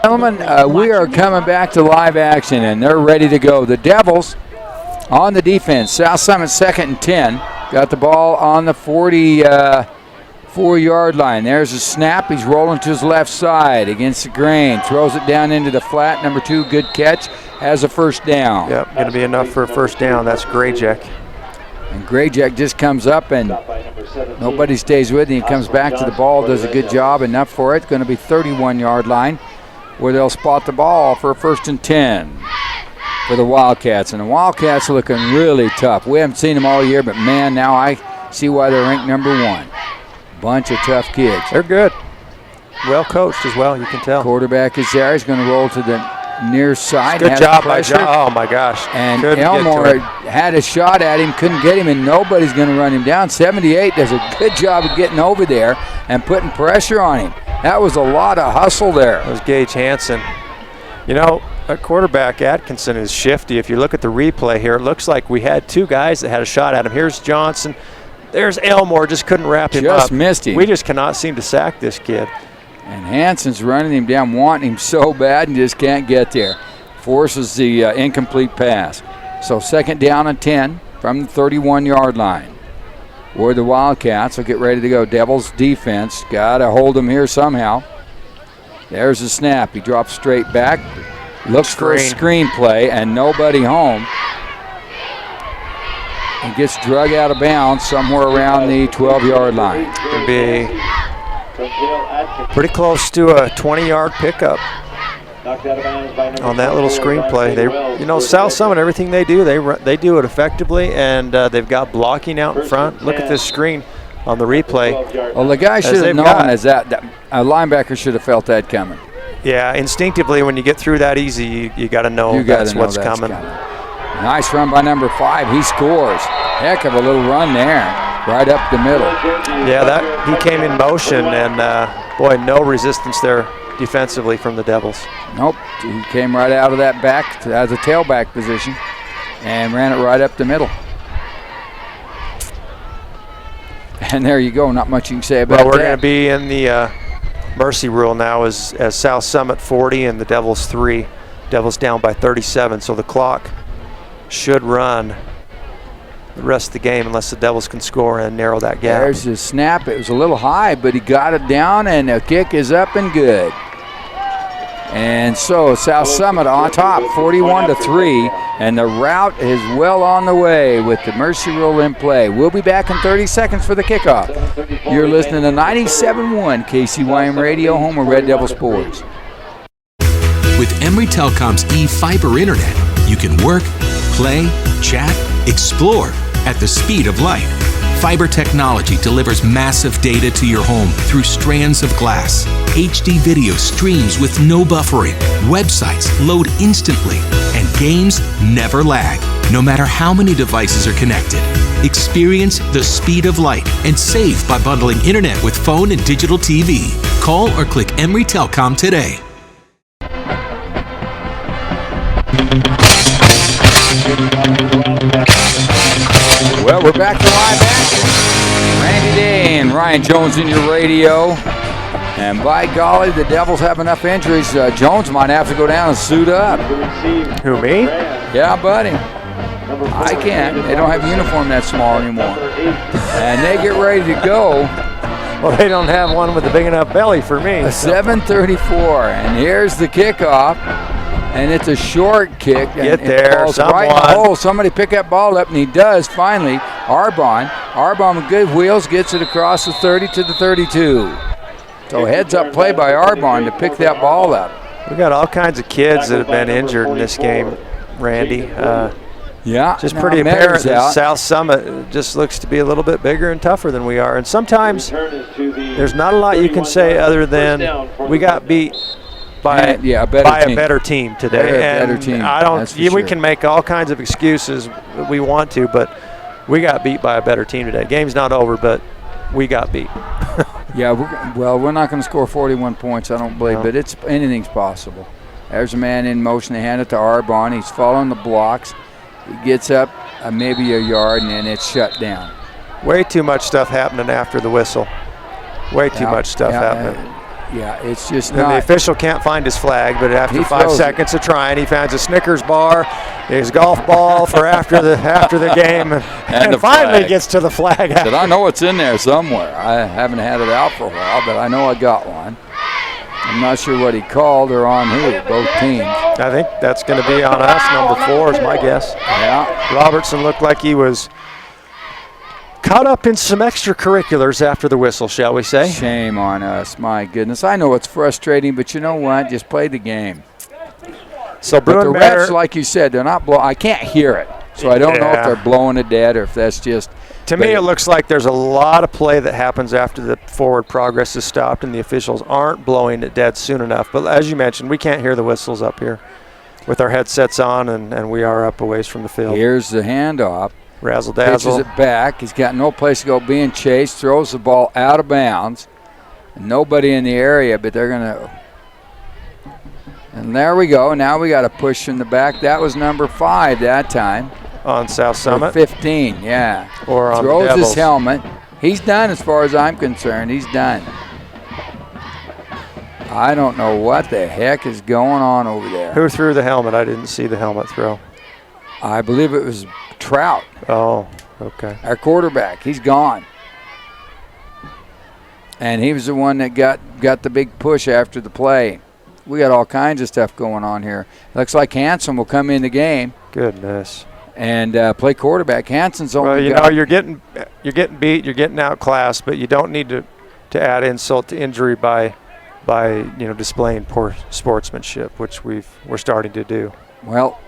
Speaker 2: Gentlemen, we are coming back to live action, and they're ready to go. The Devils on the defense. South Summit 2nd and 10. Got the ball on the 44-yard line. There's a snap. He's rolling to his left side against the grain. Throws it down into the flat. Number 2, good catch. Has a first down.
Speaker 1: Yep, going to be enough for a first down. That's Grayjack.
Speaker 2: And Grayjack just comes up, and nobody stays with him. He comes back to the ball, does a good job. Enough for it. Going to be 31-yard line, where they'll spot the ball for a 1st and 10 for the Wildcats. And the Wildcats are looking really tough. We haven't seen them all year, but, man, now I see why they're ranked number 1. Bunch of tough kids.
Speaker 1: They're good. Well coached as well, you can tell.
Speaker 2: Quarterback is there. He's going to roll to the near side.
Speaker 1: Good job by John. Oh, my gosh.
Speaker 2: And
Speaker 1: Couldn't
Speaker 2: Elmore had a shot at him, couldn't get him, and nobody's going to run him down. 78 does a good job of getting over there and putting pressure on him. That was a lot of hustle there.
Speaker 1: That was Gage Hansen. You know, at quarterback, Atkinson is shifty. If you look at the replay here, it looks like we had 2 guys that had a shot at him. Here's Johnson. There's Elmore, just couldn't wrap him up.
Speaker 2: Just missed him.
Speaker 1: We just cannot seem to sack this kid.
Speaker 2: And Hansen's running him down, wanting him so bad, and just can't get there. Forces the incomplete pass. So 2nd down and 10 from the 31-yard line. Or the Wildcats will get ready to go. Devils defense, got to hold him here somehow. There's the snap. He drops straight back, looks for a screen play, and nobody home. And gets drug out of bounds somewhere around the 12-yard line.
Speaker 1: Could be pretty close to a 20-yard pickup on that little screenplay. South Summit, everything they do, they do it effectively, and they've got blocking out in front. Look at this screen on the replay.
Speaker 2: Well, the guy should have known that a linebacker should have felt that coming.
Speaker 1: Yeah, instinctively, when you get through that easy, you got to know that's what's coming.
Speaker 2: Nice run by number 5. He scores. Heck of a little run there, right up the middle.
Speaker 1: Yeah, he came in motion, and boy, no resistance there defensively from the Devils.
Speaker 2: Nope, he came right out of that back as a tailback position and ran it right up the middle. And there you go, not much you can say about that.
Speaker 1: Well, we're going to be in the mercy rule now as South Summit 40 and the Devils 3. Devils down by 37, so the clock should run the rest of the game unless the Devils can score and narrow that gap.
Speaker 2: There's his snap. It was a little high, but he got it down, and the kick is up and good. And so South Summit on top, 41-3, and the route is well on the way with the mercy rule in play. We'll be back in 30 seconds for the kickoff. You're listening to 97.1 KCYM Radio, home of Red Devil Sports.
Speaker 4: With Emory Telecom's e-fiber internet, you can work, play, chat, explore at the speed of light. Fiber technology delivers massive data to your home through strands of glass. HD video streams with no buffering. Websites load instantly. And games never lag, no matter how many devices are connected. Experience the speed of light and save by bundling internet with phone and digital TV. Call or click Emory Telecom today.
Speaker 2: Well, we're back to live action. Randy Day and Ryan Jones in your radio. And by golly, the Devils have enough injuries. Jones might have to go down and suit up.
Speaker 1: Who, me?
Speaker 2: Yeah, buddy. I can't. They don't have a uniform that small anymore. And they get ready to go.
Speaker 1: Well, they don't have one with a big enough belly for me.
Speaker 2: 7:34, and here's the kickoff. And it's a short kick.
Speaker 1: Get there, someone.
Speaker 2: Right in the hole. Somebody pick that ball up, and he does finally. Arbon with good wheels gets it across the 30 to the 32. So heads up play by Arbon to pick that ball up.
Speaker 1: We got all kinds of kids that have been injured in this game, Randy.
Speaker 2: Yeah,
Speaker 1: just pretty apparent that South Summit just looks to be a little bit bigger and tougher than we are. And sometimes there's not a lot you can say other than we got beat by a better team today.
Speaker 2: Better team.
Speaker 1: We can make all kinds of excuses we want to, but we got beat by a better team today. Game's not over, but we got beat.
Speaker 2: Yeah, we're not going to score 41 points, I don't believe, but anything's possible. There's a man in motion. They hand it to Arbon. He's following the blocks. He gets up maybe a yard, and then it's shut down.
Speaker 1: Way too much stuff happening after the whistle. Way too much stuff happening.
Speaker 2: Yeah, it's just
Speaker 1: and the official can't find his flag, but after 5 seconds of trying, he finds a Snickers bar, his golf ball for after the game, and finally gets to the flag.
Speaker 2: I know it's in there somewhere. I haven't had it out for a while, but I know I got one. I'm not sure what he called or on who, both teams.
Speaker 1: I think that's going to be on us. Number 4 is my guess.
Speaker 2: Yeah.
Speaker 1: Robertson looked like he was caught up in some extracurriculars after the whistle, shall we say?
Speaker 2: Shame on us, my goodness. I know it's frustrating, but you know what? Just play the game.
Speaker 1: So
Speaker 2: but the refs, like you said, they're not blowing. I can't hear it, so I don't know if they're blowing it dead or if that's just.
Speaker 1: To me, it looks like there's a lot of play that happens after the forward progress is stopped, and the officials aren't blowing it dead soon enough. But as you mentioned, we can't hear the whistles up here with our headsets on, and we are up a ways from the field.
Speaker 2: Here's the handoff.
Speaker 1: Razzle dazzle.
Speaker 2: Pitches it back. He's got no place to go, being chased. Throws the ball out of bounds. Nobody in the area, but they're going to. And there we go. Now we got to push in the back. That was number 5 that time.
Speaker 1: On South Summit.
Speaker 2: Or 15, yeah.
Speaker 1: Or on
Speaker 2: Throws
Speaker 1: the Devils.
Speaker 2: his helmet. He's done as far as I'm concerned. He's done. I don't know what the heck is going on over there.
Speaker 1: Who threw the helmet? I didn't see the helmet throw.
Speaker 2: I believe it was Trout,
Speaker 1: Oh, okay.
Speaker 2: our quarterback. He's gone. And he was the one that got the big push after the play. We got all kinds of stuff going on here. Looks like Hanson will come in the game
Speaker 1: Goodness.
Speaker 2: and play quarterback. Hanson's only
Speaker 1: Well, you know, you're getting beat, you're getting outclassed, but you don't need to add insult to injury by displaying poor sportsmanship, which we're starting to do.
Speaker 2: Well,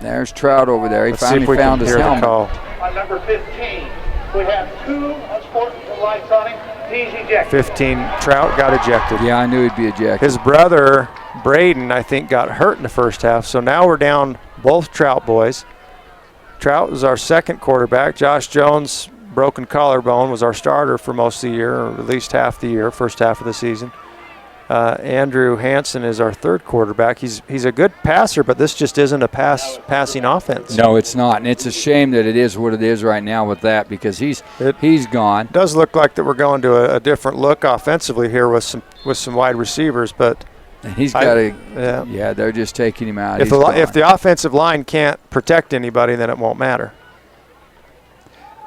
Speaker 2: there's Trout over there. He
Speaker 1: Let's see
Speaker 2: finally
Speaker 1: if we
Speaker 2: found
Speaker 1: can
Speaker 2: his
Speaker 1: hear the
Speaker 2: helmet.
Speaker 1: call.
Speaker 7: On number 15, we have 2 unsportsmanlike lights on him. He's ejected.
Speaker 1: 15, Trout got ejected.
Speaker 2: Yeah, I knew he'd be ejected.
Speaker 1: His brother, Braden, I think, got hurt in the first half, so now we're down both Trout boys. Trout was our second quarterback. Josh Jones, broken collarbone, was our starter for most of the year, or at least half the year, first half of the season. Andrew Hansen is our third quarterback. He's a good passer, but this just isn't a passing offense.
Speaker 2: No, it's not, and it's a shame that it is what it is right now with that because he's gone.
Speaker 1: It does look like that we're going to a different look offensively here with some wide receivers, but
Speaker 2: And he's got to.
Speaker 1: yeah.
Speaker 2: They're just taking him out.
Speaker 1: If the offensive line can't protect anybody, then it won't matter.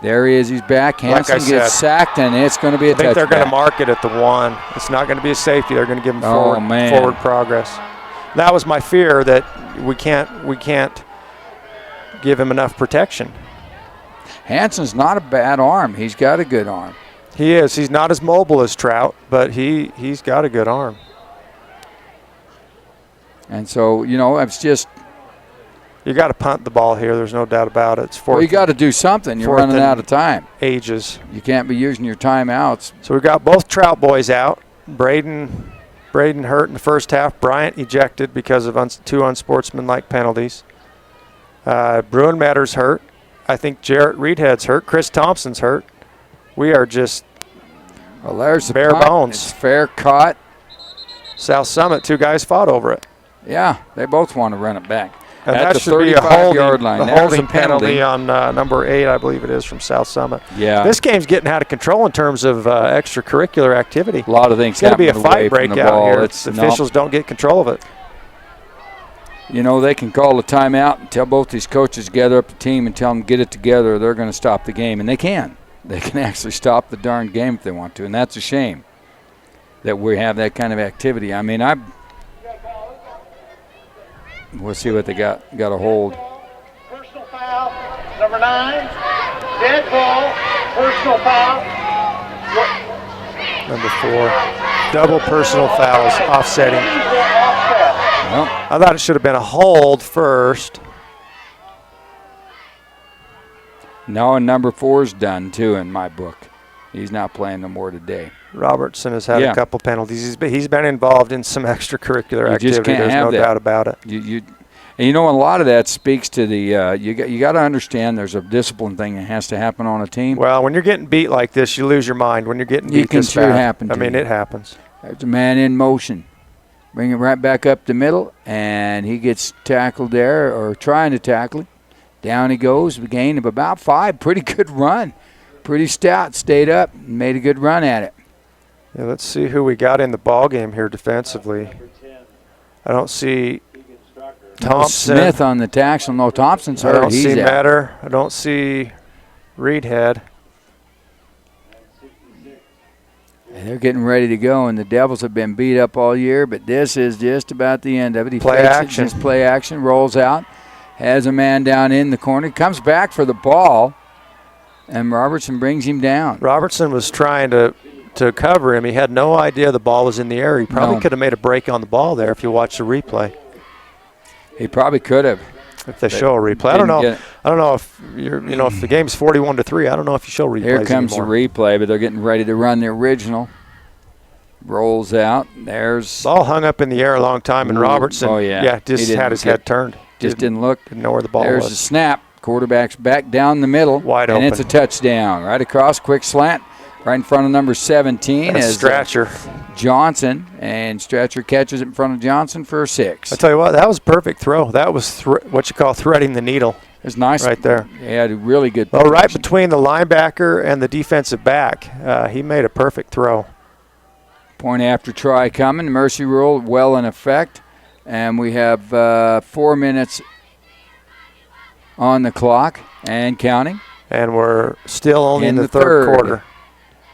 Speaker 2: There he is. He's back.
Speaker 1: Like I
Speaker 2: Hansen gets
Speaker 1: said,
Speaker 2: sact, and it's going to be a
Speaker 1: I think they're
Speaker 2: touchback.
Speaker 1: going to mark it at the 1. It's not going to be a safety. They're going to give him forward progress. That was my fear, that we can't give him enough protection.
Speaker 2: Hansen's not a bad arm. He's got a good arm.
Speaker 1: He is. He's not as mobile as Trout, but he's got a good arm.
Speaker 2: And so, it's just.
Speaker 1: You got to punt the ball here. There's no doubt about it. It's fourth.
Speaker 2: Well, you got to do something. You're running out of time.
Speaker 1: Ages.
Speaker 2: You can't be using your timeouts.
Speaker 1: So we've got both Trout boys out. Braden hurt in the first half. Bryant ejected because of 2 unsportsmanlike penalties. Bruin Matter's hurt. I think Jarrett Reedhead's hurt. Chris Thompson's hurt. We are just
Speaker 2: there's the
Speaker 1: bare
Speaker 2: punt.
Speaker 1: bones.
Speaker 2: It's fair caught.
Speaker 1: South Summit, 2 guys fought over it.
Speaker 2: Yeah, they both want to run it back.
Speaker 1: And
Speaker 2: at
Speaker 1: that
Speaker 2: the
Speaker 1: should be a
Speaker 2: 35-yard line.
Speaker 1: holding penalty on number 8, I believe it is, from South Summit.
Speaker 2: Yeah.
Speaker 1: This game's getting out of control in terms of extracurricular activity.
Speaker 2: A lot of things.
Speaker 1: It's going to be a fight
Speaker 2: break
Speaker 1: breakout here. Officials don't get control of it.
Speaker 2: They can call a timeout and tell both these coaches gather up the team and tell them get it together. They're going to stop the game, and they can. They can actually stop the darn game if they want to, and that's a shame that we have that kind of activity. I mean, we'll see what they got a hold.
Speaker 7: Personal foul, number 9. Dead ball, personal foul.
Speaker 1: Number 4. Double personal fouls, offsetting.
Speaker 2: Well,
Speaker 1: I thought it should have been a hold first.
Speaker 2: No, and number 4's done, too, in my book. He's not playing no more today.
Speaker 1: Robertson has had a couple penalties. He's been involved in some extracurricular activity. There's no doubt about it.
Speaker 2: And a lot of that speaks to the you got to understand there's a discipline thing that has to happen on a team.
Speaker 1: Well, when you're getting beat like this, you lose your mind. When you're getting beat this
Speaker 2: sure
Speaker 1: bad,
Speaker 2: happen.
Speaker 1: it happens.
Speaker 2: There's a man in motion. Bring it right back up the middle, and he gets tackled there, or trying to tackle him. Down he goes, a gain of about 5. Pretty good run. Pretty stout, stayed up, and made a good run at it.
Speaker 1: Yeah, let's see who we got in the ball game here defensively. I don't see Thompson.
Speaker 2: Smith on the tackle. No, Thompson's hurt.
Speaker 1: I don't
Speaker 2: He's
Speaker 1: see
Speaker 2: out.
Speaker 1: Matter. I don't see Reedhead.
Speaker 2: They're getting ready to go, and the Devils have been beat up all year, but this is just about the end of it. He
Speaker 1: Play
Speaker 2: fakes
Speaker 1: action.
Speaker 2: It, just play action, rolls out, has a man down in the corner, comes back for the ball, and Robertson brings him down.
Speaker 1: Robertson was trying to cover him. He had no idea the ball was in the air. He probably could have made a break on the ball there if you watch the replay.
Speaker 2: He probably could have.
Speaker 1: If they show a replay, I don't know if if the game's 41-3. I don't know if you show replays
Speaker 2: Here comes
Speaker 1: anymore.
Speaker 2: the replay, but they're getting ready to run the original. Rolls out. There's
Speaker 1: ball hung up in the air a long time, and Robertson, just had his head turned.
Speaker 2: Just didn't look.
Speaker 1: Didn't know where the ball
Speaker 2: There's
Speaker 1: was.
Speaker 2: a snap. Quarterback's back down the middle.
Speaker 1: Wide
Speaker 2: and
Speaker 1: open.
Speaker 2: It's a touchdown. Right across, quick slant. Right in front of number 17 is
Speaker 1: Stratcher.
Speaker 2: Johnson, and Stratcher catches it in front of Johnson for a 6.
Speaker 1: I tell you what, that was a perfect throw. That was what you call threading the needle.
Speaker 2: It's nice
Speaker 1: right there.
Speaker 2: He had a really good.
Speaker 1: Well, right between the linebacker and the defensive back, he made a perfect throw.
Speaker 2: Point after try coming. Mercy rule well in effect. And we have 4 minutes on the clock and counting.
Speaker 1: And we're still only in the third quarter.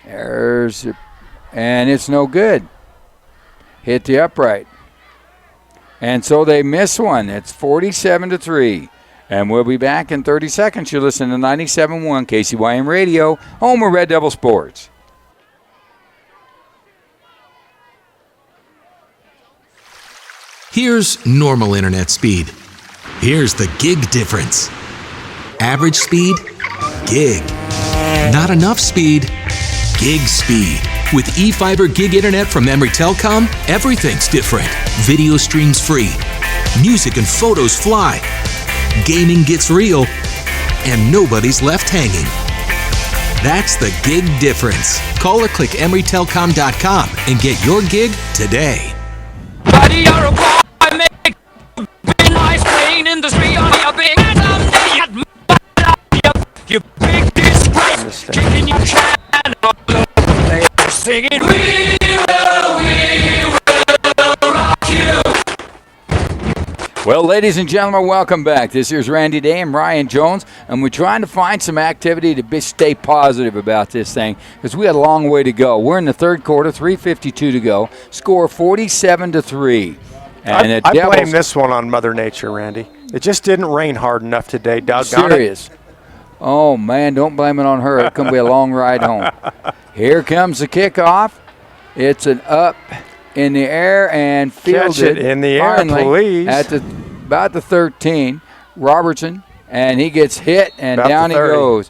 Speaker 2: And it's no good. Hit the upright. And so they miss one. It's 47-3. And we'll be back in 30 seconds. You're listening to 97.1 KCYM Radio, home of Red Devil Sports.
Speaker 4: Here's normal internet speed. Here's the gig difference. Average speed, gig. Not enough speed, gig speed. With eFiber gig internet from Emory Telecom, everything's different. Video streams free. Music and photos fly. Gaming gets real. And nobody's left hanging. That's the gig difference. Call or click EmoryTelecom.com and get your gig today.
Speaker 5: Buddy, you're a boy, make a big nice plane in the street on your big someday. You big disgrace, kicking your can all over, singing, we will rock you.
Speaker 2: Well, ladies and gentlemen, welcome back. This here's Randy Day and Ryan Jones, and we're trying to find some activity to stay positive about this thing because we had a long way to go. We're in the third quarter, 3:52 to go. Score 47-3. And
Speaker 1: I blame this one on Mother Nature, Randy. It just didn't rain hard enough today. Doggone
Speaker 2: serious. Oh, man, don't blame it on her. It's going to be a long ride home. Here comes the kickoff. It's an up in the air and fielded.
Speaker 1: Catch it in the air, please.
Speaker 2: At about the 13, Robertson, and he gets hit, and
Speaker 1: about
Speaker 2: down he goes.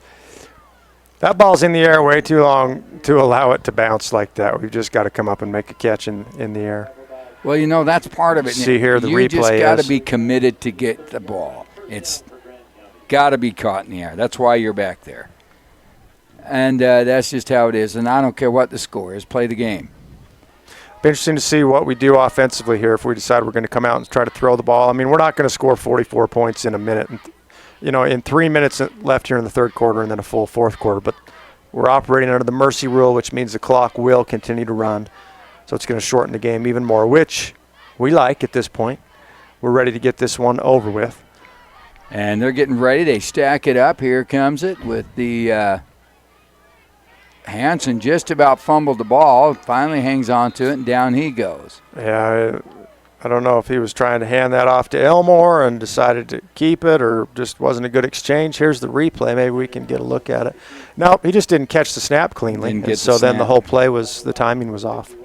Speaker 1: That ball's in the air way too long to allow it to bounce like that. We've just got to come up and make a catch in the air.
Speaker 2: Well, you know, that's part of it.
Speaker 1: See here, the replay
Speaker 2: You just got to be committed to get the ball. It's got to be caught in the air. That's why you're back there. And that's just how it is. And I don't care what the score is. Play the game.
Speaker 1: Be interesting to see what we do offensively here if we decide we're going to come out and try to throw the ball. I mean, we're not going to score 44 points in a minute. In 3 minutes left here in the third quarter and then a full fourth quarter. But we're operating under the mercy rule, which means the clock will continue to run. So it's going to shorten the game even more, which we like at this point. We're ready to get this one over with.
Speaker 2: And they're getting ready. They stack it up. Here comes it with the Hansen just about fumbled the ball. Finally hangs on to it, and down he goes.
Speaker 1: Yeah, I don't know if he was trying to hand that off to Elmore and decided to keep it or just wasn't a good exchange. Here's the replay. Maybe we can get a look at it. No, he just didn't catch the snap cleanly. Then the whole play the timing was off.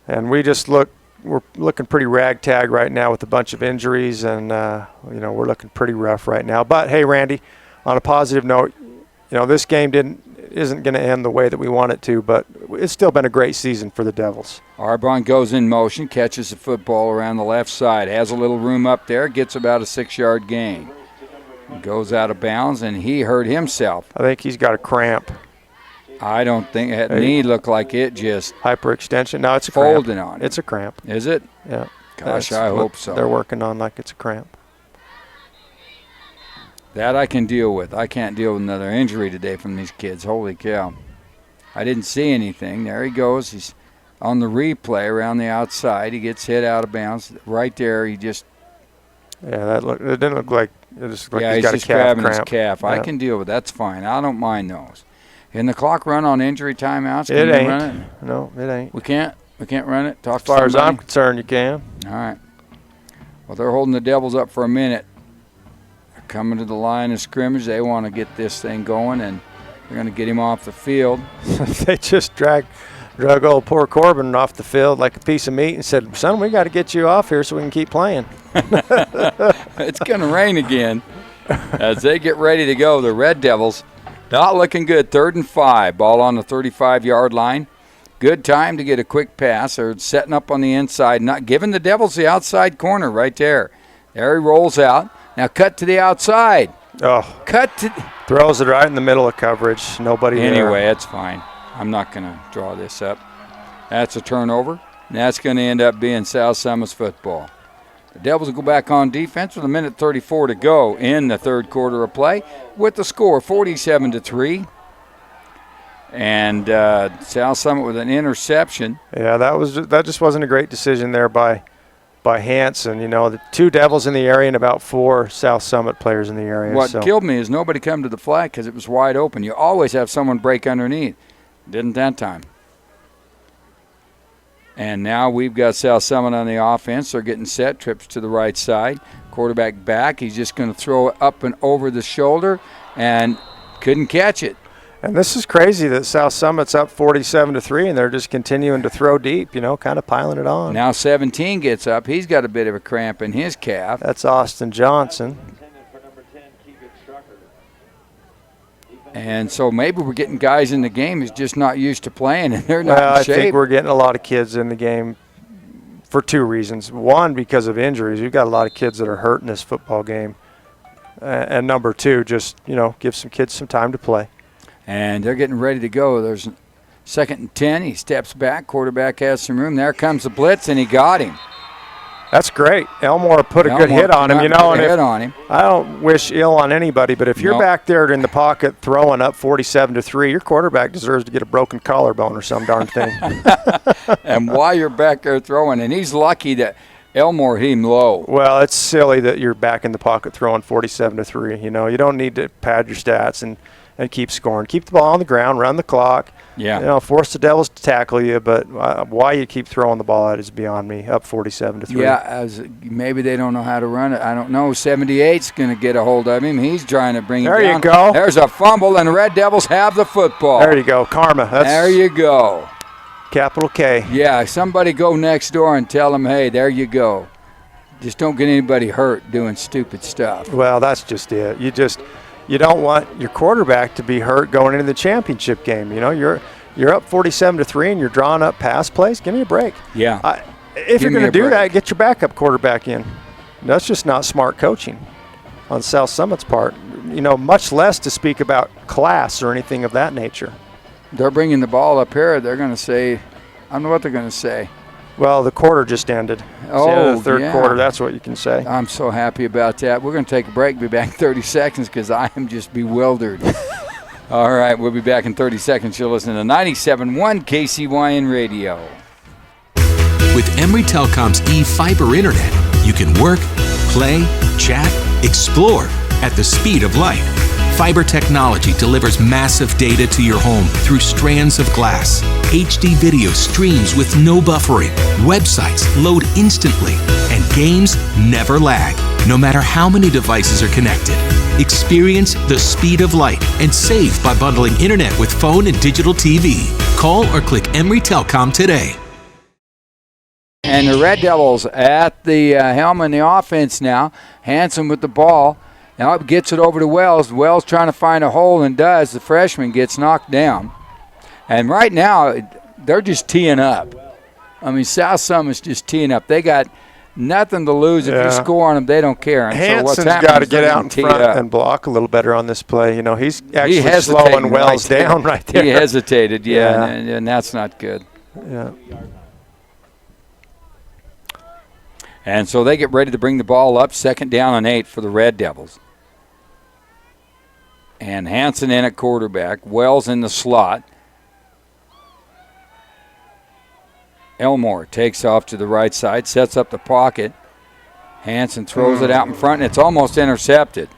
Speaker 1: And we're looking pretty ragtag right now with a bunch of injuries, and we're looking pretty rough right now. But hey, Randy, on a positive note, this game isn't going to end the way that we want it to, but it's still been a great season for the Devils.
Speaker 2: Arbonne goes in motion, catches the football around the left side, has a little room up there, gets about a 6-yard gain. Goes out of bounds, and he hurt himself.
Speaker 1: I think he's got a cramp.
Speaker 2: I don't think that knee looked like it just
Speaker 1: hyperextension. No, it's a cramp.
Speaker 2: Folding on it.
Speaker 1: It's a cramp.
Speaker 2: Is it?
Speaker 1: Yeah.
Speaker 2: Gosh, I hope so.
Speaker 1: They're working on like it's a cramp.
Speaker 2: That I can deal with. I can't deal with another injury today from these kids. Holy cow. I didn't see anything. There he goes. He's on the replay around the outside. He gets hit out of bounds. Right there, he just...
Speaker 1: Yeah, it didn't look like... It just looked like
Speaker 2: he's
Speaker 1: got
Speaker 2: just
Speaker 1: a calf
Speaker 2: grabbing
Speaker 1: cramp.
Speaker 2: his calf.
Speaker 1: Yeah.
Speaker 2: I can deal with that. That's fine. I don't mind those. Can the clock run on injury timeouts? Can
Speaker 1: It
Speaker 2: we
Speaker 1: ain't.
Speaker 2: Run it?
Speaker 1: No, it ain't.
Speaker 2: We can't run it? Talk
Speaker 1: as far
Speaker 2: to
Speaker 1: as
Speaker 2: somebody?
Speaker 1: I'm concerned, you can.
Speaker 2: All right. Well, they're holding the Devils up for a minute. They're coming to the line of scrimmage. They want to get this thing going, and they're going to get him off the field.
Speaker 1: They just drug old poor Corbin off the field like a piece of meat and said, son, we got to get you off here so we can keep playing.
Speaker 2: It's going to rain again as they get ready to go. The Red Devils not looking good. 3rd and 5. Ball on the 35-yard line. Good time to get a quick pass. They're setting up on the inside, not giving the Devils the outside corner right there. There he rolls out. Now cut to the outside.
Speaker 1: Oh. Throws it right in the middle of coverage. Nobody
Speaker 2: Anyway,
Speaker 1: there.
Speaker 2: that's fine. I'm not going to draw this up. That's a turnover. And that's going to end up being South Summit's football. The Devils will go back on defense with 1:34 to go in the third quarter of play with the score 47-3. And South Summit with an interception.
Speaker 1: Yeah, that just wasn't a great decision there by Hanson. The 2 Devils in the area and about 4 South Summit players in the area.
Speaker 2: What killed me is nobody come to the flag because it was wide open. You always have someone break underneath. Didn't that time. And now we've got South Summit on the offense. They're getting set, trips to the right side. Quarterback back. He's just going to throw it up and over the shoulder and couldn't catch it.
Speaker 1: And this is crazy that South Summit's up 47-3, and they're just continuing to throw deep, kind of piling it on.
Speaker 2: Now 17 gets up. He's got a bit of a cramp in his calf.
Speaker 1: That's Austin Johnson.
Speaker 2: And so maybe we're getting guys in the game who's just not used to playing, and they're not
Speaker 1: Well,
Speaker 2: in shape.
Speaker 1: I think we're getting a lot of kids in the game for 2 reasons. One, because of injuries. We've got a lot of kids that are hurt in this football game. And number 2, just, give some kids some time to play.
Speaker 2: And they're getting ready to go. There's 2nd and 10. He steps back. Quarterback has some room. There comes the blitz, and he got him.
Speaker 1: That's great. Elmore put a good hit on him. I don't wish ill on anybody, but if you're back there in the pocket throwing up 47-3, your quarterback deserves to get a broken collarbone or some darn thing.
Speaker 2: And while you're back there throwing, and he's lucky that Elmore hit him low.
Speaker 1: Well, it's silly that you're back in the pocket throwing 47-3. You don't need to pad your stats and keep scoring. Keep the ball on the ground, run the clock.
Speaker 2: Yeah.
Speaker 1: Force the Devils to tackle you, but why you keep throwing the ball out is beyond me. Up 47-3.
Speaker 2: Yeah, maybe they don't know how to run it. I don't know. 78's going to get a hold of him. He's trying to bring him down.
Speaker 1: There you go.
Speaker 2: There's a fumble, and the Red Devils have the football.
Speaker 1: There you go. Karma.
Speaker 2: There you go.
Speaker 1: Capital K.
Speaker 2: Yeah, somebody go next door and tell them, hey, there you go. Just don't get anybody hurt doing stupid stuff.
Speaker 1: Well, that's just it. You don't want your quarterback to be hurt going into the championship game. You're up 47-3 and you're drawing up pass plays. Give me a break.
Speaker 2: Yeah.
Speaker 1: If you're going to do that, get your backup quarterback in. That's just not smart coaching on South Summit's part. Much less to speak about class or anything of that nature.
Speaker 2: They're bringing the ball up here. They're going to say, I don't know what they're going to say.
Speaker 1: Well, the quarter just ended.
Speaker 2: Oh,
Speaker 1: the third quarter, that's what you can say.
Speaker 2: I'm so happy about that. We're going to take a break, be back in 30 seconds because I am just bewildered. All right, we'll be back in 30 seconds. You're listening to 97.1 KCYN Radio.
Speaker 4: With Emory Telecom's e-fiber internet, you can work, play, chat, explore at the speed of light. Fiber technology delivers massive data to your home through strands of glass. HD video streams with no buffering. Websites load instantly. And games never lag, no matter how many devices are connected. Experience the speed of light and save by bundling internet with phone and digital TV. Call or click Emory Telecom today.
Speaker 2: And the Red Devils at the helm in the offense now. Hanson with the ball. Now it gets it over to Wells. Wells trying to find a hole and does. The freshman gets knocked down. And right now, they're just teeing up. I mean, South Summit's just teeing up. They got nothing to lose. If you score on them, they don't care. And
Speaker 1: Hanson's got to get out in front and block a little better on this play. He's actually slowing Wells down right there.
Speaker 2: He hesitated, and that's not good.
Speaker 1: Yeah.
Speaker 2: And so they get ready to bring the ball up. 2nd down and 8 for the Red Devils. And Hanson in at quarterback. Wells in the slot. Elmore takes off to the right side, sets up the pocket. Hanson throws it out in front, and it's almost intercepted.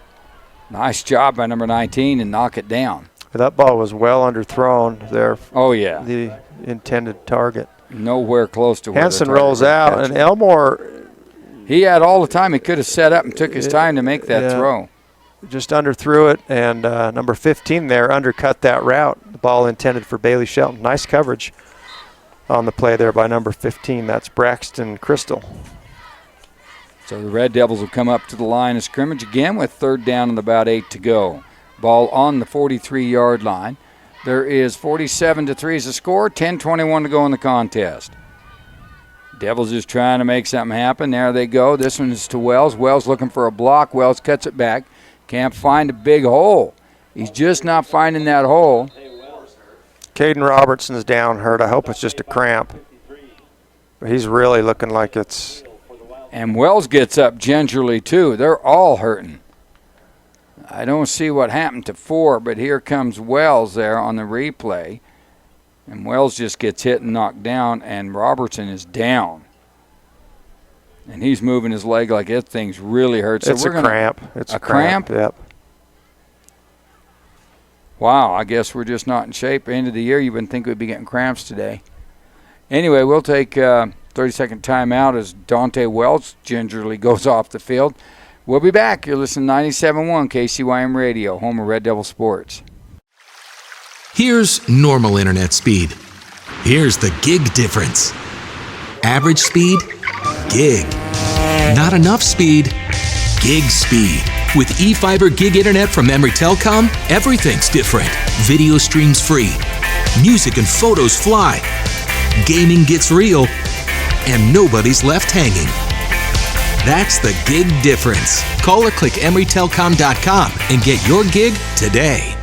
Speaker 2: Nice job by number 19 to knock it down.
Speaker 1: That ball was well underthrown there.
Speaker 2: Oh, yeah.
Speaker 1: The intended target.
Speaker 2: Nowhere close to where
Speaker 1: Hanson rolls out, and Elmore.
Speaker 2: He had all the time. He could have set up and took his time to make that throw.
Speaker 1: Just underthrew it, and number 15 there undercut that route. The ball intended for Bailey Shelton. Nice coverage on the play there by number 15. That's Braxton Crystal.
Speaker 2: So the Red Devils will come up to the line of scrimmage again with 3rd down and about 8 to go. Ball on the 43-yard line. There is 47-3 as the score, 10:21 to go in the contest. Devils just trying to make something happen. There they go. This one is to Wells. Wells looking for a block. Wells cuts it back. Can't find a big hole. He's just not finding that hole.
Speaker 1: Caden Robertson's down hurt. I hope it's just a cramp. But he's really looking like it's.
Speaker 2: And Wells gets up gingerly, too. They're all hurting. I don't see what happened to 4, but here comes Wells there on the replay. And Wells just gets hit and knocked down, and Robertson is down. And he's moving his leg like that thing's really hurt. So
Speaker 1: It's a cramp. It's a
Speaker 2: cramp?
Speaker 1: Yep.
Speaker 2: Wow, I guess we're just not in shape. End of the year, you wouldn't think we'd be getting cramps today. Anyway, we'll take a 30-second timeout as Dante Wells gingerly goes off the field. We'll be back. You're listening to 97.1 KCYM Radio, home of Red Devil Sports.
Speaker 4: Here's normal internet speed. Here's the gig difference. Average speed, gig. Not enough speed, gig speed. With eFiber gig internet from Emory Telecom, everything's different. Video streams free. Music and photos fly. Gaming gets real. And nobody's left hanging. That's the gig difference. Call or click emerytelcom.com and get your gig today.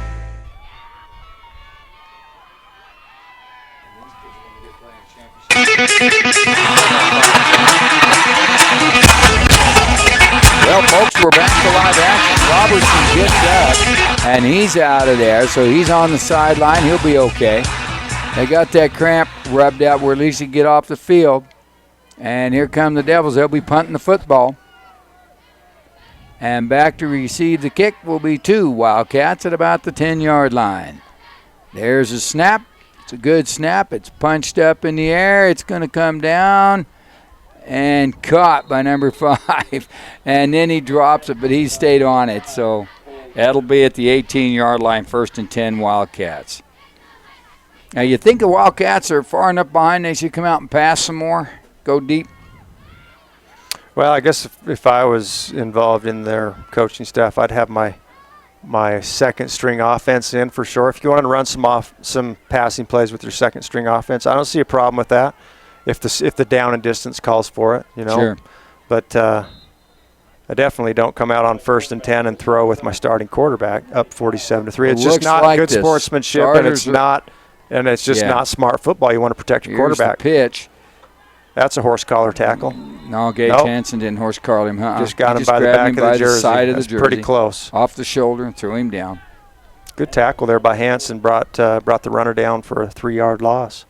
Speaker 2: Well, folks, we're back to live action. Robertson gets up, and he's out of there, so he's on the sideline. He'll be okay. They got that cramp rubbed out where at least he can get off the field. And here come the Devils. They'll be punting the football. And back to receive the kick will be 2 Wildcats at about the 10-yard line. There's a snap. It's a good snap. It's punched up in the air. It's going to come down and caught by number 5. And then he drops it, but he stayed on it. So that'll be at the 18-yard line, 1st and 10 Wildcats. Now, you think the Wildcats are far enough behind they should come out and pass some more, go deep?
Speaker 1: Well, I guess if I was involved in their coaching staff, I'd have my second string offense in for sure. If you want to run some passing plays with your second string offense, I don't see a problem with that. If the down and distance calls for it, you know.
Speaker 2: Sure.
Speaker 1: But I definitely don't come out on 1st and 10 and throw with my starting quarterback up 47-3. It's just not good sportsmanship, and it's not. And it's just not smart football. You want to protect your quarterback.
Speaker 2: The pitch.
Speaker 1: That's a horse collar tackle.
Speaker 2: No, Gage Hansen didn't horse collar him.
Speaker 1: Just got him by the back of the jersey.
Speaker 2: Side of
Speaker 1: That's
Speaker 2: the jersey.
Speaker 1: pretty close.
Speaker 2: Off the shoulder and threw him down.
Speaker 1: Good tackle there by Hansen. Brought the runner down for a 3-yard loss.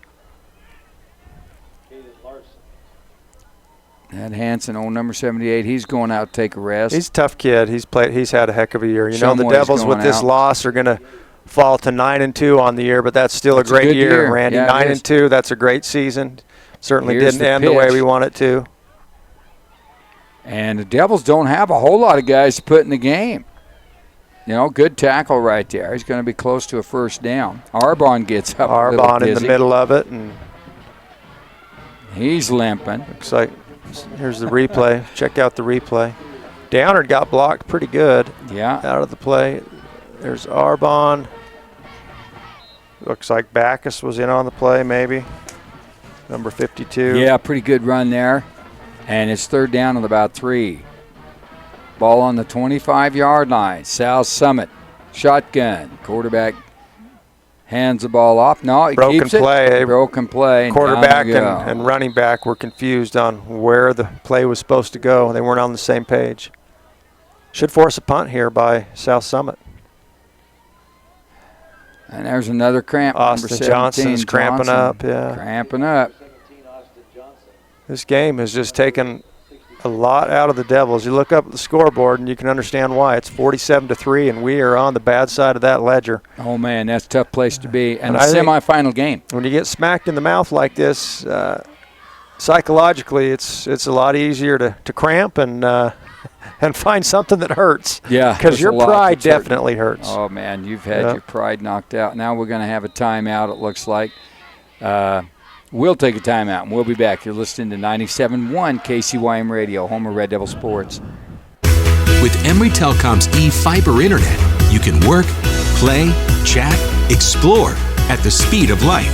Speaker 2: That Hansen, old number 78, he's going out to take a rest.
Speaker 1: He's a tough kid. He's had a heck of a year. You know, the Devils with this loss are going to fall to 9-2 on the year, but that's still a great year, Randy.
Speaker 2: Yeah,
Speaker 1: 9-2, that's a great season. Certainly
Speaker 2: Here's
Speaker 1: didn't end the way we want it to.
Speaker 2: And the Devils don't have a whole lot of guys to put in the game. You know, good tackle right there. He's going to be close to a first down. Arbonne gets up.
Speaker 1: Arbonne in the middle of it, and
Speaker 2: he's limping.
Speaker 1: Looks like here's the replay. Check out the replay. Downard got blocked pretty good.
Speaker 2: Yeah.
Speaker 1: Out of the play. There's Arbonne. Looks like Backus was in on the play, maybe. Number 52.
Speaker 2: Yeah, pretty good run there. And it's 3rd down at about 3. Ball on the 25-yard line. South Summit. Shotgun. Quarterback hands the ball off. No, he keeps it. Broken play.
Speaker 1: Quarterback and running back were confused on where the play was supposed to go. They weren't on the same page. Should force a punt here by South Summit.
Speaker 2: And there's another cramp.
Speaker 1: Austin Johnson's cramping up. Yeah.
Speaker 2: Cramping up.
Speaker 1: This game has just taken a lot out of the Devils. You look up at the scoreboard and you can understand why. It's 47-3, and we are on the bad side of that ledger.
Speaker 2: Oh, man, that's a tough place to be. And a semifinal game.
Speaker 1: When you get smacked in the mouth like this, psychologically it's a lot easier to cramp and find something that hurts.
Speaker 2: Yeah.
Speaker 1: Because your pride definitely hurts.
Speaker 2: Oh, man, you've had your pride knocked out. Now we're going to have a timeout, it looks like. We'll take a timeout, and we'll be back. You're listening to 97.1 KCYM Radio, home of Red Devil Sports.
Speaker 4: With Emory Telecom's eFiber internet, you can work, play, chat, explore at the speed of light.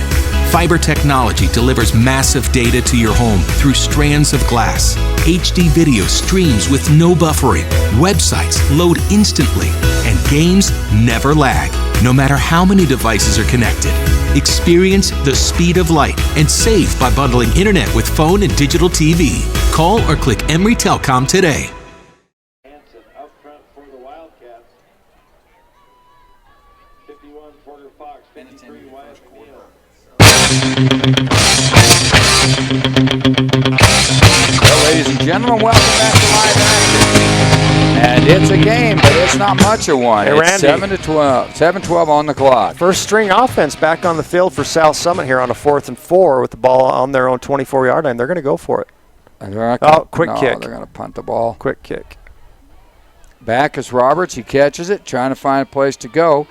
Speaker 4: Fiber technology delivers massive data to your home through strands of glass. HD video streams with no buffering. Websites load instantly, and games never lag, no matter how many devices are connected. Experience the speed of light and save by bundling internet with phone and digital TV. Call or click Emory Telecom today.
Speaker 3: Hansen up front for the Wildcats.
Speaker 2: Well, ladies and gentlemen, welcome back to live action. And it's a game, but it's not much of one.
Speaker 1: Hey,
Speaker 2: It's
Speaker 1: Randy.
Speaker 2: 7-12. 7-12 on the clock.
Speaker 1: First string offense back on the field for South Summit here on a 4th and 4 with the ball on their own 24-yard line. They're going to go for it. Quick kick.
Speaker 2: They're going to punt the ball.
Speaker 1: Quick kick.
Speaker 2: Back is Roberts. He catches it, trying to find a place to go.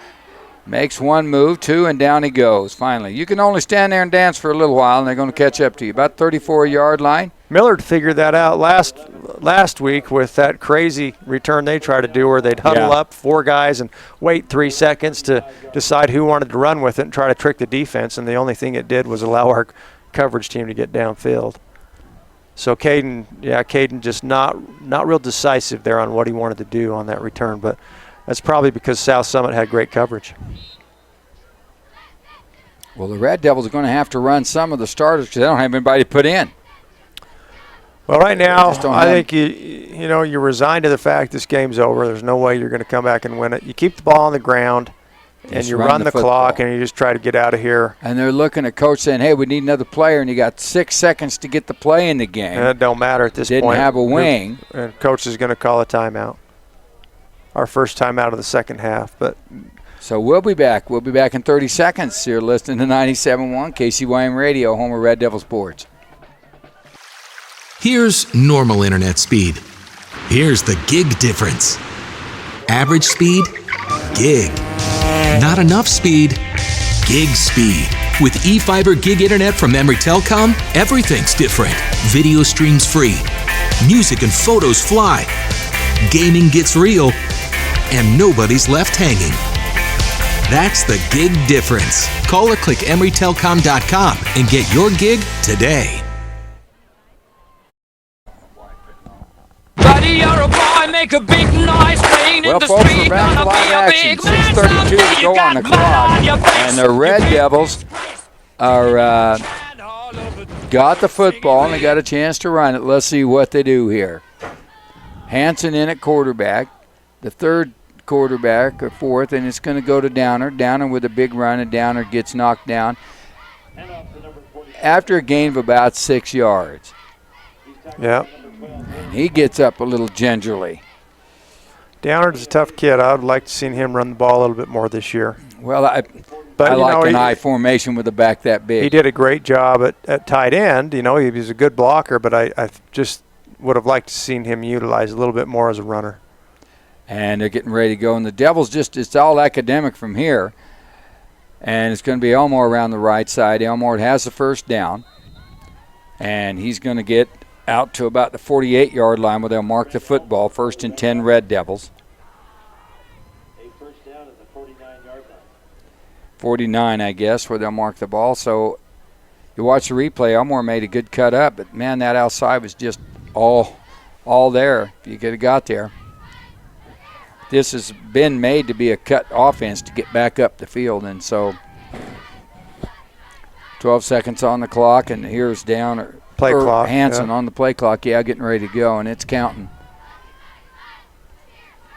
Speaker 2: Makes one move, two, and down he goes. Finally, you can only stand there and dance for a little while, and they're going to catch up to you. About 34-yard line.
Speaker 1: Millard figured that out last week with that crazy return they tried to do where they'd huddle up 4 guys and wait 3 seconds to decide who wanted to run with it and try to trick the defense, and the only thing it did was allow our coverage team to get downfield. So Caden just not real decisive there on what he wanted to do on that return, but that's probably because South Summit had great coverage.
Speaker 2: Well, the Red Devils are going to have to run some of the starters because they don't have anybody to put in.
Speaker 1: Well, right now, I think you're resigned to the fact this game's over. There's no way you're going to come back and win it. You keep the ball on the ground, and you run the clock, and you just try to get out of here.
Speaker 2: And they're looking at coach saying, hey, we need another player, and you got 6 seconds to get the play in the game.
Speaker 1: And it don't matter at this point.
Speaker 2: Didn't have a wing.
Speaker 1: And coach is going to call a timeout. Our first timeout of the second half.
Speaker 2: So we'll be back. We'll be back in 30 seconds. You're listening to 97.1 KCYM Radio, home of Red Devil Sports.
Speaker 4: Here's normal internet speed. Here's the gig difference. Average speed, gig. Not enough speed, gig speed. With eFiber gig internet from Memory Telecom, everything's different. Video streams free. Music and photos fly. Gaming gets real. And nobody's left hanging. That's the gig difference. Call or click emerytelcom.com and get your gig today.
Speaker 5: Buddy, you're a boy, make a big noise playing
Speaker 2: Well,
Speaker 5: in the
Speaker 2: folks,
Speaker 5: street.
Speaker 2: we're back to
Speaker 5: Gonna
Speaker 2: live
Speaker 5: be a
Speaker 2: action.
Speaker 5: big man
Speaker 2: 6:32
Speaker 5: someday.
Speaker 2: to
Speaker 5: You
Speaker 2: go on
Speaker 5: got
Speaker 2: the
Speaker 5: mud
Speaker 2: clock.
Speaker 5: on your face.
Speaker 2: And the Red Devils are got the football, and they got a chance to run it. Let's see what they do here. Hanson in at quarterback. The third quarterback or fourth, and it's going to go to Downer. Downer with a big run, and Downer gets knocked down after a gain of about 6 yards.
Speaker 1: Yeah.
Speaker 2: And he gets up a little gingerly.
Speaker 1: Downard's a tough kid. I would like to see him run the ball a little bit more this year.
Speaker 2: Well, I like an I formation with a back that big.
Speaker 1: He did a great job at tight end. He was a good blocker, but I just would have liked to seen him utilized a little bit more as a runner.
Speaker 2: And they're getting ready to go. And the Devils it's all academic from here. And it's going to be Elmore around the right side. Elmore has the first down. And he's going to get out to about the 48-yard line where they'll mark the football. 1st and 10 Red Devils.
Speaker 3: A first down at the 49-yard line.
Speaker 2: 49, I guess, where they'll mark the ball. So you watch the replay. Elmore made a good cut up. But, man, that outside was just all there. If you could have got there. This has been made to be a cut offense to get back up the field. And so 12 seconds on the clock, and here's Downer.
Speaker 1: Play clock.
Speaker 2: Hanson on the play clock, getting ready to go, and it's counting.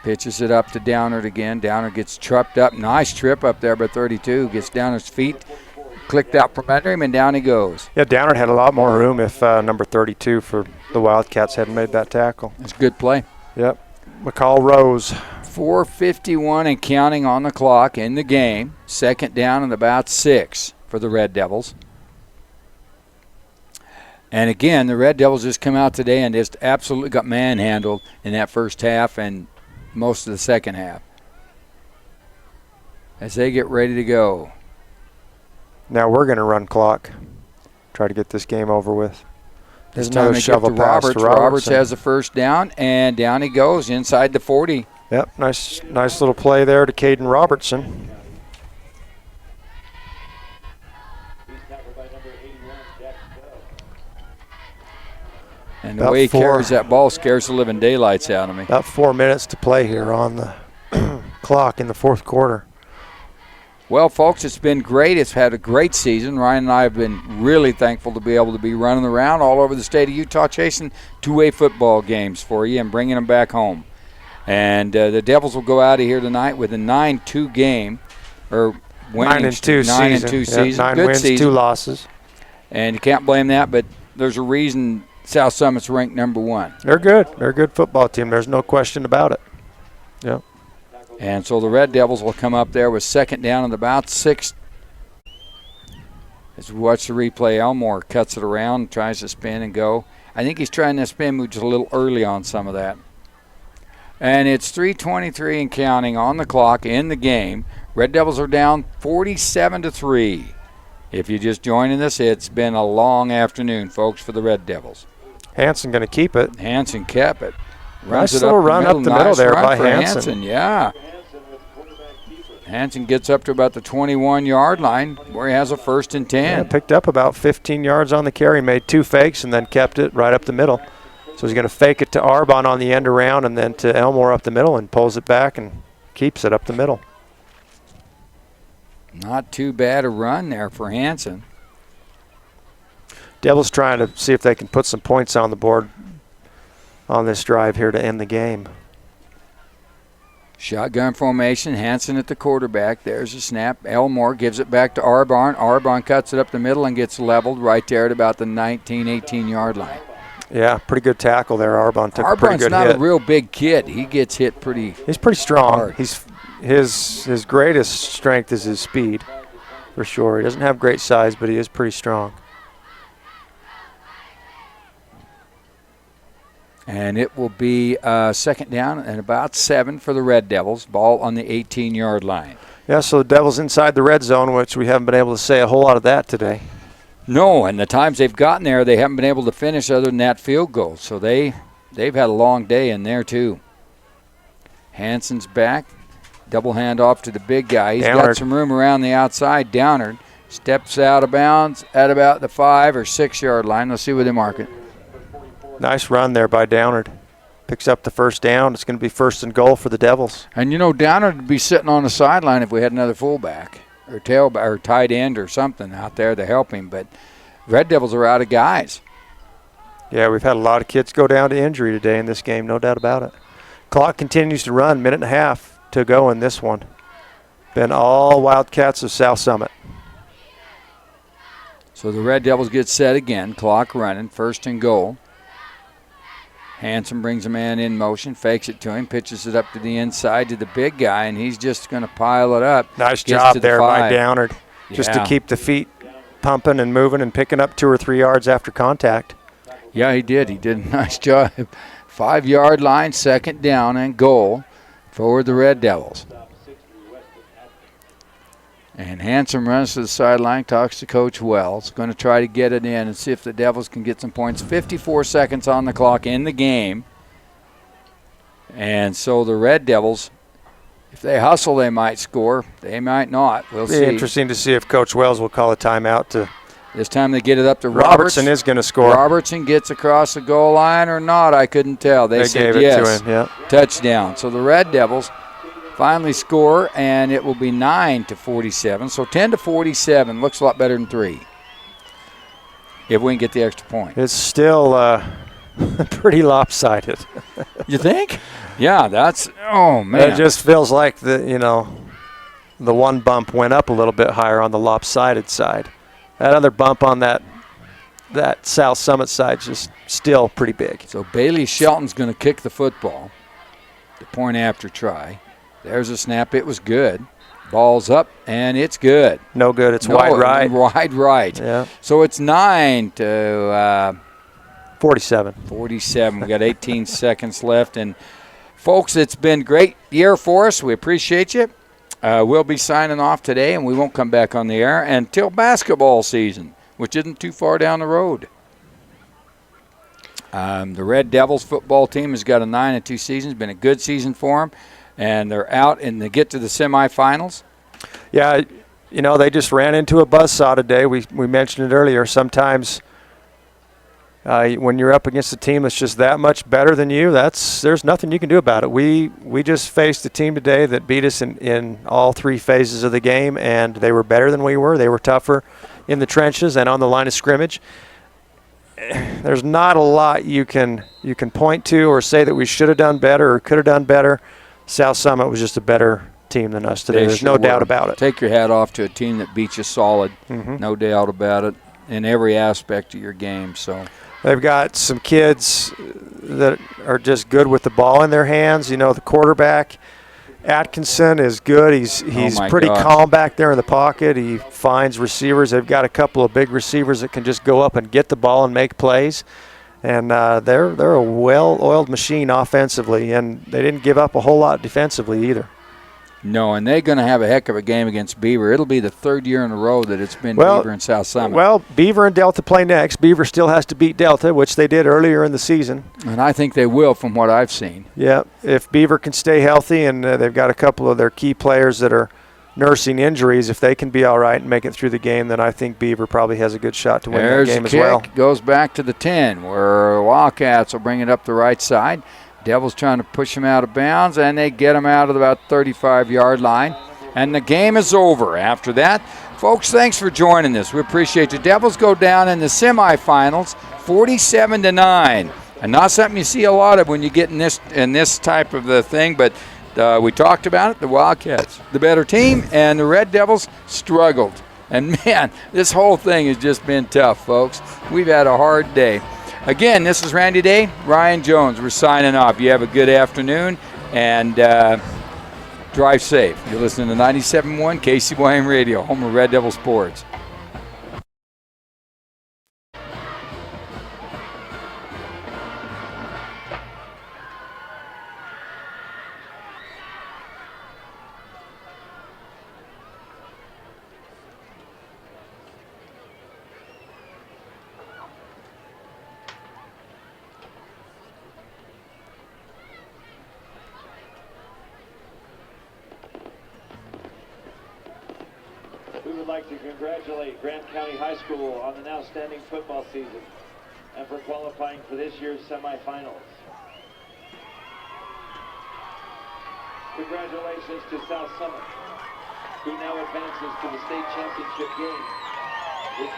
Speaker 2: Pitches it up to Downard again. Downard gets tripped up. Nice trip up there by 32. Gets Downard's feet clicked out from under him, and down he goes.
Speaker 1: Yeah, Downard had a lot more room if number 32 for the Wildcats hadn't made that tackle.
Speaker 2: It's a good play.
Speaker 1: Yep. McCall Rose.
Speaker 2: 4:51 and counting on the clock in the game. 2nd down and about 6 for the Red Devils. And again, the Red Devils just come out today and just absolutely got manhandled in that first half and most of the second half. As they get ready to go.
Speaker 1: Now we're going to run clock. Try to get this game over with.
Speaker 2: This
Speaker 1: There's
Speaker 2: time
Speaker 1: another
Speaker 2: they get
Speaker 1: shovel
Speaker 2: to
Speaker 1: pass
Speaker 2: Roberts.
Speaker 1: to
Speaker 2: Roberts has the first down, and down he goes inside the 40.
Speaker 1: Yep, nice little play there to Caden Robertson.
Speaker 2: And the way he carries that ball scares the living daylights out of me.
Speaker 1: About 4 minutes to play here on the clock in the fourth quarter.
Speaker 2: Well, folks, it's been great. It's had a great season. Ryan and I have been really thankful to be able to be running around all over the state of Utah chasing two-way football games for you and bringing them back home. And the Devils will go out of here tonight with a 9-2 game, or winning
Speaker 1: 9-2 season.
Speaker 2: 9-2 season.
Speaker 1: 9
Speaker 2: Good
Speaker 1: wins,
Speaker 2: season.
Speaker 1: 2 losses.
Speaker 2: And you can't blame that, but there's a reason South Summit's ranked number 1.
Speaker 1: They're good. They're a good football team. There's no question about it. Yep.
Speaker 2: And so the Red Devils will come up there with second down and about 6. As we watch the replay, Elmore cuts it around, tries to spin and go. I think he's trying to spin, move just a little early on some of that. And it's 3:23 and counting on the clock in the game. Red Devils are down 47-3. If you're just joining us, it's been a long afternoon, folks, for the Red Devils.
Speaker 1: Hanson going to keep it.
Speaker 2: Hanson kept it.
Speaker 1: Nice little run up the middle there by Hanson.
Speaker 2: Yeah. Hanson gets up to about the 21-yard line where he has a 1st and 10.
Speaker 1: Yeah, picked up about 15 yards on the carry, made 2 fakes, and then kept it right up the middle. So he's going to fake it to Arbon on the end around and then to Elmore up the middle and pulls it back and keeps it up the middle.
Speaker 2: Not too bad a run there for Hanson.
Speaker 1: Devils trying to see if they can put some points on the board on this drive here to end the game.
Speaker 2: Shotgun formation, Hanson at the quarterback. There's a snap. Elmore gives it back to Arbon. Arbon cuts it up the middle and gets leveled right there at about the 19, 18-yard line.
Speaker 1: Yeah, pretty good tackle there. Arbon took a pretty good hit.
Speaker 2: Arbon's not a real big kid. He gets hit pretty
Speaker 1: He's pretty strong.
Speaker 2: hard.
Speaker 1: His greatest strength is his speed, for sure. He doesn't have great size, but he is pretty strong.
Speaker 2: And it will be second down and about 7 for the Red Devils. Ball on the 18-yard line.
Speaker 1: Yeah, so the Devils inside the red zone, which we haven't been able to say a whole lot of that today.
Speaker 2: No, and the times they've gotten there, they haven't been able to finish other than that field goal. So they've had a long day in there, too. Hanson's back. Double hand off to the big guy. He's got some room around the outside. Downard steps out of bounds at about the 5 or 6 yard line. Let's see where they mark it.
Speaker 1: Nice run there by Downard. Picks up the first down. It's going to be 1st and goal for the Devils.
Speaker 2: And, Downard would be sitting on the sideline if we had another fullback or tailback or tight end or something out there to help him. But Red Devils are out of guys.
Speaker 1: Yeah, we've had a lot of kids go down to injury today in this game, no doubt about it. Clock continues to run, 1.5 minutes to go in this one. Been all Wildcats of South Summit.
Speaker 2: So the Red Devils get set again. Clock running, 1st and goal. Hanson brings a man in motion, fakes it to him, pitches it up to the inside to the big guy, and he's just going to pile it up.
Speaker 1: Nice job there by Downard, just to keep the feet pumping and moving and picking up 2 or 3 yards after contact.
Speaker 2: Yeah, he did. He did a nice job. 5-yard line, second down and goal for the Red Devils. And Hanson runs to the sideline, talks to Coach Wells. Going to try to get it in and see if the Devils can get some points. 54 seconds on the clock in the game. And so the Red Devils, if they hustle, they might score. They might not. We'll see.
Speaker 1: It'll be interesting to see if Coach Wells will call a timeout.
Speaker 2: This time they get it up to
Speaker 1: Robertson is going to score.
Speaker 2: Robertson gets across the goal line or not, I couldn't tell. They said
Speaker 1: gave
Speaker 2: yes.
Speaker 1: It to him, yeah.
Speaker 2: Touchdown. So the Red Devils finally score, and it will be 9-47. So 10-47 looks a lot better than 3 if we can get the extra point.
Speaker 1: It's still pretty lopsided.
Speaker 2: You think? Yeah, oh, man.
Speaker 1: It just feels like the one bump went up a little bit higher on the lopsided side. That other bump on that South Summit side is just still pretty big.
Speaker 2: So Bailey Shelton's going to kick the football. The point after try. There's a snap. It was good. Ball's up, and it's good.
Speaker 1: No good. It's wide right.
Speaker 2: Wide right.
Speaker 1: Yeah.
Speaker 2: So it's 9-47.
Speaker 1: 47.
Speaker 2: We got 18 seconds left. And, folks, it's been a great year for us. We appreciate you. We'll be signing off today, and we won't come back on the air until basketball season, which isn't too far down the road. The Red Devils football team has got a 9-2 season. It's been a good season for them, and they're out and they get to the semifinals.
Speaker 1: Yeah, they just ran into a buzzsaw today. We mentioned it earlier. Sometimes when you're up against a team that's just that much better than you, there's nothing you can do about it. We just faced a team today that beat us in all 3 phases of the game, and they were better than we were. They were tougher in the trenches and on the line of scrimmage. There's not a lot you can point to or say that we should have done better or could have done better. South Summit was just a better team than us today. There's no doubt about it.
Speaker 2: Take your hat off to a team that beat you solid.
Speaker 1: Mm-hmm.
Speaker 2: No doubt about it. in every aspect of your game. So
Speaker 1: they've got some kids that are just good with the ball in their hands. You know, the quarterback, Atkinson, is good. He's pretty calm back there in the pocket. He finds receivers. They've got a couple of big receivers that can just go up and get the ball and make plays. And they're a well-oiled machine offensively, and they didn't give up a whole lot defensively either.
Speaker 2: No, and they're going to have a heck of a game against Beaver. It'll be the third year in a row that it's been Beaver and South Summit.
Speaker 1: Well, Beaver and Delta play next. Beaver still has to beat Delta, which they did earlier in the season.
Speaker 2: And I think they will from what I've seen.
Speaker 1: Yeah, if Beaver can stay healthy, and they've got a couple of their key players that are nursing injuries, if they can be all right and make it through the game, then I think Beaver probably has a good shot to win that game as well.
Speaker 2: Goes back to the 10, where Wildcats will bring it up the right side. Devils trying to push him out of bounds, and they get him out of about 35-yard line. And the game is over. After that, folks, thanks for joining us. We appreciate you. Devils go down in the semifinals, 47-9. And not something you see a lot of when you get in this type of the thing, but we talked about it. The Wildcats, the better team, and the Red Devils struggled. And, man, this whole thing has just been tough, folks. We've had a hard day. Again, this is Randy Day, Ryan Jones. We're signing off. You have a good afternoon, and drive safe. You're listening to 97.1 KCYM Radio, home of Red Devil Sports.
Speaker 3: We would like to congratulate Grant County High School on an outstanding football season and for qualifying for this year's semifinals. Congratulations to South Summit, who now advances to the state championship game, which